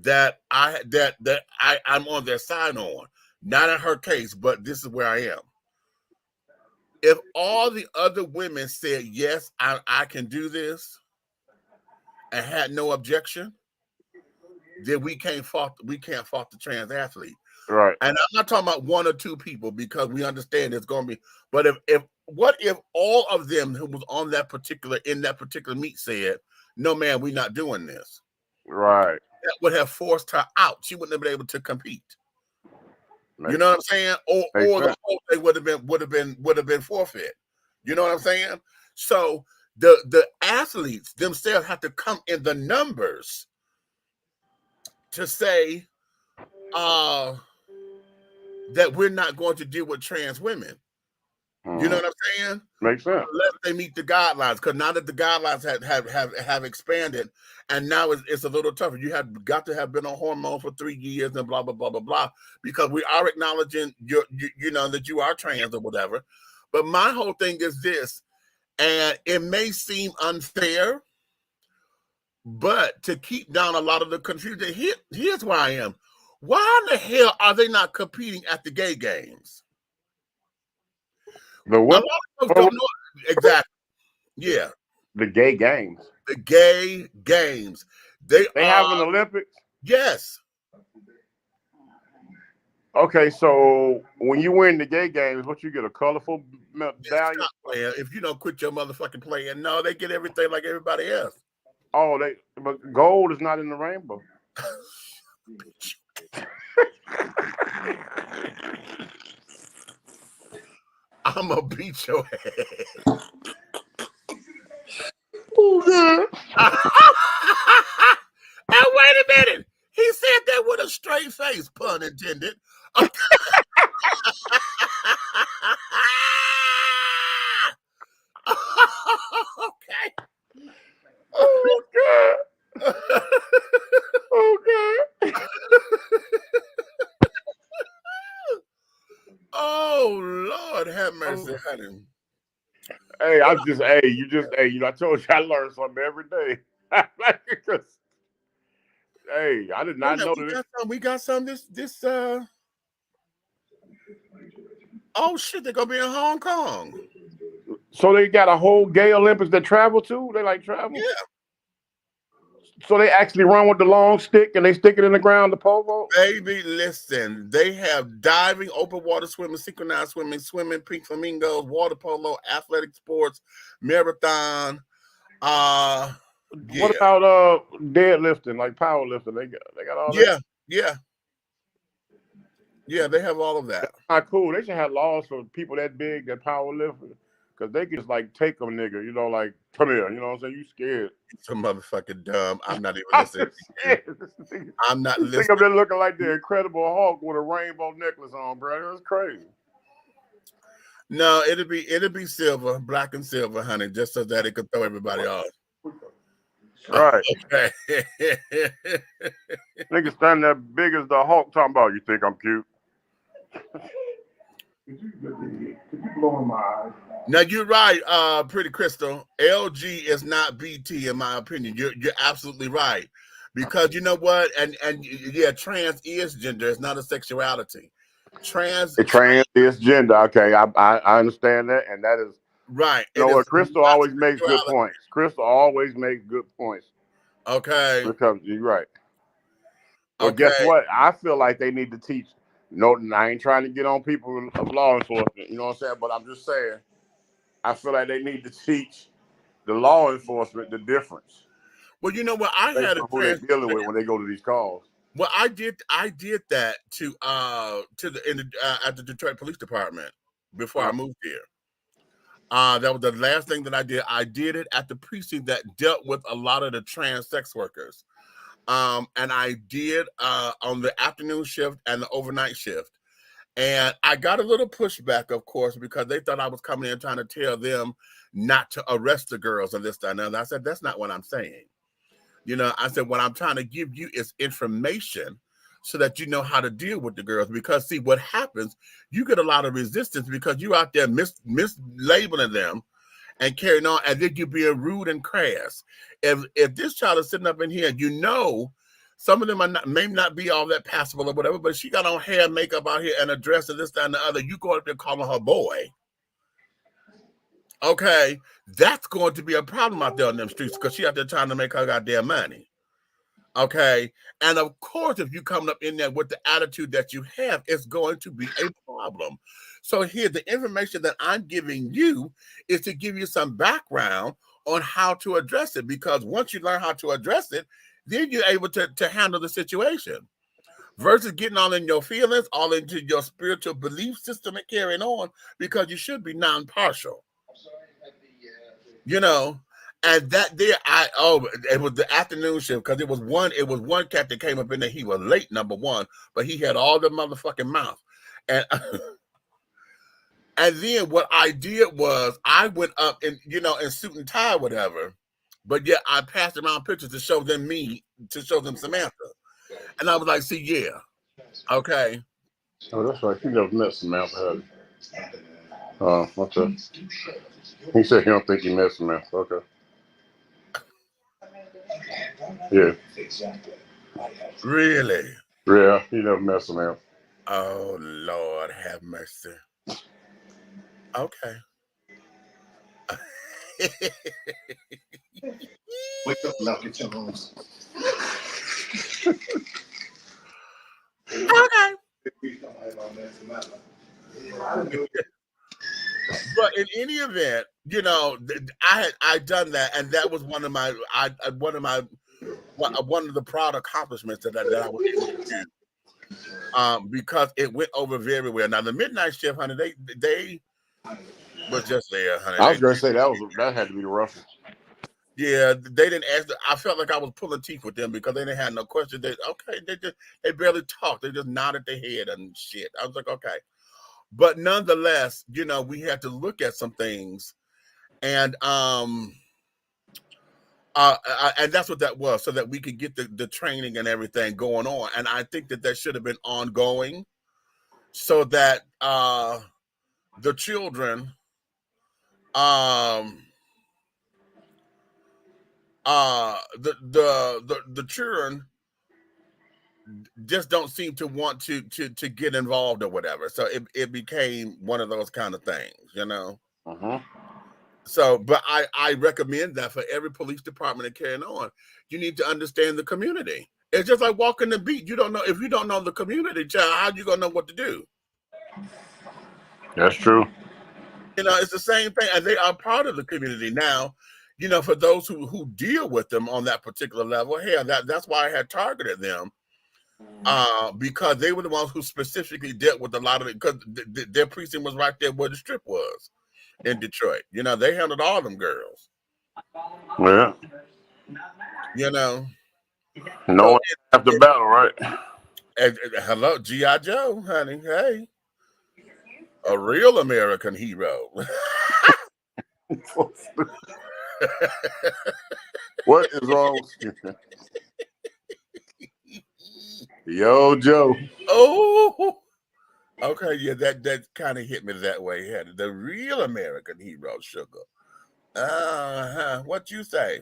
that I'm on their side on. Not in her case, but this is where I am. If all the other women said, yes, I can do this, and had no objection, then we can't fault the trans athlete. Right. And I'm not talking about one or two people, because we understand it's going to be. But what if all of them who was in that particular meet said, no, man, we're not doing this. Right. That would have forced her out. She wouldn't have been able to compete. You know what I'm saying? Or the whole thing would have been forfeit. You know what I'm saying? So the athletes themselves have to come in the numbers to say that we're not going to deal with trans women. You know what I'm saying? Makes sense. Unless they meet the guidelines, because now that the guidelines have expanded, and now it's a little tougher. You have got to have been on hormones for 3 years and blah blah blah blah blah, because we are acknowledging that you are trans or whatever. But my whole thing is this, and it may seem unfair, but to keep down a lot of the confusion, here's where I am. Why in the hell are they not competing at the gay games? The what? A lot of folks don't know exactly. Yeah. The gay games. The gay games. They have an Olympics? Yes. Okay, so when you win the gay games, what you get, a colorful medallion? If you don't quit your motherfucking playing, no, they get everything like everybody else. Oh, but gold is not in the rainbow. I'm gonna beat your ass. Oh, God. And wait a minute. He said that with a straight face, pun intended. Okay. Oh, God. exciting. Hey, I told you, I learn something every day. Hey, I did not know that. We got some oh shit, they're gonna be in Hong Kong. So they got a whole gay Olympics that travel too? They like travel? Yeah. So they actually run with the long stick and they stick it in the ground, the pole? Baby, listen, they have diving, open water swimming, synchronized swimming, pink flamingos, water polo, athletic sports, marathon. What about deadlifting, like powerlifting? They got all that? Yeah, they have all of that. That's cool. They should have laws for people that big that powerlift, because they could just like take them, nigga. You know, like, come here. You know what I'm saying? You scared? So motherfucking dumb. I'm not even listening. I'm not listening. Think of them looking like the Incredible Hulk with a rainbow necklace on, bro. That's crazy. No, it'll be silver, black and silver, honey, just so that it could throw everybody off. Right. Okay. Nigga standing there big as the Hulk talking about, you think I'm cute? Could you blow in my eyes? Now you're right, Pretty Crystal. LG is not BT in my opinion. You're absolutely right. Because you know what? And yeah, trans is gender, it's not a sexuality. Trans is gender. Okay, I understand that, and that is right. You know what? Crystal always makes good points. Crystal always makes good points. Okay. Because you're right. But guess what? I feel like they need to teach. No, I ain't trying to get on people of law enforcement, you know what I'm saying? But I'm just saying, I feel like they need to teach the law enforcement the difference. Well, you know what? I had who they're dealing with when they go to these calls. Well, I did that at the Detroit Police Department before I moved here. That was the last thing that I did. I did it at the precinct that dealt with a lot of the trans sex workers. And I did on the afternoon shift and the overnight shift. And I got a little pushback, of course, because they thought I was coming in trying to tell them not to arrest the girls and this, that, and that. And I said, that's not what I'm saying. You know, I said, what I'm trying to give you is information so that you know how to deal with the girls. Because, see, what happens, you get a lot of resistance because you out there mislabeling them and carrying on, and then you're being rude and crass. If this child is sitting up in here, you know, some of them may not be all that passable or whatever, but she got on hair, makeup out here and a dress and this, that, and the other. You go up there calling her boy. Okay, that's going to be a problem out there on them streets because she out there trying to make her goddamn money. Okay, and of course, if you coming up in there with the attitude that you have, it's going to be a problem. So here, the information that I'm giving you is to give you some background on how to address it, because once you learn how to address it, then you're able to handle the situation. Versus getting all in your feelings, all into your spiritual belief system and carrying on, because you should be non-partial. You know, and that there, it was the afternoon shift because it was one cat that came up in there. He was late, number one, but he had all the motherfucking mouth. And and then what I did was I went up in suit and tie, whatever. But yet I passed around pictures to show them Samantha. And I was like, see, yeah. Okay. Oh, that's right. You never met Samantha. Okay. He said he don't think he met Samantha. Okay. Yeah. Really? Yeah, he never met Samantha. Oh, Lord, have mercy. Okay. Wake up, now get your homes. Okay. But in any event, you know, I done that, and that was one of the proud accomplishments that I was able to do. Because it went over very well. Now the midnight shift, honey, they was just there, honey. I was gonna say that had to be the roughest. Yeah, they didn't ask. I felt like I was pulling teeth with them because they didn't have no question. They barely talked. They just nodded their head and shit. I was like, okay. But nonetheless, you know, we had to look at some things, and that's what that was, so that we could get the training and everything going on. And I think that should have been ongoing, so that the children the children just don't seem to want to get involved or whatever. So it became one of those kind of things, you know. So, but I recommend that for every police department and carrying on, you need to understand the community. It's just like walking the beat. You don't know if you don't know the community, child. How you gonna know what to do? That's true. You know, it's the same thing, and they are part of the community now. You know, for those who deal with them on that particular level, hell, that's why I had targeted them, because they were the ones who specifically dealt with a lot of it, because their precinct was right there where the strip was in Detroit. You know, they handled all them girls. Yeah. You know, no one after battle, right? Hello, G.I. Joe, honey. Hey, a real American hero. What is wrong with you? Yo, Joe. Oh, okay, yeah, that kind of hit me that way. Yeah, the real American hero, sugar. What you say?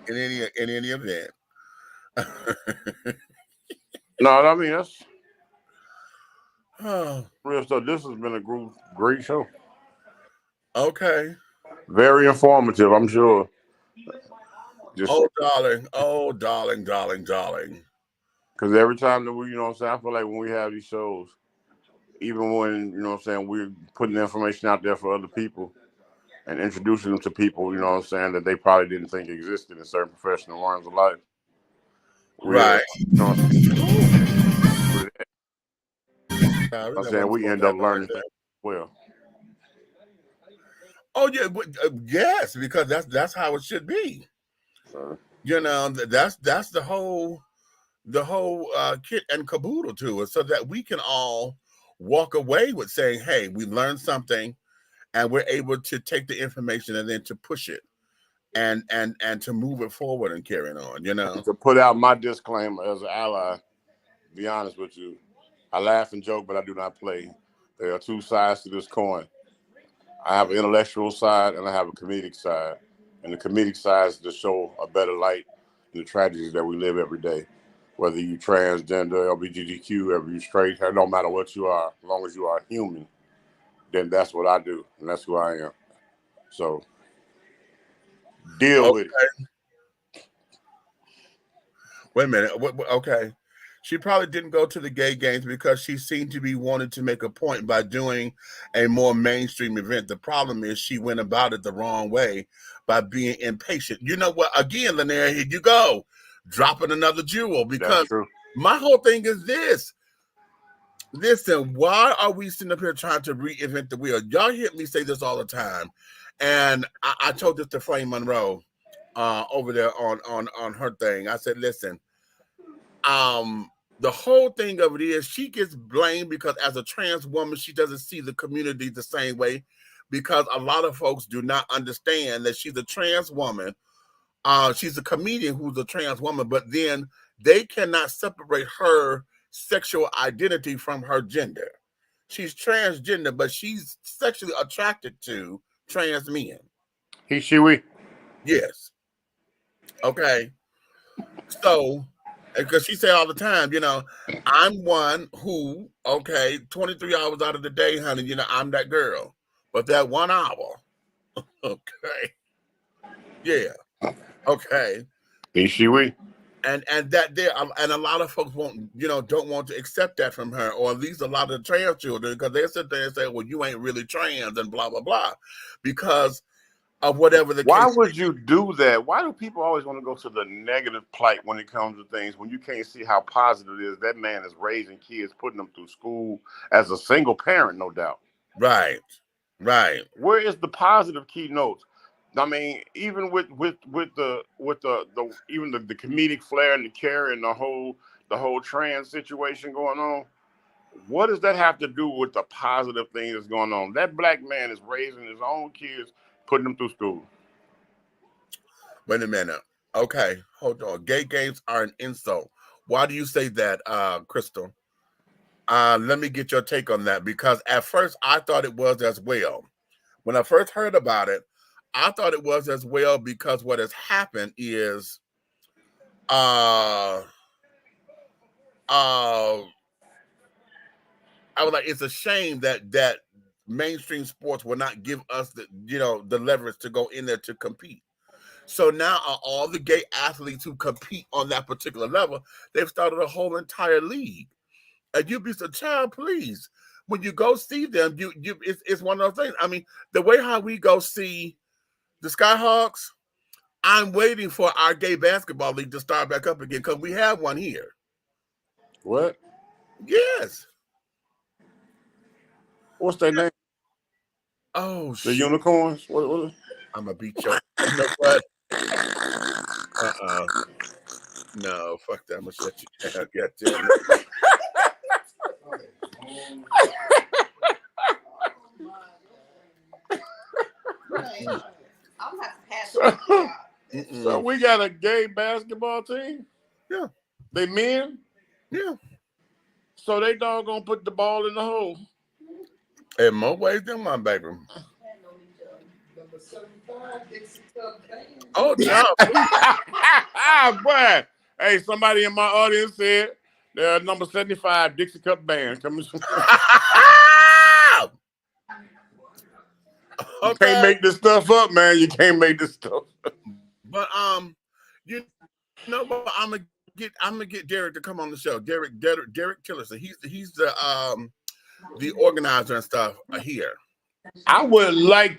In any event. No, I mean that's Oh, real stuff. This has been a great show. okay. Very informative, I'm sure. Oh, darling. Oh, darling, darling, darling. Because every time that we, you know what I'm saying, I feel like when we have these shows, even when, you know what I'm saying, we're putting information out there for other people and introducing them to people, you know what I'm saying, that they probably didn't think existed in certain professional lines of life. Right. You know I'm saying, we end up learning things well. Oh yeah, yes, because that's how it should be. You know, that's the whole kit and caboodle to it, so that we can all walk away with saying, "Hey, we learned something, and we're able to take the information and then to push it, and to move it forward and carry it on." You know, to put out my disclaimer as an ally, be honest with you, I laugh and joke, but I do not play. There are two sides to this coin. I have an intellectual side and I have a comedic side. And the comedic side is to show a better light in the tragedies that we live every day. Whether you transgender, LGBTQ, whether you straight, it don't matter what you are, as long as you are human, then that's what I do, and that's who I am. So deal with it. Wait a minute. Okay. She probably didn't go to the gay games because she seemed to be wanting to make a point by doing a more mainstream event. The problem is she went about it the wrong way by being impatient. You know what? Again, Lanier, here you go. Dropping another jewel, because my whole thing is this. Listen, why are we sitting up here trying to reinvent the wheel? Y'all hear me say this all the time. And I told this to Flame Monroe over there on her thing. I said, listen, the whole thing of it is she gets blamed because as a trans woman, she doesn't see the community the same way, because a lot of folks do not understand that she's a trans woman. She's a comedian who's a trans woman, but then they cannot separate her sexual identity from her gender. She's transgender, but she's sexually attracted to trans men. He, she, we. Yes. Okay. So, because she say all the time, you know, I'm one who, okay, 23 hours out of the day, honey, you know, I'm that girl. But that 1 hour, okay. Yeah. Okay. He, she, we. And that there, and a lot of folks don't want to accept that from her, or at least a lot of trans children, because they sit there and say, well, you ain't really trans and blah, blah, blah, because of whatever the case. Why would you do that? Why do people always want to go to the negative plight when it comes to things, when you can't see how positive it is? That man is raising kids, putting them through school as a single parent, no doubt. Right. Where is the positive keynotes? I mean, even with the even the comedic flair and the care and the whole trans situation going on, what does that have to do with the positive thing that's going on? That black man is raising his own kids, putting them through school. Wait a minute. Okay, hold on. Gay games are an insult. Why do you say that, Crystal? Let me get your take on that, because at first I thought it was as well. when I first heard about it, I thought it was as well because what has happened is I was like, it's a shame that mainstream sports will not give us the leverage to go in there to compete. So now all the gay athletes who compete on that particular level, they've started a whole entire league. And you'd be so, child, please. When you go see them, it's one of those things. I mean, the way how we go see the Skyhawks, I'm waiting for our gay basketball league to start back up again because we have one here. What? Yes. What's their name? Oh, the Unicorns? What? I'm going to beat you. You know what? No, fuck that. I'm going to shut you down. God damn it. I'm have to pass. So we got a gay basketball team? Yeah. They men? Yeah. So they doggone put the ball in the hole. In more ways than one, baby. Oh, no. Boy. Hey, somebody in my audience said they're number 75 Dixie Cup band coming. You can't make this stuff up, man. You can't make this stuff up. But you know what? I'm gonna get Derek to come on the show. Derek Tillerson. He's the organizer and stuff here. I would love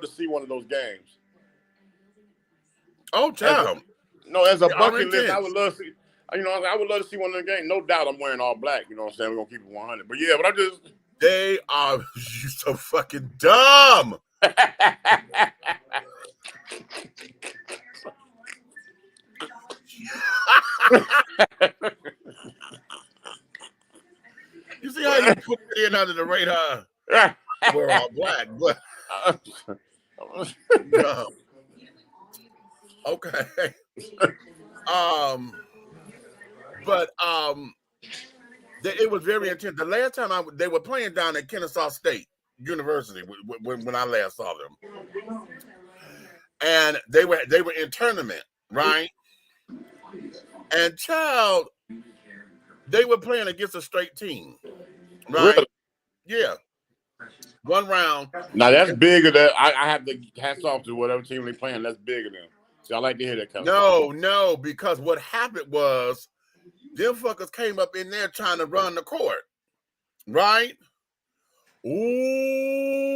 to see one of those games. Oh, child. As a bucket list, I would love to see. I would love to see one of the games. No doubt, I'm wearing all black. You know what I'm saying? We're gonna keep it 100. But yeah, I just. They are you so fucking dumb. You see how you put it in under the radar? We're all black, but no. Okay. It was very intense. The last time they were playing down at Kennesaw State University when I last saw them, and they were in tournament, right? And child, they were playing against a straight team, right? Really? Yeah. One round. Now that's bigger than I have to hats off to whatever team they playing. That's bigger than. See, I like to hear that kind of stuff. No, because what happened was them fuckers came up in there trying to run the court, right? Ooh.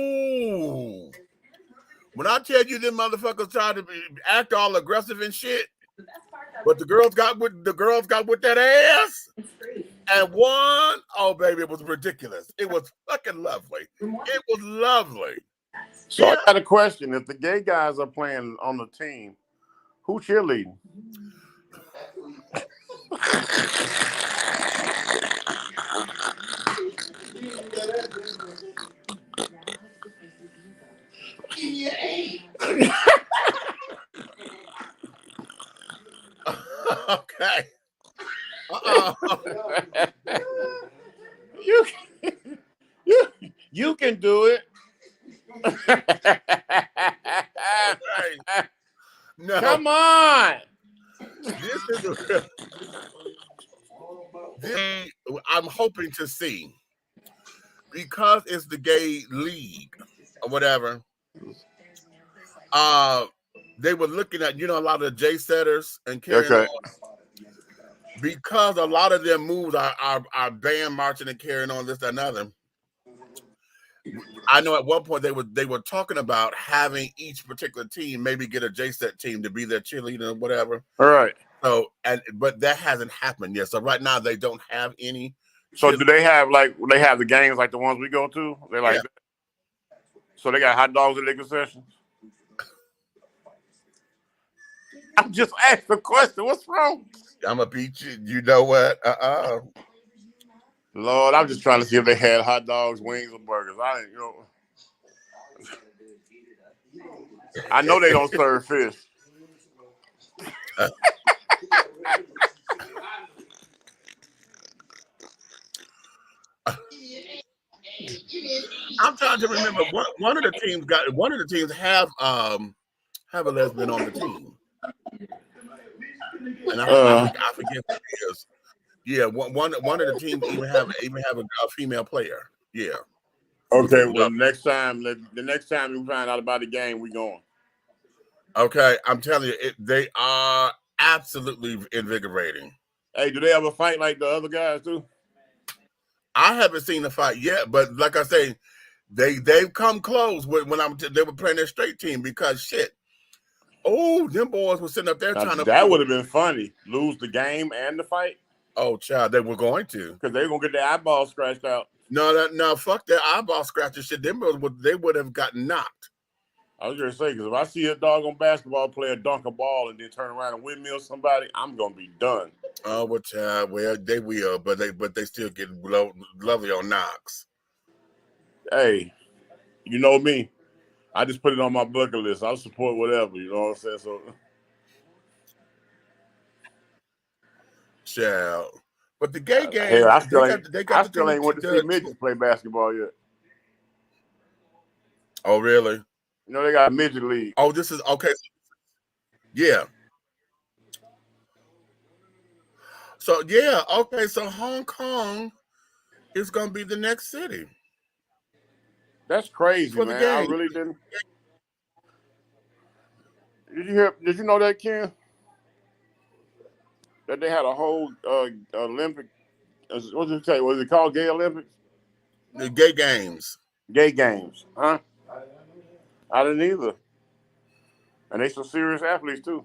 When I tell you them motherfuckers tried to act all aggressive and shit, but the girls got with that ass and won. Oh, baby, it was ridiculous. It was fucking lovely. It was lovely. So I got a question. If the gay guys are playing on the team, who cheerleading? Okay. You can do it. No. Come on. I'm hoping to see, because it's the gay league or whatever. They were looking at a lot of the J setters and carrying on, because a lot of their moves are band marching and carrying on this and another. I know at one point they were talking about having each particular team maybe get a J-set team to be their cheerleader or whatever. All right. So but that hasn't happened yet. So right now they don't have any. So do they have the games like the ones we go to? They like that? So they got hot dogs at their concessions? I'm just asking a question. What's wrong? I'm gonna beat you. You know what? Lord, I'm just trying to see if they had hot dogs, wings, or burgers. I know they don't serve fish. I'm trying to remember. One of the teams have a lesbian on the team, and I forget who it is. Yeah, one of the teams even have a female player. Yeah. Okay, well, the next time we find out about the game, we going. Okay, I'm telling you, they are absolutely invigorating. Hey, do they ever fight like the other guys too? I haven't seen the fight yet, but like I say, they've come close when they were playing their straight team because shit. Oh, them boys were sitting up there trying to. That would have been funny. Lose the game and the fight. Oh, child, they were going to because they were gonna get their eyeballs scratched out. No, fuck their eyeball scratching shit. They would have gotten knocked. I was gonna say because if I see a doggone basketball player dunk a ball and then turn around and windmill somebody, I'm gonna be done. Oh, well, child, well they will, but they still get lovely on knocks. Hey, you know me. I just put it on my bucket list. I'll support whatever. You know what I'm saying? So, child. But the gay game, hell, I still ain't went to see midgets play basketball yet. Oh, really? You know they got a midget league. Oh, this is okay. Yeah. So yeah, okay. So Hong Kong is gonna be the next city. That's crazy, man. I really didn't. Did you hear? Did you know that, Ken? That they had a whole Olympic. What did you say? Was it called Gay Olympics? The Gay Games. Gay Games, huh? I didn't either. And they some serious athletes too.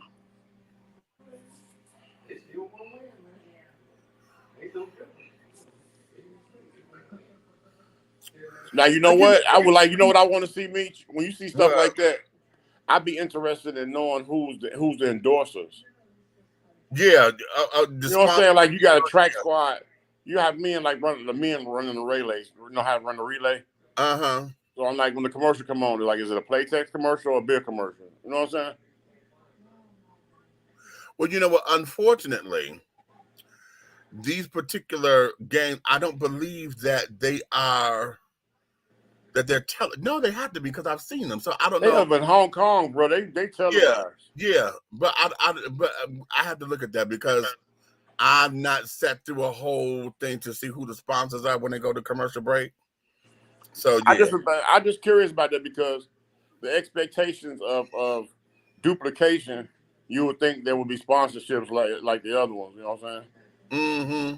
Now you know what I would like. You know what I want to see, Meech? When you see stuff like that, I'd be interested in knowing who's the endorsers. Yeah, you know what I'm saying? Like you got a track squad. You have men like running the relays. You know how to run the relay. So I'm like, when the commercial come on, they're like, is it a Playtex commercial or a beer commercial? You know what I'm saying? Well, you know what? Unfortunately, these particular games, I don't believe that they are. That they're telling. No, they have to be because I've seen them. So I don't know. They have in Hong Kong, bro. They televise. Yeah, but I have to look at that because I've not sat through a whole thing to see who the sponsors are when they go to commercial break. So yeah. I'm just curious about that because the expectations of duplication, you would think there would be sponsorships like the other ones. You know what I'm saying? Mm-hmm.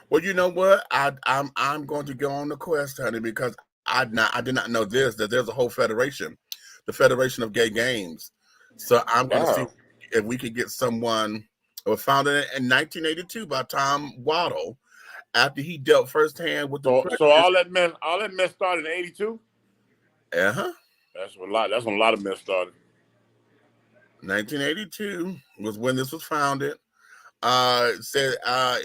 Well, you know what? I'm going to go on the quest, honey, because I did not know that there's a whole federation, the Federation of Gay Games. So I'm going to see if we could get someone. It was founded in 1982 by Tom Waddle after he dealt firsthand with the. So all that mess started in 82. That's when a lot of mess started. 1982 was when this was founded. Said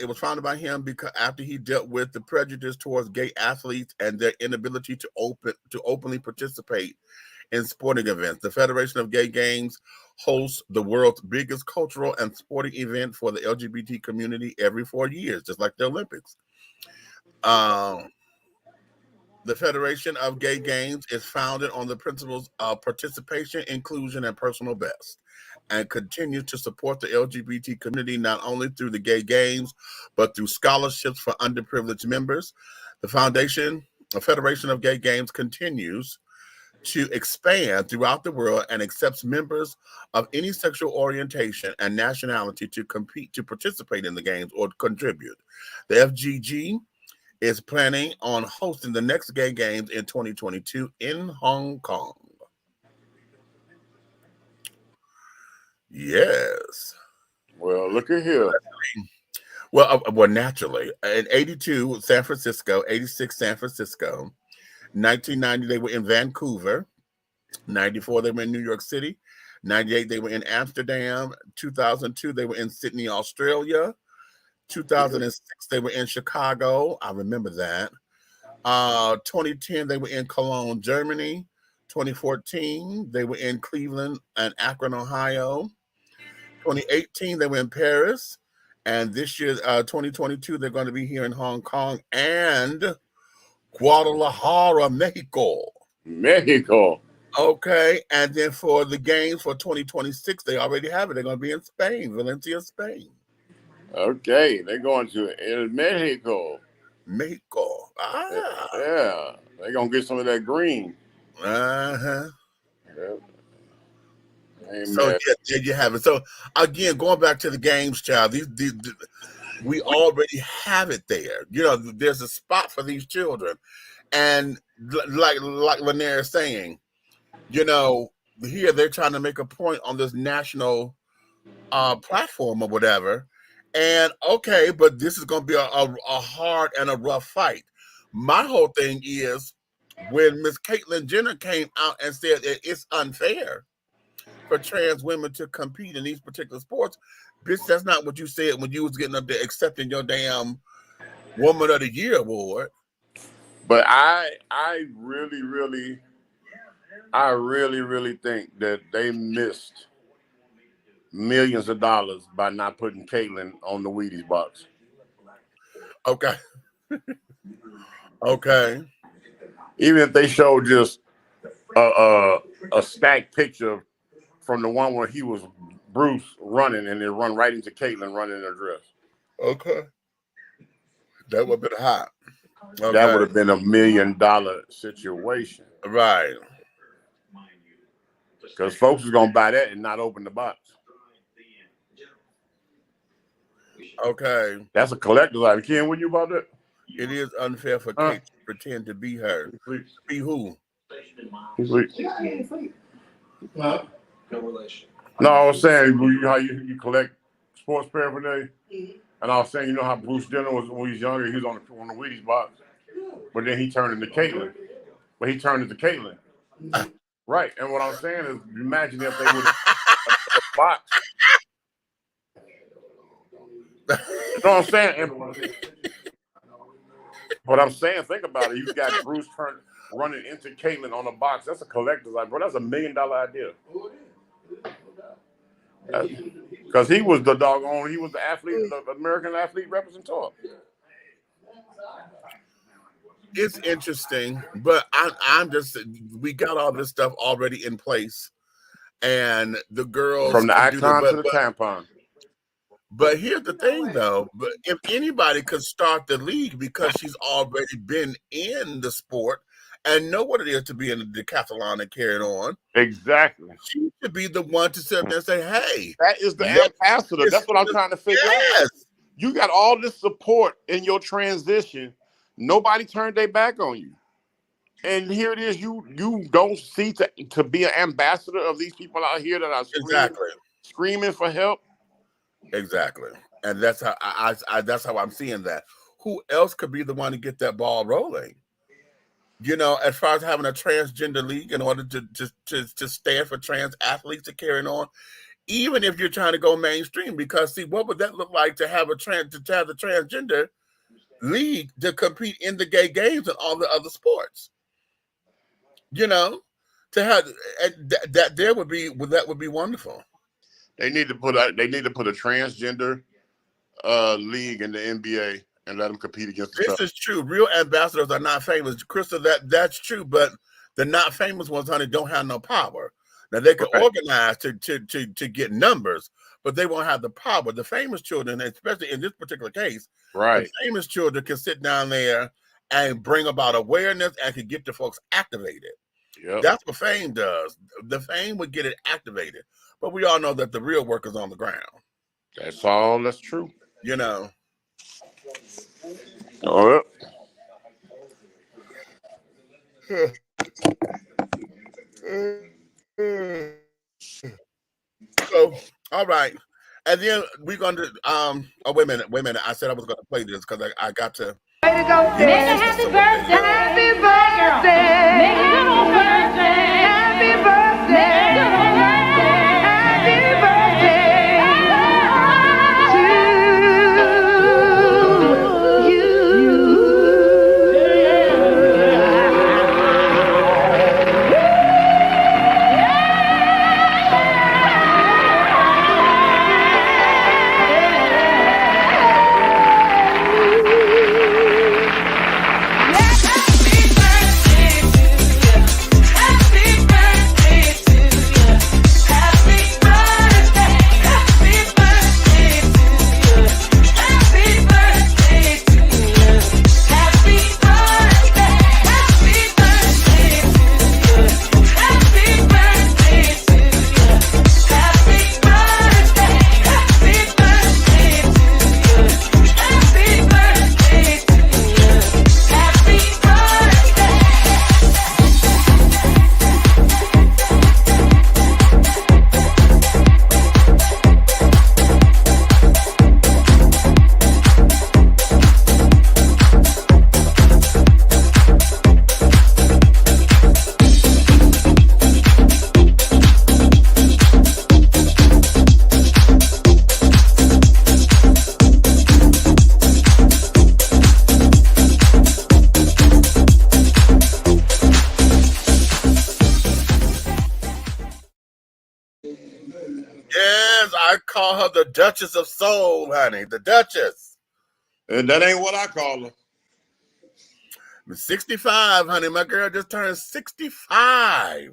it was founded by him because after he dealt with the prejudice towards gay athletes and their inability to openly participate in sporting events. The Federation of Gay Games hosts the world's biggest cultural and sporting event for the LGBT community every 4 years, just like the Olympics. The Federation of Gay Games is founded on the principles of participation, inclusion, and personal best, and continues to support the LGBT community not only through the Gay Games, but through scholarships for underprivileged members. The Federation of Gay Games continues to expand throughout the world and accepts members of any sexual orientation and nationality to participate in the games or contribute. The FGG is planning on hosting the next Gay Games in 2022 in Hong Kong. Yes. Well, look at here. Well, naturally. In 82, San Francisco, 86, San Francisco. 1990, they were in Vancouver. 94, they were in New York City. 98, they were in Amsterdam. 2002, they were in Sydney, Australia. 2006, they were in Chicago. I remember that. 2010, they were in Cologne, Germany. 2014, they were in Cleveland and Akron, Ohio. 2018, they were in Paris. And this year, 2022, they're going to be here in Hong Kong. And Guadalajara, Mexico. Mexico. Okay, and then for the games for 2026, they already have it. They're going to be in Spain, Valencia, Spain. Okay, they're going to Mexico. Mexico. Ah. Yeah, they're going to get some of that green. Uh-huh. Yeah. So yeah, there you have it. So again, going back to the games, child, these we already have it there. You know, there's a spot for these children. And like Lanier is saying, you know, here they're trying to make a point on this national platform or whatever. And okay, but this is going to be a hard and a rough fight. My whole thing is when Miss Caitlyn Jenner came out and said that it's unfair for trans women to compete in these particular sports, bitch, that's not what you said when you was getting up there accepting your damn Woman of the Year award. But I really think that they missed millions of dollars by not putting Caitlyn on the Wheaties box. Okay. Okay. Even if they showed just a stacked picture from the one where he was Bruce running and then run right into Caitlyn running in her dress. Okay. That would have been hot. Okay. That would have been $1 million situation. Right. Because folks is going to buy that and not open the box. Okay. That's a collector's item. Ken, what you about that? It is unfair for Kate to pretend to be her. Be who? No, I was saying how you collect sports paraphernalia. And I was saying, you know how Bruce Jenner was when he was younger, he was on the Wheaties box. But then he turned into Caitlyn. Right. And what I'm saying is, imagine if they would a box. You know what I'm saying? But I'm saying, think about it. You got Bruce running into Caitlyn on a box. That's a collector's item, bro. That's $1 million idea. Because he was the doggone, he was the athlete, the American athlete representative. It's interesting, but I'm just, we got all this stuff already in place. And the girls from the icon to the tampon. But here's the thing, though. But if anybody could start the league because she's already been in the sport and know what it is to be in the decathlon and carry it on. Exactly. She should be the one to sit there and say, hey. That is the ambassador. That's what I'm trying to figure out. You got all this support in your transition. Nobody turned their back on you. And here it is. You don't see to be an ambassador of these people out here that are screaming for help. Exactly. And that's how that's how I'm seeing that. Who else could be the one to get that ball rolling? You know, as far as having a transgender league in order to stand for trans athletes to carry on, even if you're trying to go mainstream, because see, what would that look like to have the transgender league to compete in the gay games and all the other sports? You know, to have that would be wonderful. They need to put a transgender league in the NBA and let them compete against each other. This is true. Real ambassadors are not famous, Crystal. That's true, but the not famous ones, honey, don't have no power. Now they can organize to get numbers, but they won't have the power. The famous children, especially in this particular case, the famous children can sit down there and bring about awareness and can get the folks activated. Yep. That's what fame does. The fame would get it activated. But we all know that the real work is on the ground. That's true. You know. All right. So, all right. And then we're going to, wait a minute. I said I was going to play this because I got to. Way to go, Make a happy birthday. Happy birthday. Make a good old birthday. Happy birthday. Yes, I call her the Duchess of Soul, honey. The Duchess. And that ain't what I call her. 65, honey. My girl just turned 65.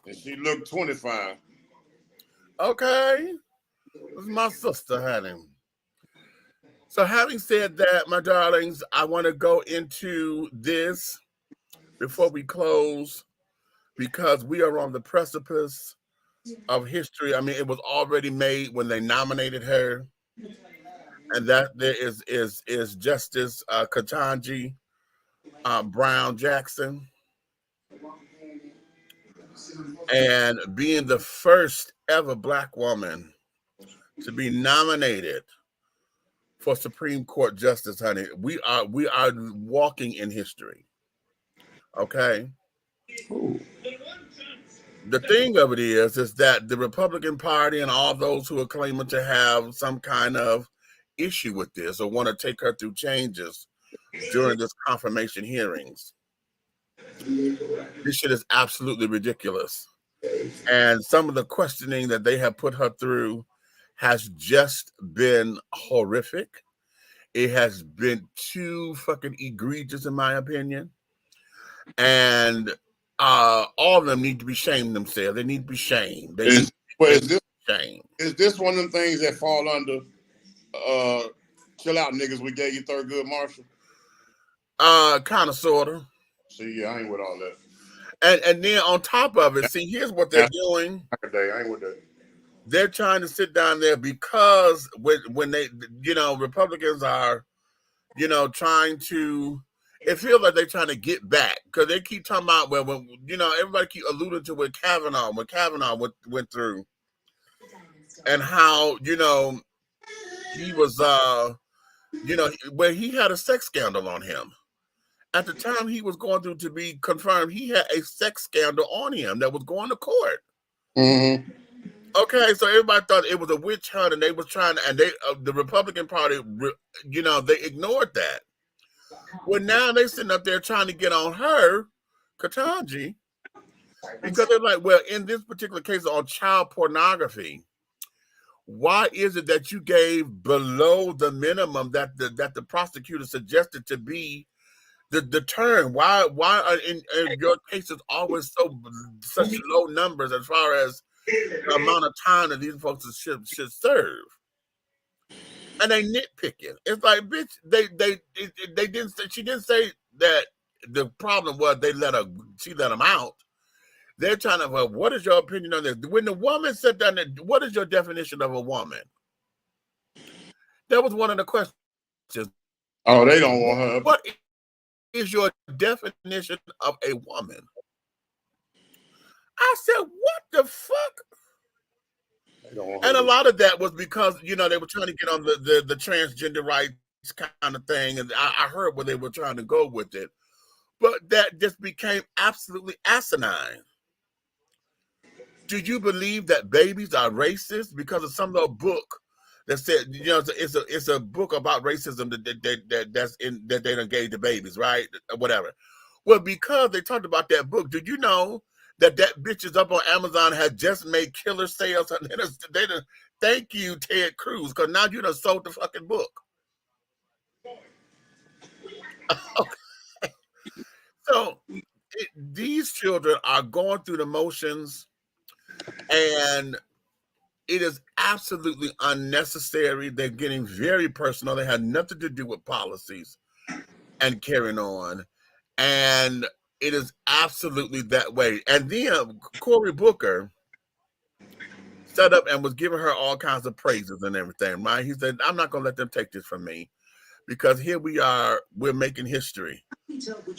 And she looked 25. Okay. This is my sister, honey. So having said that, my darlings, I want to go into this before we close because we are on the precipice of history. I mean, it was already made when they nominated her. And that there is Justice Ketanji Brown Jackson. And being the first ever Black woman to be nominated for Supreme Court Justice, honey, we are walking in history. Okay. Ooh. The thing of it is that the Republican Party and all those who are claiming to have some kind of issue with this or want to take her through changes during this confirmation hearings, this shit is absolutely ridiculous. And some of the questioning that they have put her through has just been horrific. It has been too fucking egregious, in my opinion. And all of them need to be shamed themselves. They need to be shamed. Is shamed. Is this one of them things that fall under chill out niggas, we gave you Thurgood Marshall? Kind of, sort of. See, yeah, I ain't with all that. And then on top of it, see, here's what they're doing. I ain't with that. They're trying to sit down there because when they, Republicans are, trying to, it feels like they're trying to get back because they keep talking about, when everybody keep alluding to what Kavanaugh went through and how, he was, where he had a sex scandal on him. At the time he was going through to be confirmed, he had a sex scandal on him that was going to court. Mm-hmm. Okay, so everybody thought it was a witch hunt, and they was trying to, and the Republican Party, they ignored that. Well, now they sitting up there trying to get on her, Ketanji, because they're like, well, in this particular case on child pornography, why is it that you gave below the minimum that the prosecutor suggested to be the term? Why are in your cases always such low numbers as far as the amount of time that these folks should serve? And they nitpicking. It's like, bitch, they didn't say, she didn't say that the problem was she let them out. They're trying to, well, what is your opinion on this? When the woman said down there, what is your definition of a woman? That was one of the questions. Oh, they don't want her. What is your definition of a woman? I said, what the fuck? And a lot of that was because, they were trying to get on the transgender rights kind of thing. And I heard where they were trying to go with it. But that just became absolutely asinine. Do you believe that babies are racist because of some of the book that said, it's a book about racism that they done gave to babies, right? Whatever. Well, because they talked about that book, did you know that bitch is up on Amazon, had just made killer sales? And they done, thank you, Ted Cruz, because now you done sold the fucking book. Okay. So these children are going through the motions, and it is absolutely unnecessary. They're getting very personal. They had nothing to do with policies and carrying on. And it is absolutely that way. And then Cory Booker stood up and was giving her all kinds of praises and everything, right? He said, I'm not going to let them take this from me, because here we are, we're making history.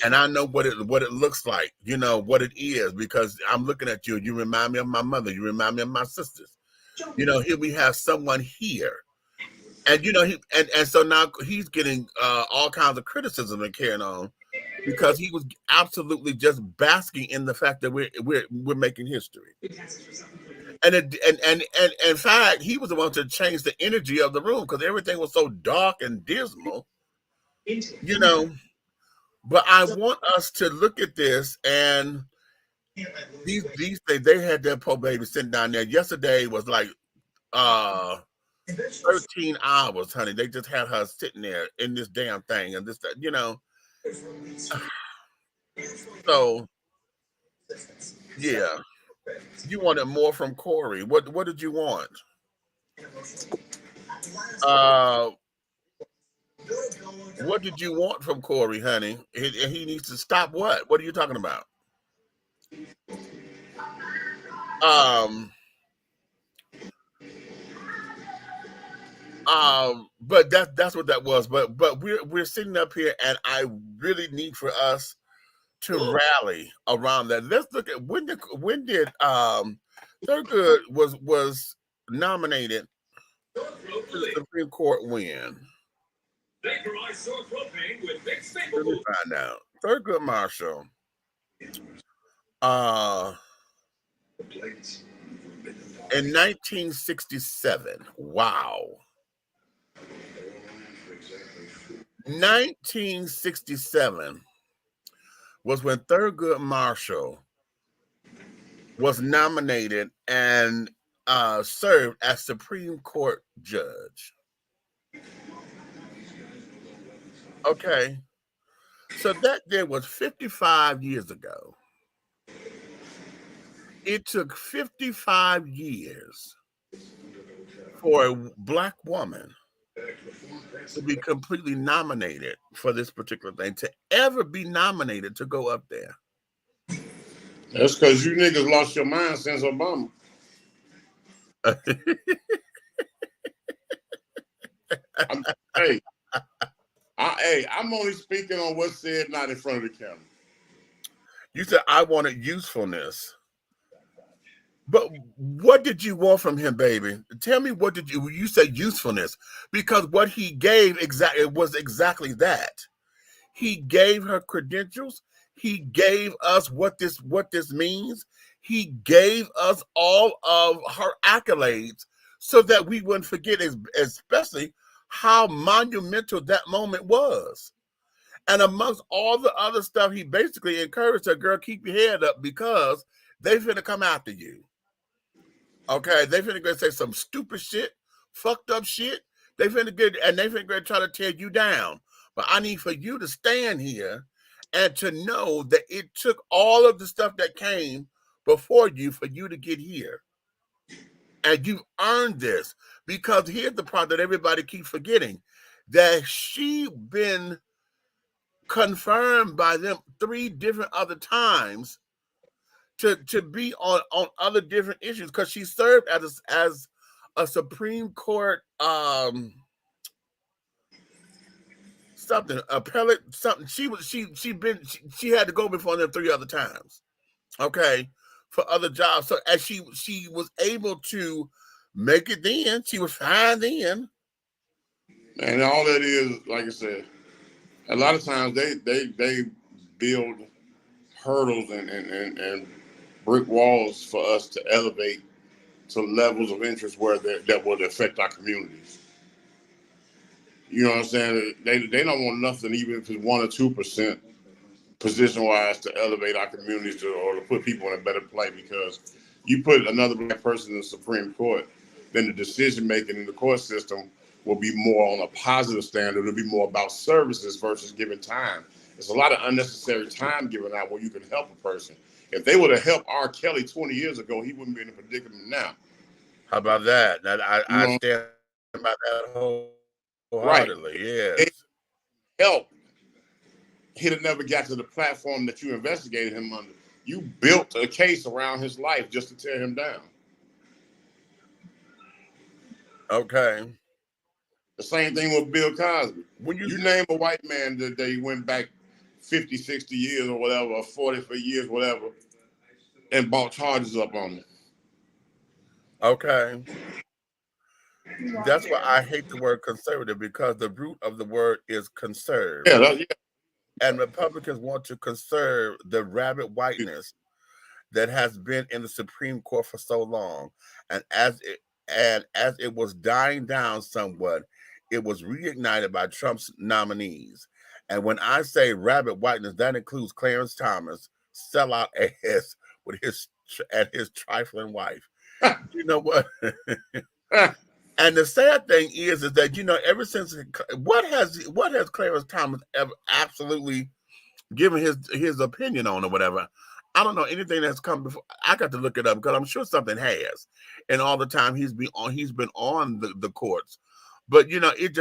And I know what it looks like, what it is, because I'm looking at you. You remind me of my mother. You remind me of my sisters. Here we have someone here. And, and so now he's getting all kinds of criticism and carrying on, because he was absolutely just basking in the fact that we're making history. And in fact, he was the one to change the energy of the room, because everything was so dark and dismal, But I want us to look at this, and these days they had that poor baby sitting down there. Yesterday was like 13 hours, honey. They just had her sitting there in this damn thing and this, you know. So yeah, you wanted more from Corey. What did you want? Uh, what did you want from Corey, honey? He needs to stop. What are you talking about? Um, but that's what that was. But we're sitting up here, and I really need for us to rally around that. Let's look at when did Thurgood was nominated to the Supreme Court when? Let me find out. Thurgood Marshall. In 1967. Wow. 1967 was when Thurgood Marshall was nominated and served as Supreme Court judge. Okay. So that there was 55 years ago. It took 55 years for a black woman to be completely nominated for this particular thing, to ever be nominated to go up there. That's because you niggas lost your mind since Obama. I'm only speaking on what's said, not in front of the camera. You said I wanted usefulness. But what did you want from him, baby? Tell me, what did you said usefulness? Because what he gave was exactly that. He gave her credentials. He gave us what this means. He gave us all of her accolades so that we wouldn't forget, especially how monumental that moment was. And amongst all the other stuff, he basically encouraged her, girl, keep your head up because they finna come after you. Okay, they finna go say some stupid shit, fucked up shit. They finna go try to tear you down. But I need for you to stand here and to know that it took all of the stuff that came before you for you to get here. And you've earned this. Because here's the part that everybody keeps forgetting, that she been confirmed by them 3 different other times to be on other different issues, because she served as a Supreme Court appellate something. She had to go before them 3 other times, okay, for other jobs. So as she was able to make it, then she was fine then. And all that is, like I said, a lot of times they build hurdles and brick walls for us to elevate to levels of interest where that would affect our communities. You know what I'm saying? They don't want nothing, even if it's 1 or 2% position-wise, to elevate our communities or to put people in a better place, because you put another black person in the Supreme Court, then the decision-making in the court system will be more on a positive standard. It'll be more about services versus giving time. There's a lot of unnecessary time given out where you can help a person. If they would have helped R. Kelly 20 years ago, he wouldn't be in a predicament now. How about that? I stand by that wholeheartedly. Right. Yes. Help. He'd have never got to the platform that you investigated him under. You built a case around his life just to tear him down. Okay. The same thing with Bill Cosby. When you name a white man that they went back 50, 60 years or whatever, or 40 years, whatever, and brought charges up on him. Okay. That's why I hate the word conservative, because the root of the word is conserve. Yeah. And Republicans want to conserve the rabid whiteness that has been in the Supreme Court for so long. And as it was dying down somewhat, it was reignited by Trump's nominees. And when I say rabid whiteness, that includes Clarence Thomas, sellout ass with his trifling wife. You know what? And the sad thing is that, you know, ever since what has Clarence Thomas ever absolutely given his opinion on or whatever? I don't know anything that's come before. I got to look it up because I'm sure something has. And all the time he's been on the courts, but you know, it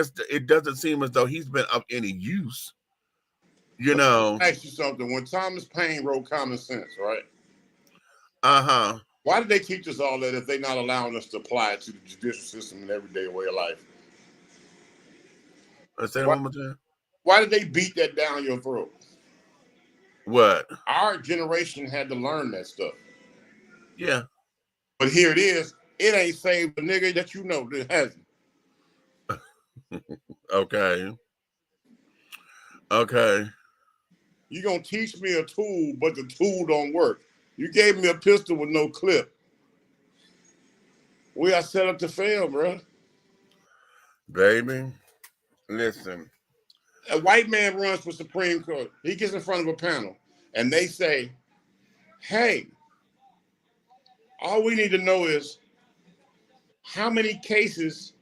doesn't seem as though he's been of any use. You know. Ask you something. When Thomas Paine wrote Common Sense, right? Why did they teach us all that if they're not allowing us to apply it to the judicial system and everyday way of life? Let's say it one more time. Why did they beat that down your throat? What? Our generation had to learn that stuff. Yeah. But here it is. It ain't saved the nigga that you know that hasn't. Okay. Okay. You gonna teach me a tool, but the tool don't work. You gave me a pistol with no clip. We are set up to fail, bro. Baby, listen. A white man runs for Supreme Court. He gets in front of a panel, and they say, hey, all we need to know is how many cases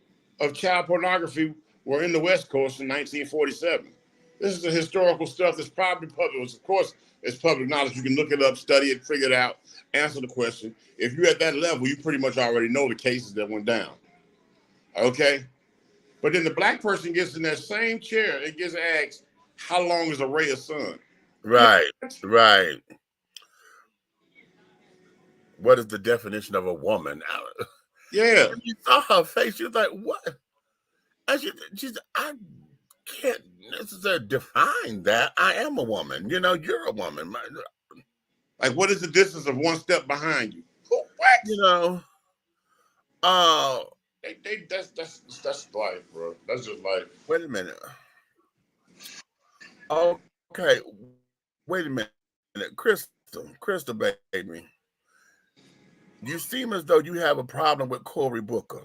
of child pornography were in the West Coast in 1947. This is the historical stuff that's probably public. Of course, it's public knowledge. You can look it up, study it, figure it out, answer the question. If you're at that level, you pretty much already know the cases that went down. Okay? But then the black person gets in that same chair and gets asked, how long is a ray of sun? Right, right. What is the definition of a woman? Yeah. When you saw her face, she was like, what? And she's, I can't necessarily define that. I am a woman. You know, you're a woman. Like, what is the distance of one step behind you? What? You know, that's life, bro. That's just life. Wait a minute. Okay. Wait a minute. Crystal, baby. You seem as though you have a problem with Cory Booker.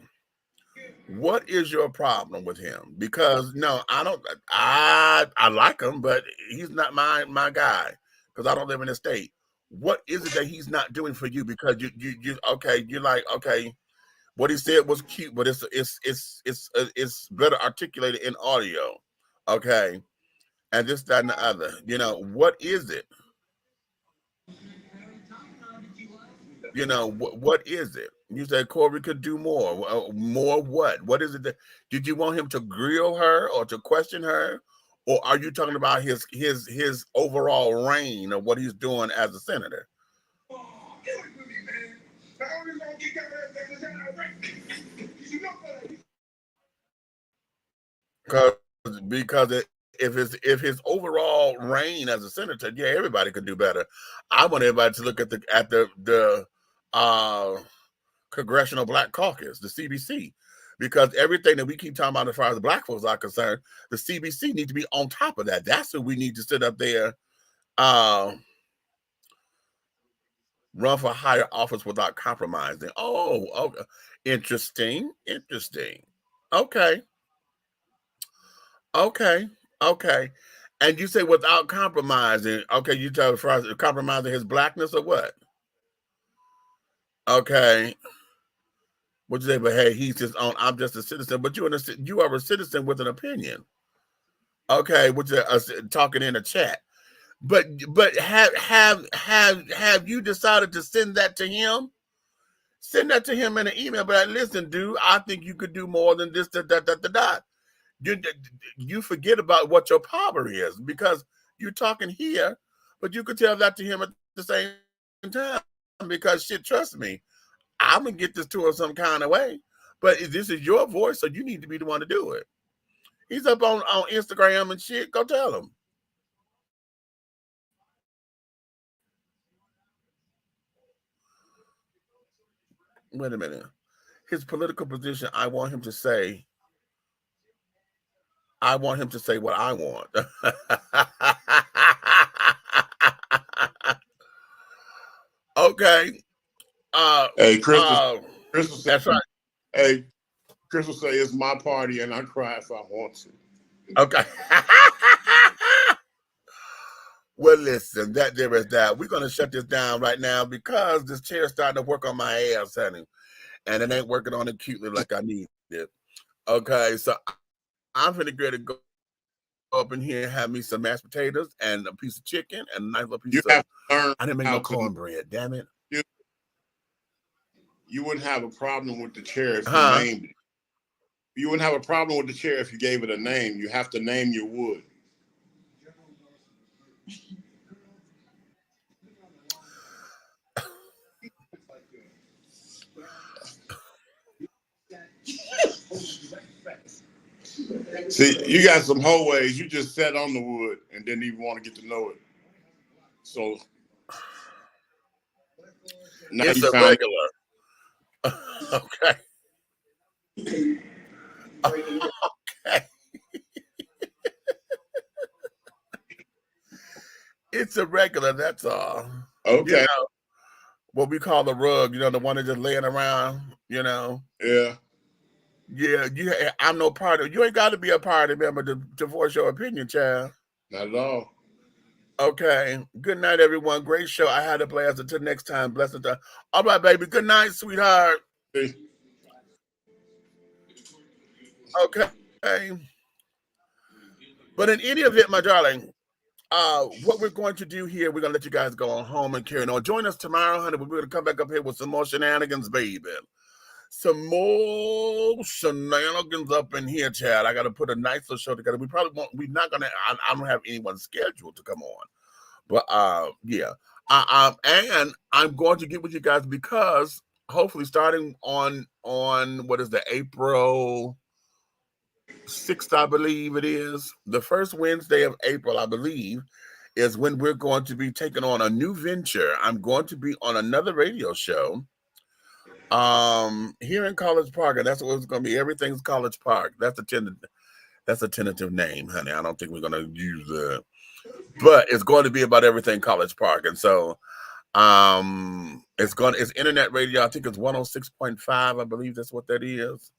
What is your problem with him? Because no, I don't. I like him, but he's not my guy because I don't live in the state. What is it that he's not doing for you? Because you okay? You're like, okay, what he said was cute, but it's better articulated in audio, okay? And this, that, and the other. You know, what is it? You know, what is it? You said Cory could do more. More what? What is it that did you want him to grill her or to question her? Or are you talking about his overall reign of what he's doing as a senator? Because if his overall reign as a senator, yeah, everybody could do better. I want everybody to look at the Congressional Black Caucus, the CBC, because everything that we keep talking about as far as the black folks are concerned, the CBC need to be on top of that. That's who we need to sit up there, run for higher office without compromising. Oh, okay. Interesting. Okay. And you say without compromising. Okay, you tell as far as compromising his blackness or what? Okay. What you say? But hey, he's his own. I'm just a citizen. But you are a citizen with an opinion. Okay, which is talking in a chat. But have you decided to send that to him? Send that to him in an email. But listen, dude, I think you could do more than this. You forget about what your power is because you're talking here, but you could tell that to him at the same time because shit, trust me, I'm gonna get this to him some kind of way. But this is your voice, so you need to be the one to do it. He's up on Instagram and shit. Go tell him. Wait a minute. His political position, I want him to say what I want. Okay. Hey, Crystal say, that's right. Hey, Crystal say it's my party and I cry if I want to. Okay. Well, listen, that there is that. We're gonna shut this down right now because this chair is starting to work on my ass, honey, and it ain't working on it cutely like I need it. Okay, so I'm gonna get to go up in here and have me some mashed potatoes and a piece of chicken and a nice little piece You of. have to learn I didn't make how no to. cornbread. Damn it. You wouldn't have a problem with the chair if you Huh? named it. You wouldn't have a problem with the chair if you gave it a name. You have to name your wood. See, you got some whole ways. You just sat on the wood and didn't even want to get to know it. So now It's you a found. regular. Okay. Okay. It's a regular, that's all. Okay. You know, what we call the rug, you know, the one that's just laying around, you know. Yeah. Yeah, I'm no party. You ain't got to be a party member to voice your opinion, child. Not at all. Okay. Good night, everyone. Great show. I had a blast. Until next time. Blessed time. All right, baby. Good night, sweetheart. See? Okay. But in any event, my darling, what we're going to do here, we're going to let you guys go on home and carry on. Join us tomorrow, honey. We're going to come back up here with some more shenanigans, baby. Some more shenanigans up in here, Chad. I got to put a nice little show together. We probably won't. We're not gonna. I don't have anyone scheduled to come on, but yeah. And I'm going to get with you guys because hopefully starting on what is the April 6th, I believe it is the first Wednesday of April, I believe, is when we're going to be taking on a new venture. I'm going to be on another radio show. Here in College Park, and that's what it's going to be. Everything's College Park. That's a tentative name, honey. I don't think we're going to use that, but it's going to be about everything College Park. And so, it's internet radio. I think it's 106.5. I believe that's what that is.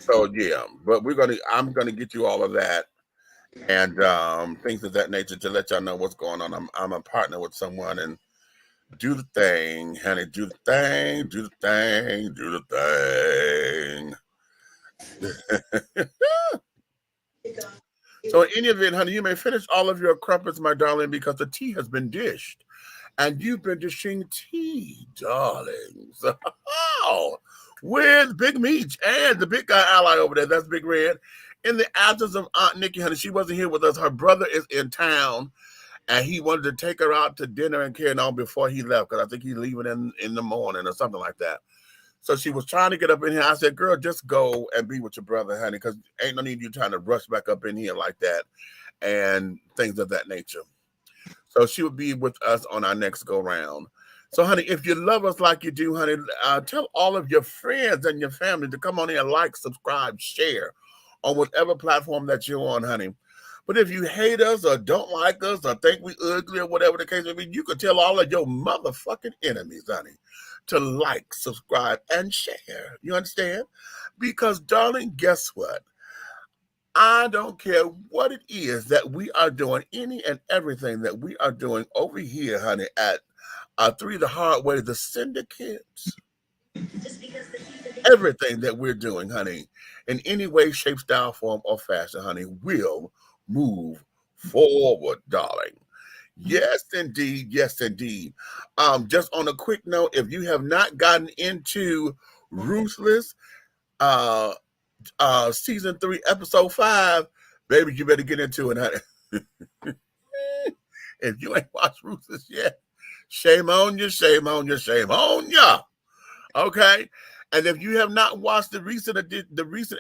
So yeah, but I'm gonna get you all of that and things of that nature to let y'all know what's going on. I'm a partner with someone and do the thing, honey. Do the thing, do the thing, do the thing. So in any event, honey, you may finish all of your crumpets, my darling, because the tea has been dished. And you've been dishing tea, darlings. With Big Meech and the big guy ally over there. That's Big Red. In the absence of Aunt Nikki, honey, she wasn't here with us. Her brother is in town, and he wanted to take her out to dinner and carry on before he left, because I think he's leaving in the morning or something like that. So she was trying to get up in here. I said, girl, just go and be with your brother, honey, because ain't no need you trying to rush back up in here like that and things of that nature. So she will be with us on our next go round. So, honey, if you love us like you do, honey, tell all of your friends and your family to come on here and like, subscribe, share on whatever platform that you're on, honey. But if you hate us or don't like us or think we ugly or whatever the case may be, you could tell all of your motherfucking enemies, honey, to like, subscribe, and share. You understand? Because, darling, guess what? I don't care what it is that we are doing, any and everything that we are doing over here, honey, at 3 the Hard Way, the syndicates, everything that we're doing, honey, in any way, shape, style, form, or fashion, honey, will move forward, darling. Yes, indeed. Yes, indeed. Just on a quick note, if you have not gotten into Ruthless, season 3, episode 5, baby, you better get into it, honey. If you ain't watched Ruthless yet, shame on you, shame on you, shame on you. Okay? And if you have not watched the recent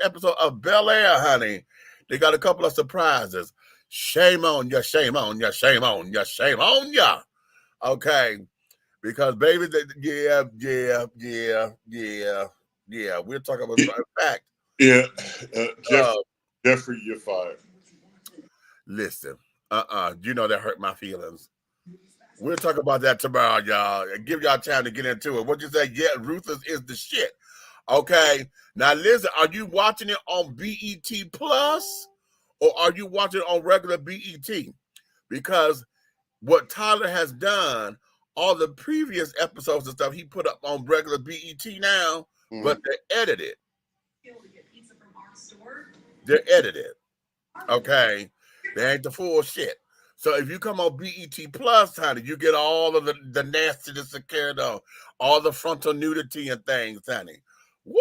episode of Bel Air, honey, they got a couple of surprises. Shame on you, shame on you, shame on you, shame on you. Okay? Because, baby, yeah. We're talking about fact. Yeah. Jeffrey, you're fired. Listen, you know that hurt my feelings. We'll talk about that tomorrow, y'all, and give y'all time to get into it. What you say? Yeah, Ruthless is the shit. Okay. Now listen, are you watching it on BET Plus or are you watching it on regular BET? Because what Tyler has done, all the previous episodes and stuff he put up on regular BET now, but they're edited. They're edited. Okay. They ain't the full shit. So if you come on BET Plus, honey, you get all of the nastiness and carried on, all the frontal nudity and things, honey. Woo!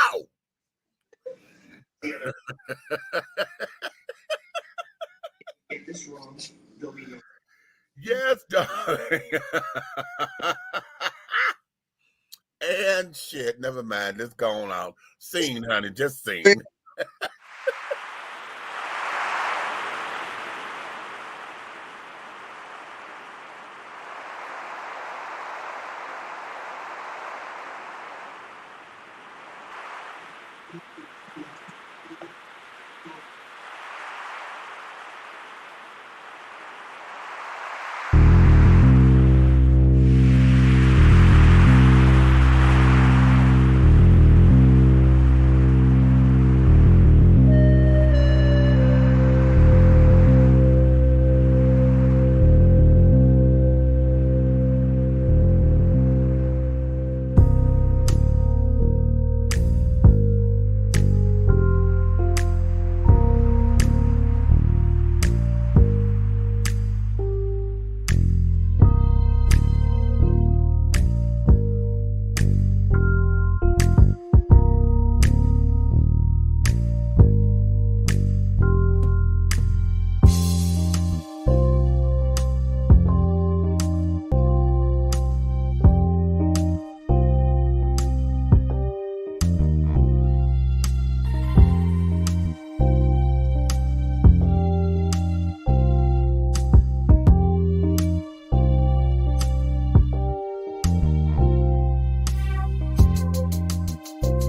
Ow! Get this wrong, there'll be no. Yes, darling. And shit, never mind. It's gone out. Scene, honey, just scene.